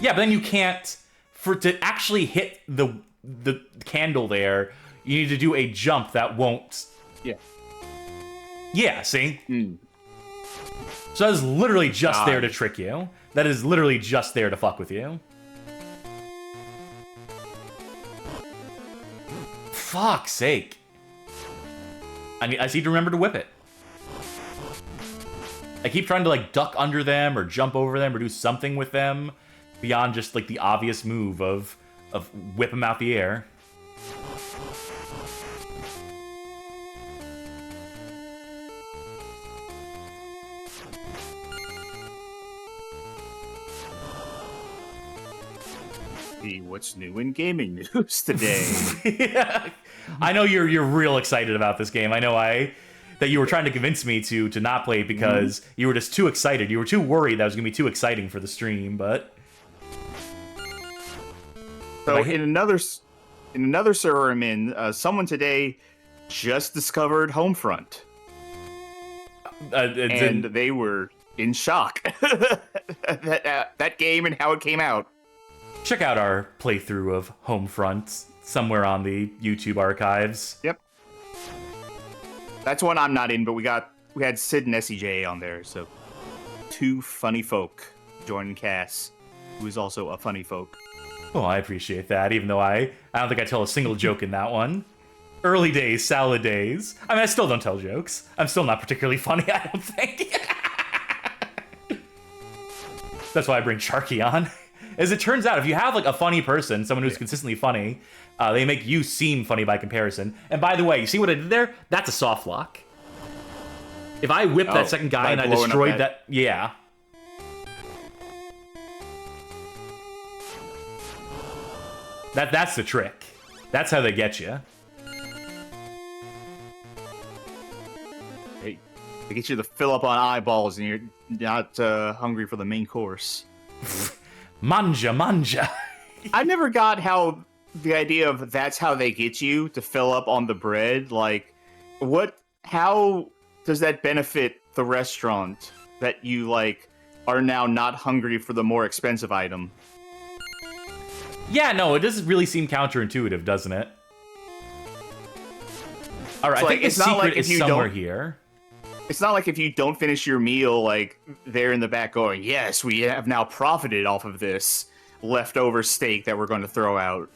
Yeah, but then you can't... To actually hit the candle there, you need to do a jump that won't... Yeah. Yeah, see? So that is literally just there to trick you. That is literally just there to fuck with you. Fuck's sake. I just need to remember to whip it. I keep trying to, like, duck under them or jump over them or do something with them beyond just, like, the obvious move of whip them out the air. What's new in gaming news today? Yeah. I know you're real excited about this game. I know that you were trying to convince me to not play it because you were just too excited. You were too worried that it was going to be too exciting for the stream, but... So in another server I'm in, someone today just discovered Homefront. And they were in shock. that game and how it came out. Check out our playthrough of Homefront somewhere on the YouTube archives. Yep. That's one I'm not in, but we had Sid and SEJ on there, so 2 funny folk joining Cass, who is also a funny folk. Well, I appreciate that, even though I don't think I tell a single joke in that one. Early days, salad days. I mean, I still don't tell jokes. I'm still not particularly funny, I don't think. That's why I bring Charkie on. As it turns out, if you have, like, a funny person, someone who's consistently funny, they make you seem funny by comparison. And by the way, you see what I did there? That's a soft lock. If I whipped that second guy and I destroyed that... Yeah. That's the trick. That's how they get you. Hey, they get you to fill up on eyeballs and you're not hungry for the main course. Mangia. I never got how the idea of that's how they get you to fill up on the bread. Like, how does that benefit the restaurant that you, like, are now not hungry for the more expensive item? Yeah, no, it does really seem counterintuitive, doesn't it? All right, I think the it's not secret like if is you somewhere don't- here. It's not like if you don't finish your meal, like, they're in the back going, yes, we have now profited off of this leftover steak that we're going to throw out.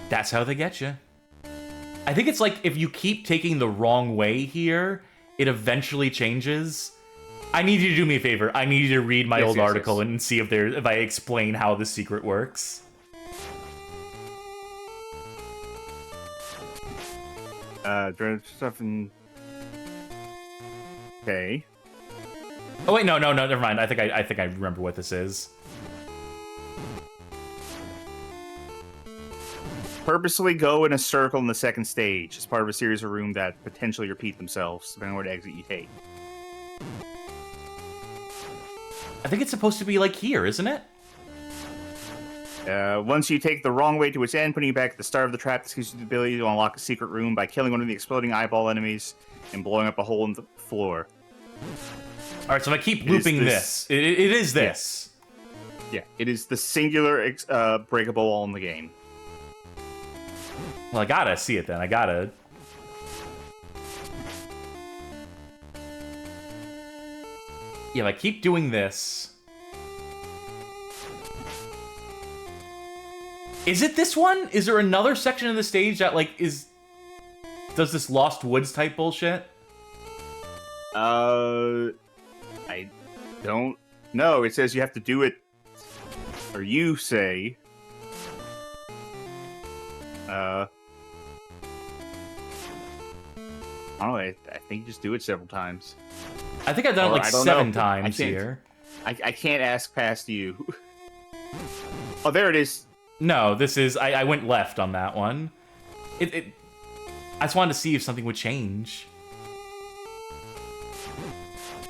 That's how they get you. I think it's like if you keep taking the wrong way here, it eventually changes. I need you to do me a favor. I need you to read my old article and see if I explain how the secret works. Stuff in... Okay. Oh wait, no, never mind. I think I remember what this is. Purposely go in a circle in the second stage as part of a series of rooms that potentially repeat themselves, depending on what exit you take. I think it's supposed to be like here, isn't it? Once you take the wrong way to its end, putting you back at the start of the trap, this gives you the ability to unlock a secret room by killing one of the exploding eyeball enemies and blowing up a hole in the floor. All right, so if I keep looping this, it is this. Yeah, it is the singular breakable wall in the game. Well, I gotta see it then. I gotta. Yeah, if I keep doing this. Is it this one? Is there another section of the stage that, like, does this Lost Woods type bullshit? I don't know. It says you have to do it, or you say. I don't know. I think you just do it several times. I think I've done it like I don't 7 know. times here. I can't ask past you. Oh, there it is. No, this is... I went left on that one. I just wanted to see if something would change.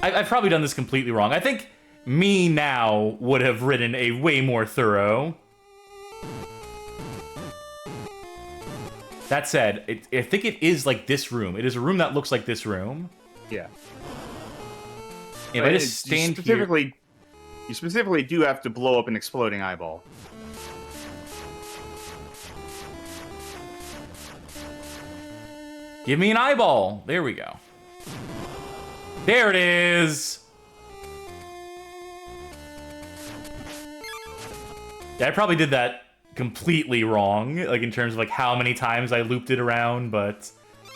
I've probably done this completely wrong. I think me now would have written a way more thorough. That said, I think it is like this room. It is a room that looks like this room. Yeah. If I just stand here... You specifically do have to blow up an exploding eyeball. Give me an eyeball. There we go. There it is. Yeah, I probably did that completely wrong, like in terms of like how many times I looped it around, but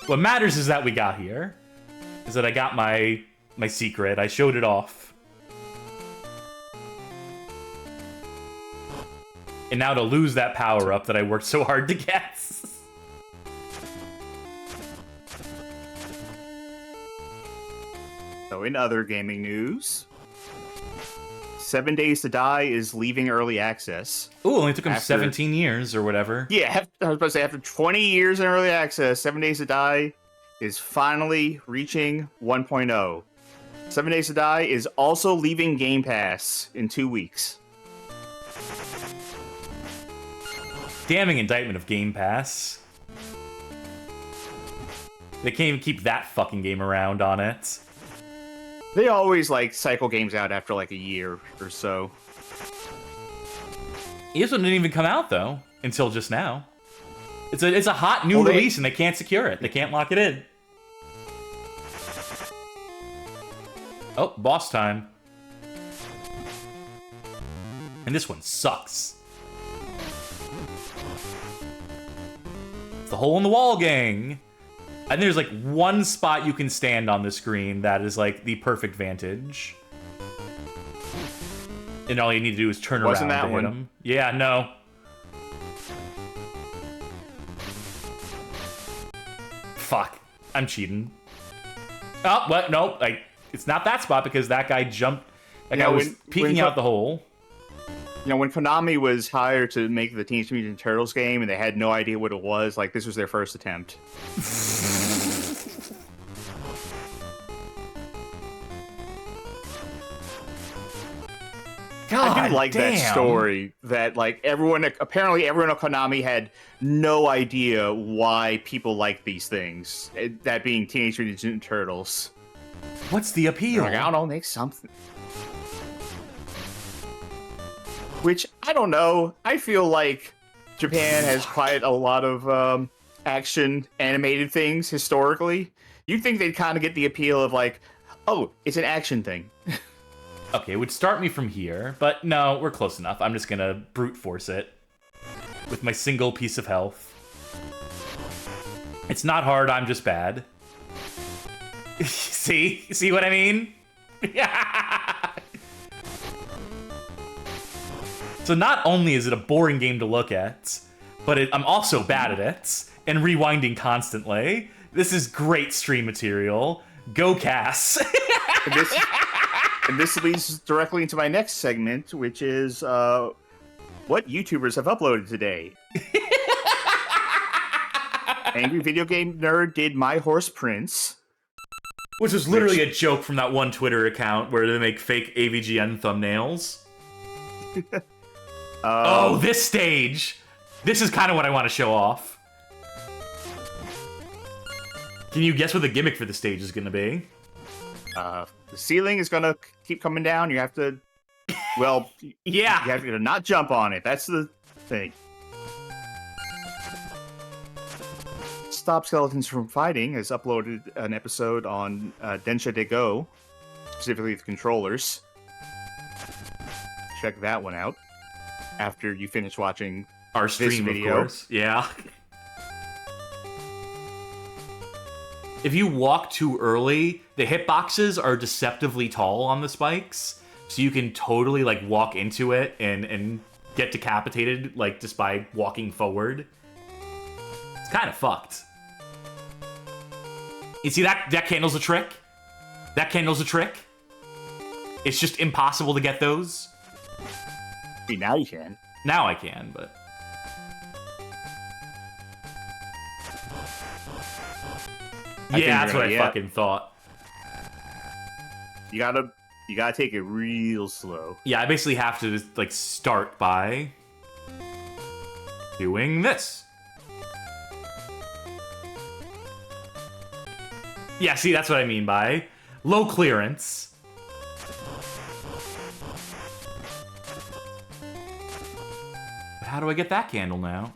what matters is that we got here. Is that I got my secret. I showed it off. And now to lose that power-up that I worked so hard to get. So in other gaming news, 7 Days to Die is leaving early access. Ooh, only took him 17 years or whatever. Yeah, I was about to say, after 20 years in early access, 7 Days to Die is finally reaching 1.0. 7 Days to Die is also leaving Game Pass in 2 weeks. Damning indictment of Game Pass. They can't even keep that fucking game around on it. They always, like, cycle games out after, like, a year or so. This one didn't even come out, though, until just now. It's a hot new release, and they can't secure it. They can't lock it in. Oh, boss time. And this one sucks. It's the hole in the wall gang. And there's like one spot you can stand on the screen that is like the perfect vantage. And all you need to do is turn around to hit them. Yeah, no. Fuck. I'm cheating. Oh, what? No, it's not that spot because that guy jumped. That guy was peeking out the hole. You know, when Konami was hired to make the Teenage Mutant Ninja Turtles game and they had no idea what it was, like, this was their first attempt. God, I do like that story, that, like, apparently everyone at Konami had no idea why people like these things. That being Teenage Mutant Ninja Turtles. What's the appeal? Like, I don't know, make something. which I don't know. I feel like Japan has quite a lot of action animated things historically. You'd think they'd kind of get the appeal of like, oh, it's an action thing. Okay, it would start me from here, but no, we're close enough. I'm just gonna brute force it with my single piece of health. It's not hard, I'm just bad. See what I mean? So not only is it a boring game to look at, but I'm also bad at it, and rewinding constantly. This is great stream material. Go Cass! And this leads directly into my next segment, which is what YouTubers have uploaded today. Angry Video Game Nerd did My Horse Prince. Which is literally a joke from that one Twitter account where they make fake AVGN thumbnails. Oh, this stage! This is kind of what I want to show off. Can you guess what the gimmick for the stage is going to be? The ceiling is going to keep coming down. You have to, well, yeah, you have to not jump on it. That's the thing. Stop Skeletons from Fighting has uploaded an episode on Densha de Go, specifically the controllers. Check that one out after you finish watching our stream video. Of course. Yeah. If you walk too early, the hitboxes are deceptively tall on the spikes, so you can totally like walk into it and get decapitated like just by walking forward. It's kind of fucked. You see that candle's a trick? That candle's a trick? It's just impossible to get those. See, now you can. Now I can, but... Yeah, that's what I fucking thought. You gotta take it real slow. Yeah, I basically have to just, like, start by doing this. Yeah, see, that's what I mean by low clearance. But how do I get that candle now?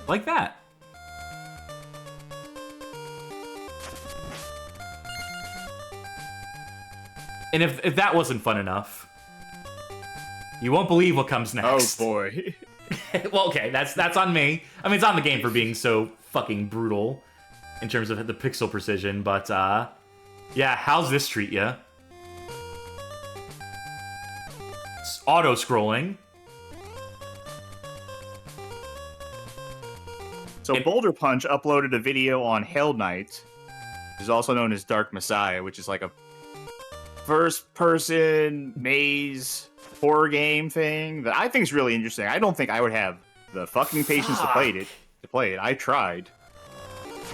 Like that. And if that wasn't fun enough, you won't believe what comes next. Oh boy. Well, okay, that's on me. I mean, it's on the game for being so fucking brutal in terms of the pixel precision, but yeah, how's this treat ya? It's auto-scrolling. So Boulder Punch uploaded a video on Hell Knight, which is also known as Dark Messiah, which is like a first-person maze horror game thing that I think is really interesting. I don't think I would have the fucking patience to play it. I tried,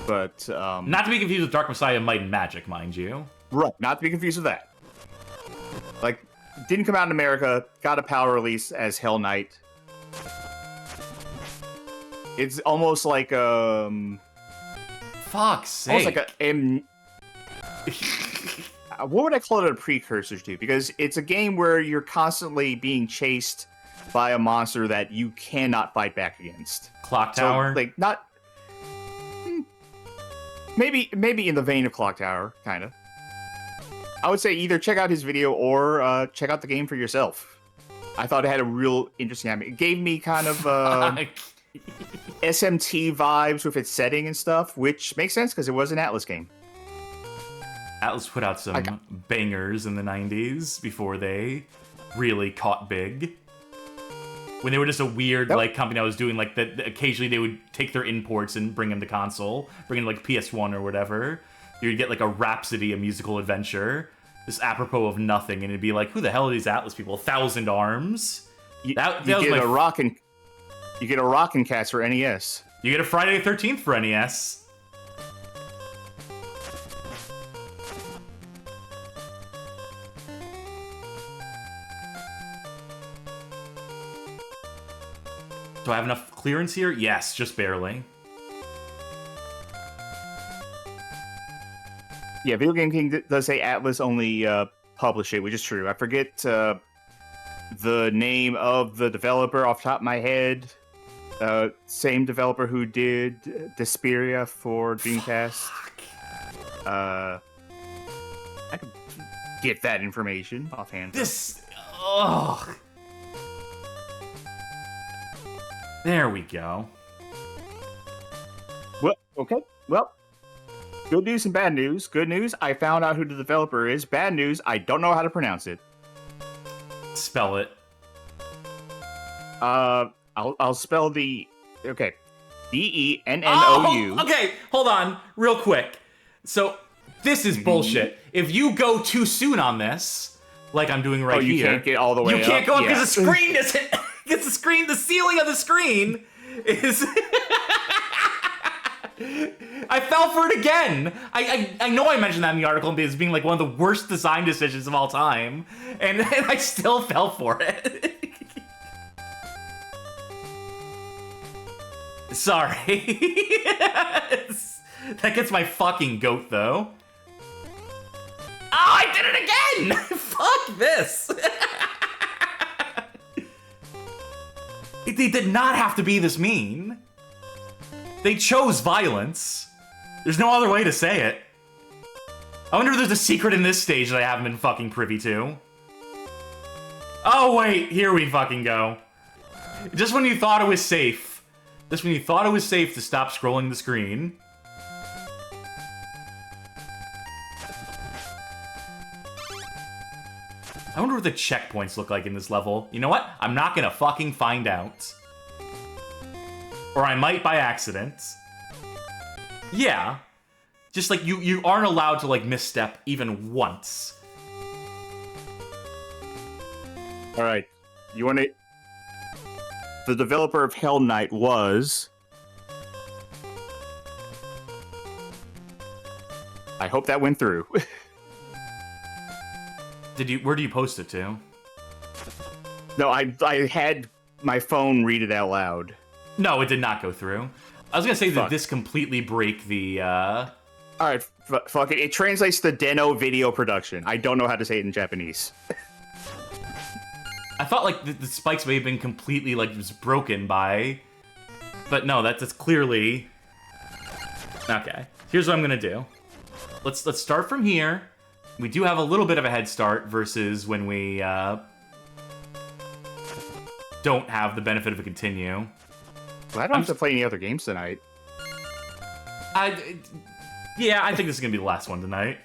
but not to be confused with Dark Messiah Might and Magic, mind you. Right, not to be confused with that. Like, didn't come out in America, got a PAL release as Hell Knight. It's almost like fuck's sake. Almost like a what would I call it a precursor to? Because it's a game where you're constantly being chased by a monster that you cannot fight back against. Clock Tower? So, like, not... Maybe in the vein of Clock Tower, kind of. I would say either check out his video or check out the game for yourself. I thought it had a real interesting... It gave me kind of SMT vibes with its setting and stuff, which makes sense because it was an Atlas game. Atlas put out some bangers in the 90s before they really caught big. When they were just a weird like company that was doing like that. Occasionally they would take their imports and bring them to console, bring them like PS1 or whatever. You'd get like a Rhapsody, a musical adventure, just apropos of nothing, and it'd be like, who the hell are these Atlas people? 1,000 arms. You get a Rockin' Cats for NES. You get a Friday the 13th for NES. Do I have enough clearance here? Yes, just barely. Yeah, Video Game King does say Atlas only publish it, which is true. I forget the name of the developer off the top of my head. Same developer who did Desperia for Dreamcast. I could get that information offhand. Ugh. There we go. Well, okay. Well, good news and bad news. Good news, I found out who the developer is. Bad news, I don't know how to pronounce it. Spell it. I'll spell the... Okay. DENNOU. Oh, okay, hold on, real quick. So, this is bullshit. If you go too soon on this, like I'm doing right here... you can't get all the way up? You can't go up because the screen isn't... Because the ceiling of the screen is... I fell for it again. I know I mentioned that in the article as being like one of the worst design decisions of all time, and I still fell for it. Sorry. That gets my fucking goat though. Oh, I did it again! Fuck this. They did not have to be this mean. They chose violence. There's no other way to say it. I wonder if there's a secret in this stage that I haven't been fucking privy to. Oh wait, here we fucking go. Just when you thought it was safe. Just when you thought it was safe to stop scrolling the screen. I wonder what the checkpoints look like in this level. You know what? I'm not gonna fucking find out. Or I might by accident. Yeah. Just like you aren't allowed to like misstep even once. Alright. You want to... The developer of Hell Knight was... I hope that went through. Where do you post it to? No, I had my phone read it out loud. No, it did not go through. I was gonna say that this completely break the, Alright, fuck it. It translates to Deno Video Production. I don't know how to say it in Japanese. I thought, like, the spikes may have been completely, like, just broken by... But no, that's clearly... Okay. Here's what I'm gonna do. Let's start from here. We do have a little bit of a head start versus when we, don't have the benefit of a continue. Well, I don't have to play any other games tonight. Yeah, I think this is gonna be the last one tonight.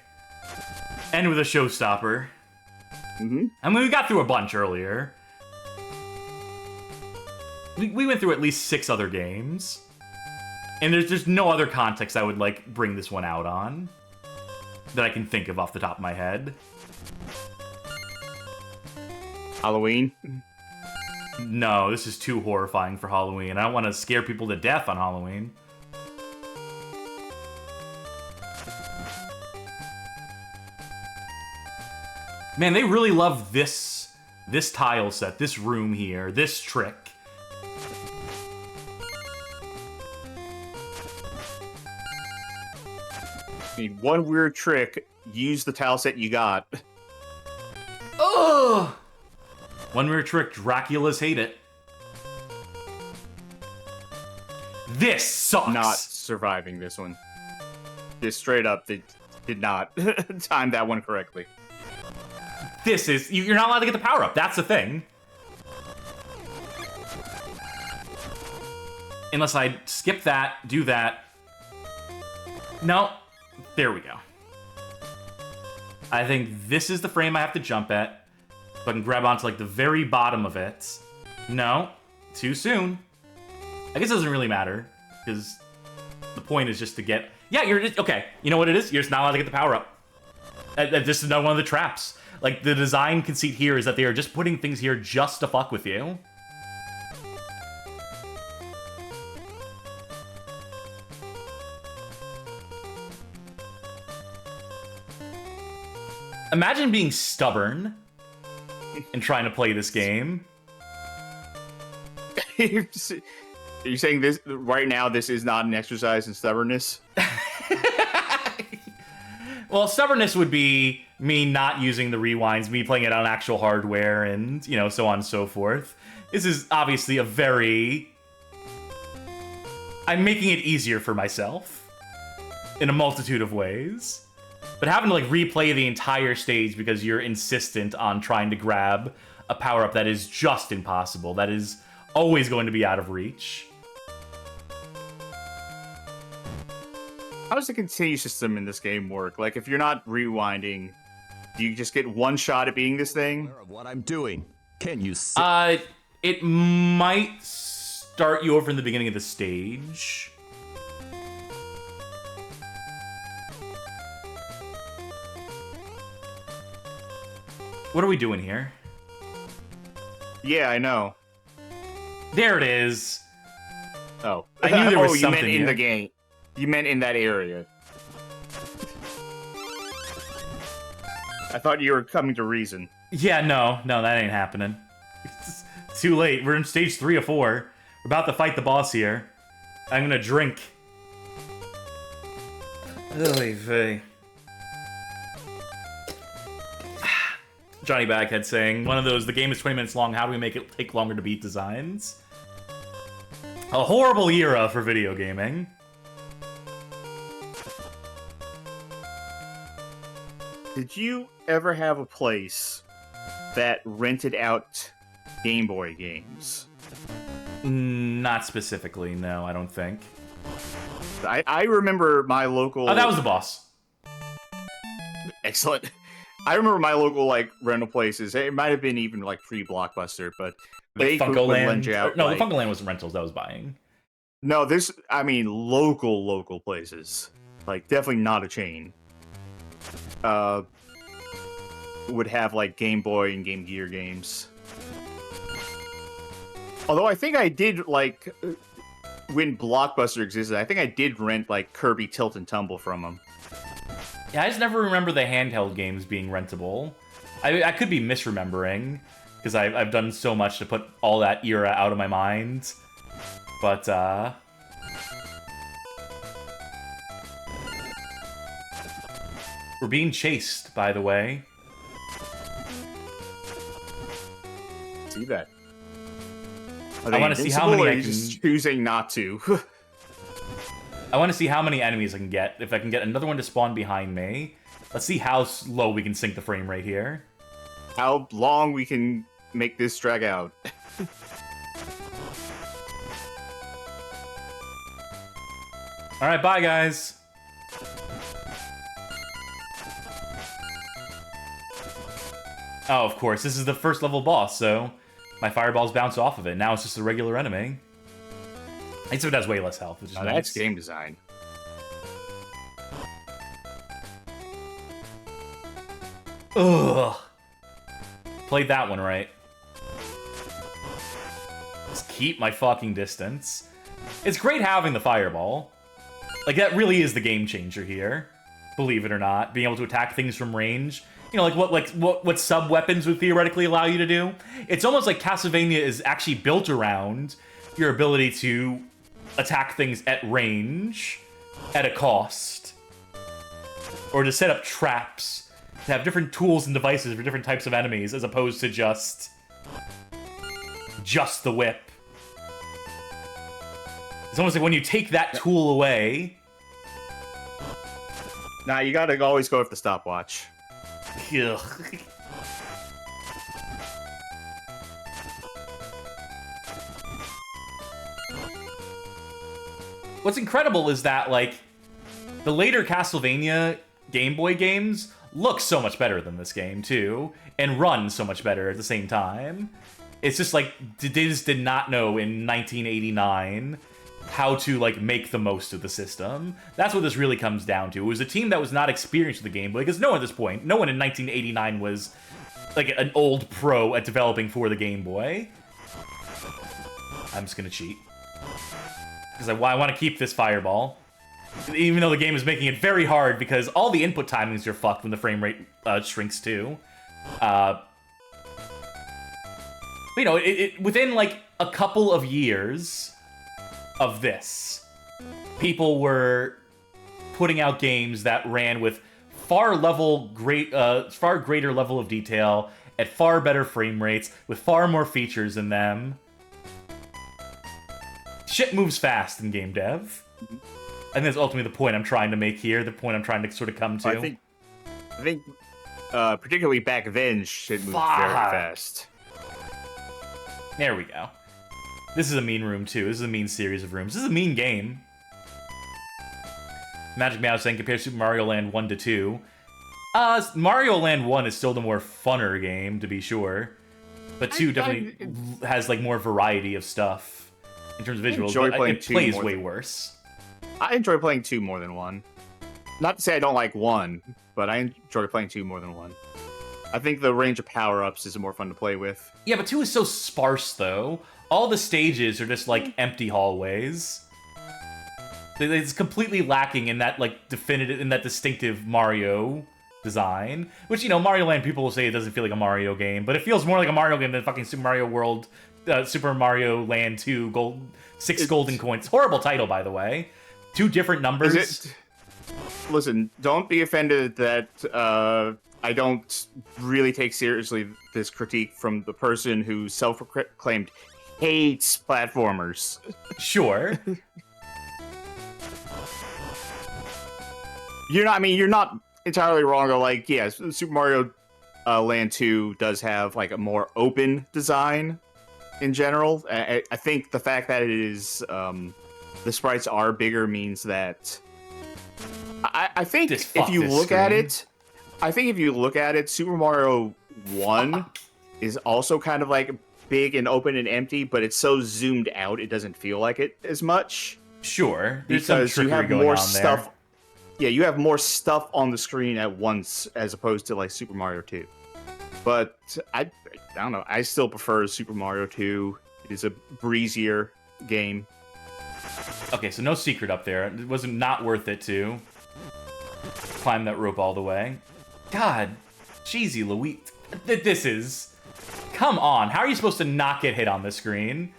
End with a showstopper. Mm-hmm. I mean, we got through a bunch earlier. We went through at least 6 other games. And there's no other context I would, like, bring this one out on. That I can think of off the top of my head. Halloween? No, this is too horrifying for Halloween. I don't want to scare people to death on Halloween. Man, they really love this tile set, this room here, this trick. Need one weird trick, use the tile set you got. Ugh! One weird trick, Dracula's hate it. This sucks! Not surviving this one. Just straight up, they did not time that one correctly. This is... You're not allowed to get the power-up, that's the thing. Unless I skip that, do that. No. There we go. I think this is the frame I have to jump at. So I can grab onto, like, the very bottom of it. No. Too soon. I guess it doesn't really matter. Because the point is just to get... Yeah, you're just... Okay, you know what it is? You're just not allowed to get the power-up. This is another one of the traps. Like, the design conceit here is that they are just putting things here just to fuck with you. Imagine being stubborn and trying to play this game. Are you saying this right now? This is not an exercise in stubbornness. Well, stubbornness would be me not using the rewinds, me playing it on actual hardware, and, you know, so on and so forth. This is obviously a very... I'm making it easier for myself in a multitude of ways. But having to, like, replay the entire stage because you're insistent on trying to grab a power-up that is just impossible, that is always going to be out of reach. How does the continue system in this game work? Like, if you're not rewinding, do you just get one shot at beating this thing? Aware of what I'm doing. Can you see? It might start you over in the beginning of the stage. What are we doing here? Yeah, I know. There it is. Oh. I knew there was you something meant in here. the game. You meant in that area. I thought you were coming to reason. Yeah, no, that ain't happening. It's too late. We're in stage 3 of 4. We're about to fight the boss here. I'm gonna drink. Oy vey. Johnny Baghead saying, one of those, the game is 20 minutes long, how do we make it take longer to beat designs? A horrible era for video gaming. Did you ever have a place that rented out Game Boy games? Not specifically, no, I don't think. I remember my local... Oh, that was the boss. Excellent. I remember my local, like, rental places. It might have been even, like, pre-Blockbuster, but they would lend you out, No, like... the Funko Land wasn't rentals, that was buying. No, this... I mean, local places. Like, definitely not a chain. Would have, like, Game Boy and Game Gear games. Although I think I did, like... When Blockbuster existed, I think I did rent, like, Kirby Tilt and Tumble from them. Yeah, I just never remember the handheld games being rentable. I could be misremembering, because I've done so much to put all that era out of my mind. But, we're being chased, by the way. See that? I want to see how many I can... just choosing not to. I want to see how many enemies I can get. If I can get another one to spawn behind me. Let's see how low we can sink the frame rate here. How long we can make this drag out. Alright, bye guys. Oh, of course, this is the first level boss, so my fireballs bounce off of it. Now it's just a regular enemy. At least if it has way less health, which is nice. That's game design. Ugh. Played that one right. Just keep my fucking distance. It's great having the fireball. Like, that really is the game changer here. Believe it or not. Being able to attack things from range. You know, like what sub-weapons would theoretically allow you to do. It's almost like Castlevania is actually built around your ability to attack things at range at a cost. Or to set up traps. To have different tools and devices for different types of enemies as opposed to just the whip. It's almost like when you take that tool away... Nah, you gotta always go with the stopwatch. Ugh. What's incredible is that, like, the later Castlevania Game Boy games look so much better than this game, too, and run so much better at the same time. It's just like, they just did not know in 1989 how to, like, make the most of the system. That's what this really comes down to. It was a team that was not experienced with the Game Boy, because no one at this point, no one in 1989 was, like, an old pro at developing for the Game Boy. I'm just gonna cheat. Because I want to keep this fireball. Even though the game is making it very hard, because all the input timings are fucked when the frame rate shrinks too. But, you know, within, like, a couple of years of this, people were putting out games that ran with far greater level of detail at far better frame rates with far more features in them. Shit moves fast in game dev. I think that's ultimately the point I'm trying to make here, the point I'm trying to sort of come to. I think particularly back then, shit moved very fast. There we go. This is a mean room, too. This is a mean series of rooms. This is a mean game. Magic Meow saying, compare Super Mario Land 1 to 2. Mario Land 1 is still the more funner game, to be sure. But 2 definitely has, like, more variety of stuff in terms of visuals. But it plays way worse. I enjoy playing 2 more than 1. Not to say I don't like 1, but I enjoy playing 2 more than 1. I think the range of power-ups is more fun to play with. Yeah, but 2 is so sparse, though. All the stages are just, like, empty hallways. It's completely lacking in that, like, distinctive Mario design. Which, you know, Mario Land, people will say it doesn't feel like a Mario game, but it feels more like a Mario game than fucking Super Mario World, Super Mario Land 2, 6 golden coins. Horrible title, by the way. 2 different numbers. Listen, don't be offended that I don't really take seriously this critique from the person who self-proclaimed hates platformers. Sure. You're not entirely wrong. Though, like, yeah, Super Mario Land 2 does have like a more open design in general. I think the fact that it is the sprites are bigger means that I think if you look at it, Super Mario 1 is also kind of like big and open and empty, but it's so zoomed out it doesn't feel like it as much. Sure, because you have more stuff. Yeah, you have more stuff on the screen at once as opposed to like Super Mario 2. But I don't know. I still prefer Super Mario 2. It is a breezier game. Okay, so no secret up there. It wasn't not worth it to climb that rope all the way. God, cheesy Louise. This is... Come on, how are you supposed to not get hit on the screen?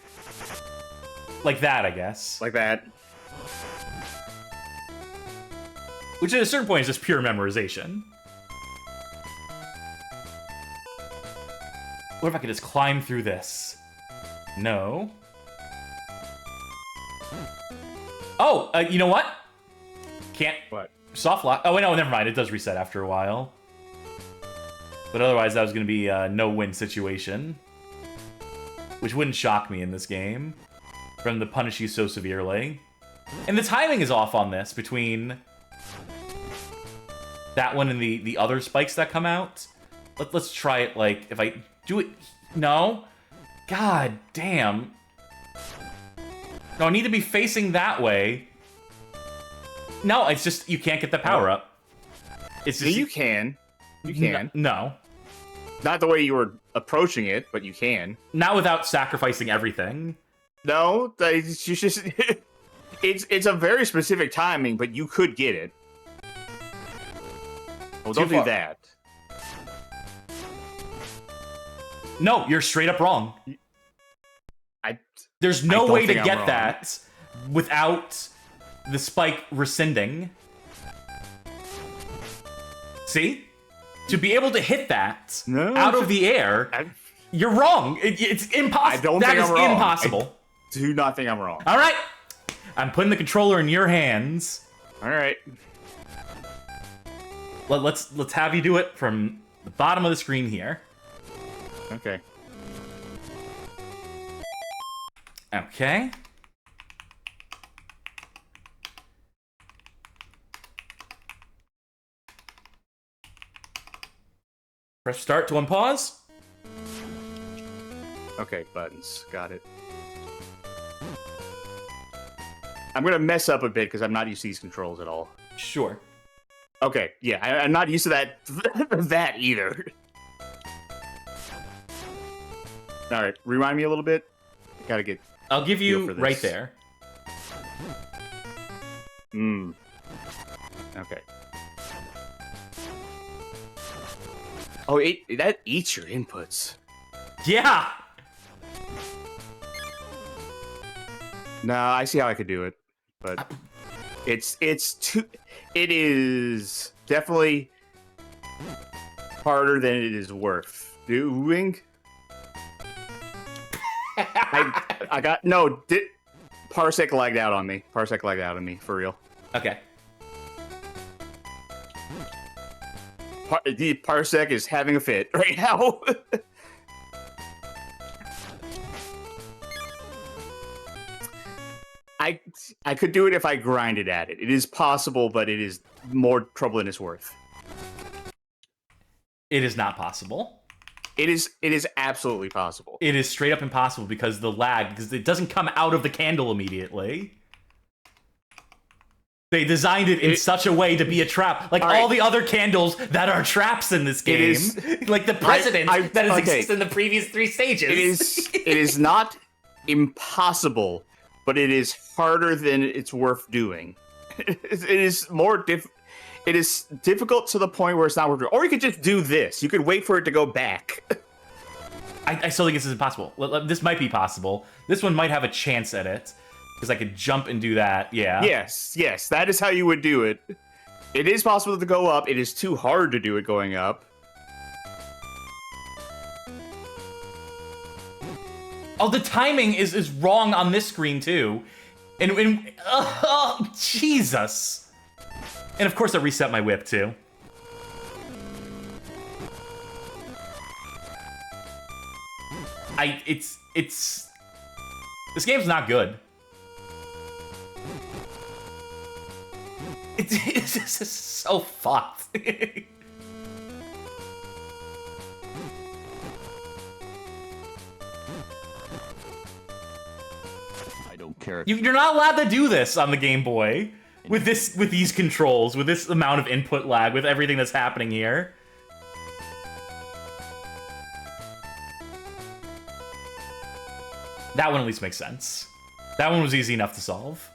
Like that, I guess. Like that. Which at a certain point is just pure memorization. What if I could just climb through this? No. Oh, you know what? Can't... What? Soft lock. Oh, wait, no, never mind. It does reset after a while. But otherwise, that was going to be a no-win situation. Which wouldn't shock me in this game. For them to punish you so severely. And the timing is off on this between that one and the other spikes that come out. Let's try it, like, if I do it... No? God damn. No, I need to be facing that way. No, it's just, you can't get the power up. It's just... You can. You can. No. Not the way you were approaching it, but you can. Not without sacrificing everything. No, it's just... it's a very specific timing, but you could get it. Well, don't do that. No, you're straight up wrong. There's no way to get that without the spike rescinding. See? To be able to hit that out of the air, you're wrong. It's impossible. That is impossible. I do not think I'm wrong. All right. I'm putting the controller in your hands. All right. Let's have you do it from the bottom of the screen here. Okay. Okay. Press start to unpause. Okay, buttons. Got it. I'm going to mess up a bit because I'm not used to these controls at all. Sure. Okay, yeah, I'm not used to that that either. All right, rewind me a little bit. Gotta get... I'll give you right there. Okay. Oh, that eats your inputs. Yeah! Nah, I see how I could do it, but it is definitely harder than it is worth doing. I got no. Parsec lagged out on me. Parsec lagged out on me for real. Okay. The Parsec is having a fit right now. I could do it if I grinded at it. It is possible, but it is more trouble than it's worth. It is not possible. It is absolutely possible. It is straight up impossible because the lag, because it doesn't come out of the candle immediately. They designed it in such a way to be a trap, like all the other candles that are traps in this game, like the president that has existed in the previous 3 stages. It is not impossible, but it is harder than it's worth doing. It is more It is difficult to the point where it's not worth it. Or you could just do this. You could wait for it to go back. I still think this is impossible. This might be possible. This one might have a chance at it. Because I could jump and do that, yeah. Yes, that is how you would do it. It is possible to go up. It is too hard to do it going up. Oh, the timing is wrong on this screen, too. And oh, Jesus. And of course I reset my whip, too. This game's not good. It's just so fucked. I don't care. You're not allowed to do this on the Game Boy with these controls, with this amount of input lag, with everything that's happening here. That one at least makes sense. That one was easy enough to solve.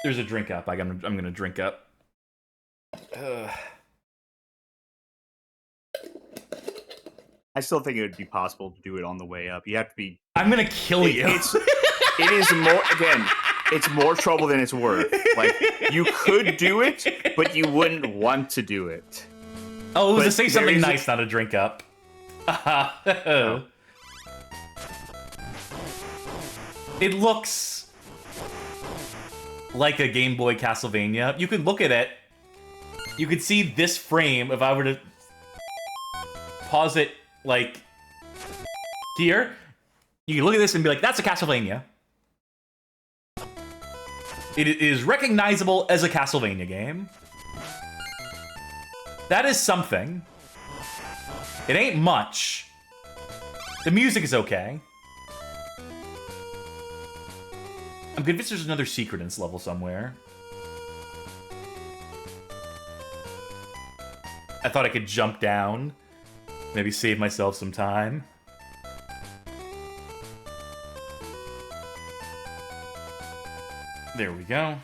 There's a drink up. I'm gonna drink up. I still think it would be possible to do it on the way up. You have to be. I'm gonna kill you. It is more, again, it's more trouble than it's worth. Like, you could do it, but you wouldn't want to do it. Oh, it was But to say there something is nice, not a drink up. Oh. It looks like a Game Boy Castlevania. You could look at it. You could see this frame if I were to pause it, like, here. You can look at this and be like, that's a Castlevania. It is recognizable as a Castlevania game. That is something. It ain't much. The music is okay. I'm convinced there's another secret in this level somewhere. I thought I could jump down. Maybe save myself some time. There we go.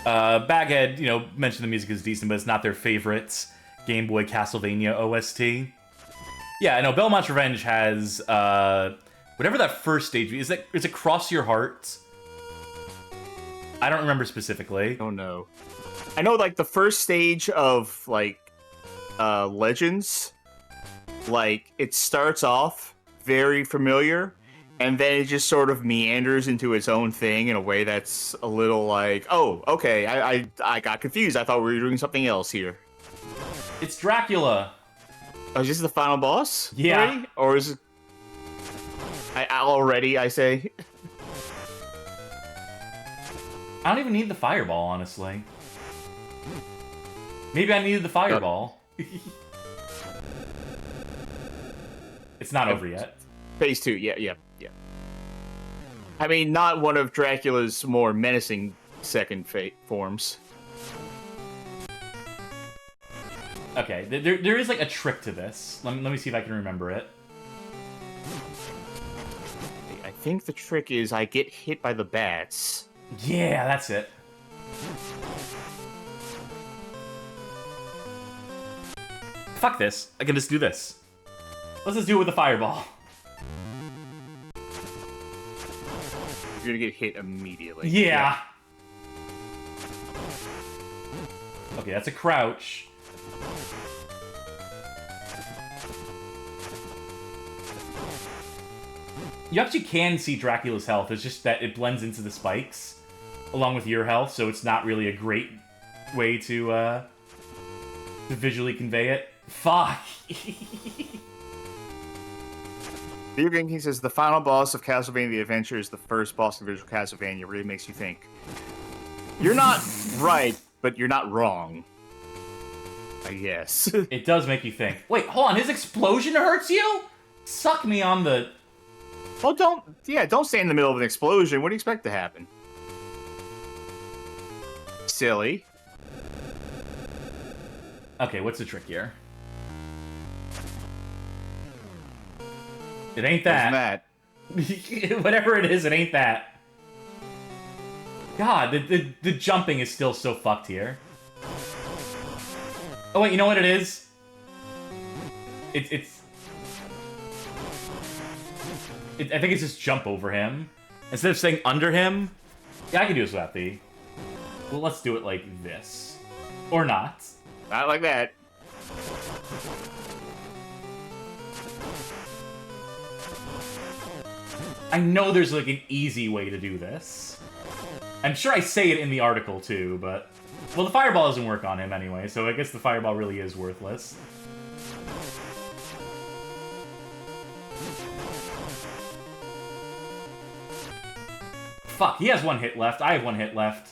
Baghead, mentioned the music is decent, but it's not their favorite Game Boy Castlevania OST. Yeah, I know Belmont's Revenge has, whatever that first stage is. Is it Cross Your Heart? I don't remember specifically. Oh no. I know, like, the first stage of, like, Legends, like, it starts off very familiar, and then it just sort of meanders into its own thing in a way that's a little like, oh, okay, I got confused. I thought we were doing something else here. It's Dracula. Oh, is this the final boss? Yeah. Already? Or is it... I say. I don't even need the fireball, honestly. Maybe I needed the fireball. It's not over yet. Phase 2, yeah. I mean, not one of Dracula's more menacing second forms. Okay, there is like a trick to this. Let me see if I can remember it. I think the trick is I get hit by the bats. Yeah, that's it. Fuck this. I can just do this. Let's just do it with the fireball. You're gonna get hit immediately. Yeah. Okay, that's a crouch. You actually can see Dracula's health. It's just that it blends into the spikes along with your health, so it's not really a great way to visually convey it. Fuck. Video Game King says the final boss of Castlevania The Adventure is the first boss of the original Castlevania. Really makes you think. You're not right, but you're not wrong. I guess. It does make you think. Wait, hold on. His explosion hurts you? Suck me on the... Well, don't stay in the middle of an explosion. What do you expect to happen? Silly. Okay, what's the trick here? It ain't that. Whatever it is, it ain't that. God, the jumping is still so fucked here. Oh wait, you know what it is? I think it's just jump over him. Instead of saying under him. Yeah, I can do this without the... Well, let's do it like this. Or not. Not like that. I know there's like an easy way to do this. I'm sure I say it in the article too, but... Well, the fireball doesn't work on him anyway, so I guess the fireball really is worthless. Fuck, he has one hit left. I have one hit left.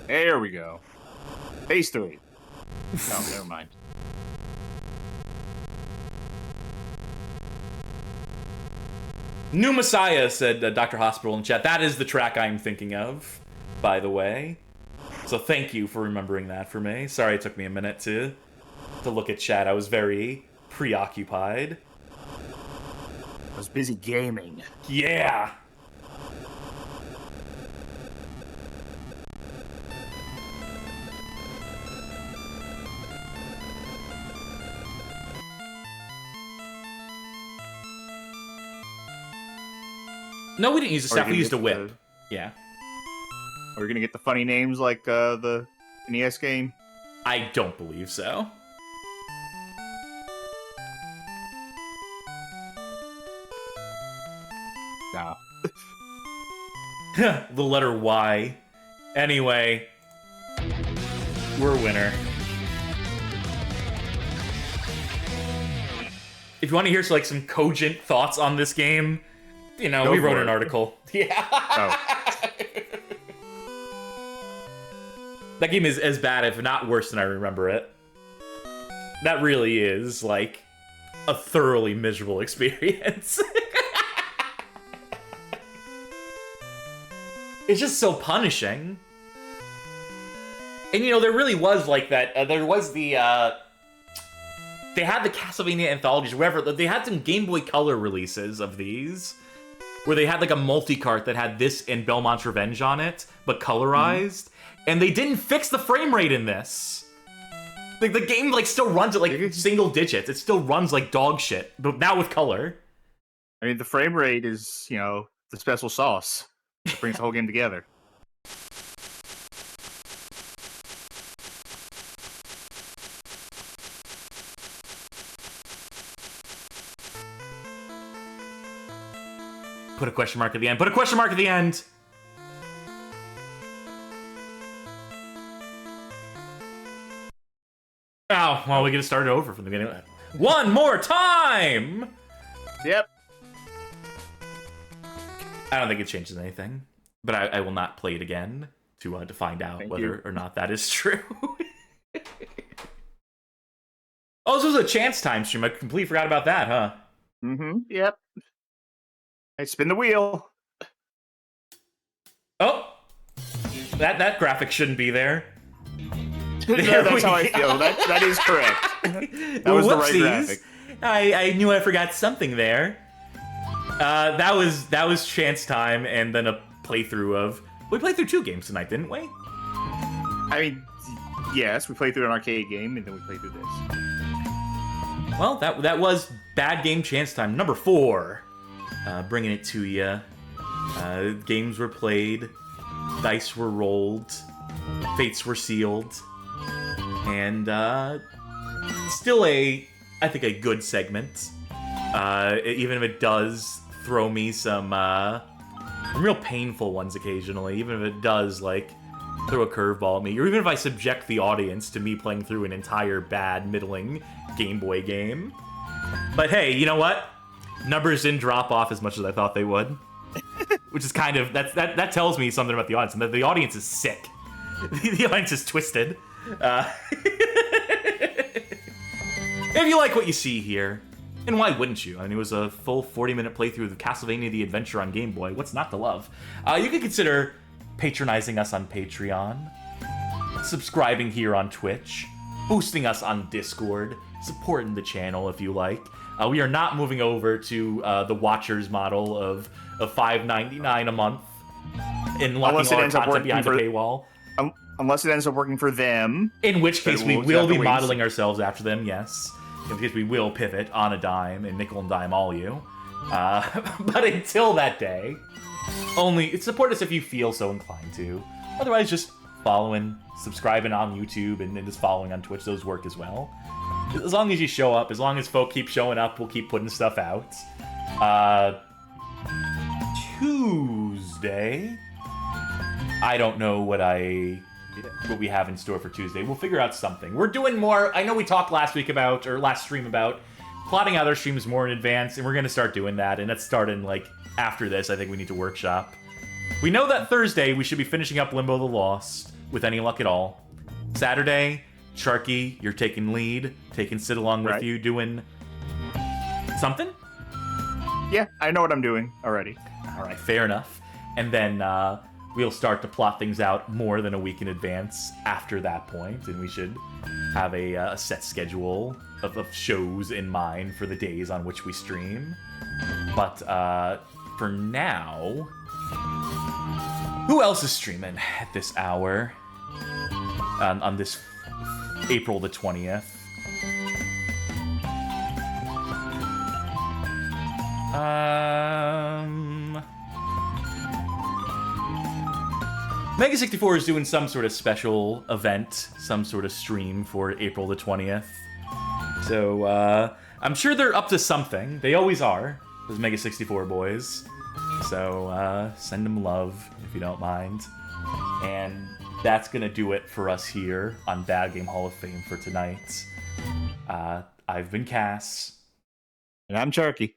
There we go. Phase 3. No, never mind. New Messiah, said Dr. Hospital in chat. That is the track I'm thinking of, by the way. So thank you for remembering that for me. Sorry it took me a minute to look at chat. I was very preoccupied. I was busy gaming. Yeah! No, we didn't use a staff. We used a whip. Yeah. Are we gonna get the funny names like the NES game? I don't believe so. Nah. The letter Y. Anyway, we're a winner. If you want to hear some cogent thoughts on this game, you know, we wrote an article. Yeah. Oh. That game is as bad, if not worse, than I remember it. That really is, like, a thoroughly miserable experience. It's just so punishing. And, you know, there really was, like, that... there was the, They had the Castlevania anthologies, whatever. They had some Game Boy Color releases of these, where they had, like, a multi-cart that had this and Belmont's Revenge on it, but colorized. And they didn't fix the frame rate in this. Like, the game, like, still runs at, like, single digits. It still runs like dog shit, but now with color. I mean, the frame rate is, you know, the special sauce. It brings the whole game together. Put a question mark at the end. Put a question mark at the end! Oh, well, we get to start it over from the beginning. One more time! Yep. I don't think it changes anything, but I will not play it again to find out whether or not that is true. Oh, this was a chance time stream. I completely forgot about that, huh? Mm-hmm. Yep. Hey, spin the wheel. Oh! That graphic shouldn't be there. No, that's how I feel. That is correct. That was the right graphic. I knew I forgot something there. That was chance time, and then a playthrough of... We played through 2 games tonight, didn't we? I mean, yes, we played through an arcade game, and then we played through this. Well, that was Bad Game Chance Time, number 4. Bringing it to you. Games were played, dice were rolled, fates were sealed, and still I think a good segment. Even if it does throw me some real painful ones occasionally, even if it does like throw a curveball at me, or even if I subject the audience to me playing through an entire bad, middling Game Boy game. But hey, you know what? Numbers didn't drop off as much as I thought they would, which is kind of that tells me something about the audience, and that the audience is sick. The audience is twisted. If you like what you see here, and why wouldn't you? I mean, it was a full 40-minute playthrough of Castlevania The Adventure on Game Boy. What's not to love? You could consider patronizing us on Patreon, subscribing here on Twitch, boosting us on Discord, supporting the channel if you like. We are not moving over to the Watchers model of $5.99 a month, and locking all our content behind the paywall. Unless it ends up working for them. In which case we will be modeling ourselves after them, yes. In which case we will pivot on a dime and nickel and dime all you. But until that day, support us if you feel so inclined to. Otherwise, just following, subscribing on YouTube, and then just following on Twitch. Those work as well. As long as you show up, as long as folk keep showing up, we'll keep putting stuff out. Tuesday, I don't know what we have in store for Tuesday. We'll figure out something. We're doing more. I know we talked last stream about plotting out our streams more in advance, and we're gonna start doing that. And that's starting like after this. I think we need to workshop. We know that Thursday we should be finishing up Limbo the Lost with any luck at all. Saturday, Charkie, you're taking lead, taking Sid along with you, doing something? Yeah, I know what I'm doing already. All right, fair enough. And then we'll start to plot things out more than a week in advance after that point, and we should have a set schedule of shows in mind for the days on which we stream. But for now, who else is streaming at this hour on this April the 20th? Mega 64 is doing some sort of special event, some sort of stream for April the 20th. So I'm sure they're up to something. They always are, those Mega 64 boys. So send them love if you don't mind. And that's gonna do it for us here on Bad Game Hall of Fame for tonight. I've been Cass. And I'm Charkie.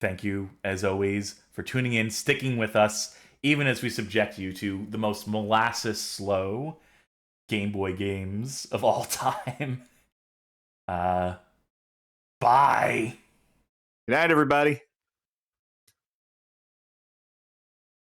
Thank you, as always, for tuning in, sticking with us, even as we subject you to the most molasses-slow Game Boy games of all time. Bye. Good night, everybody.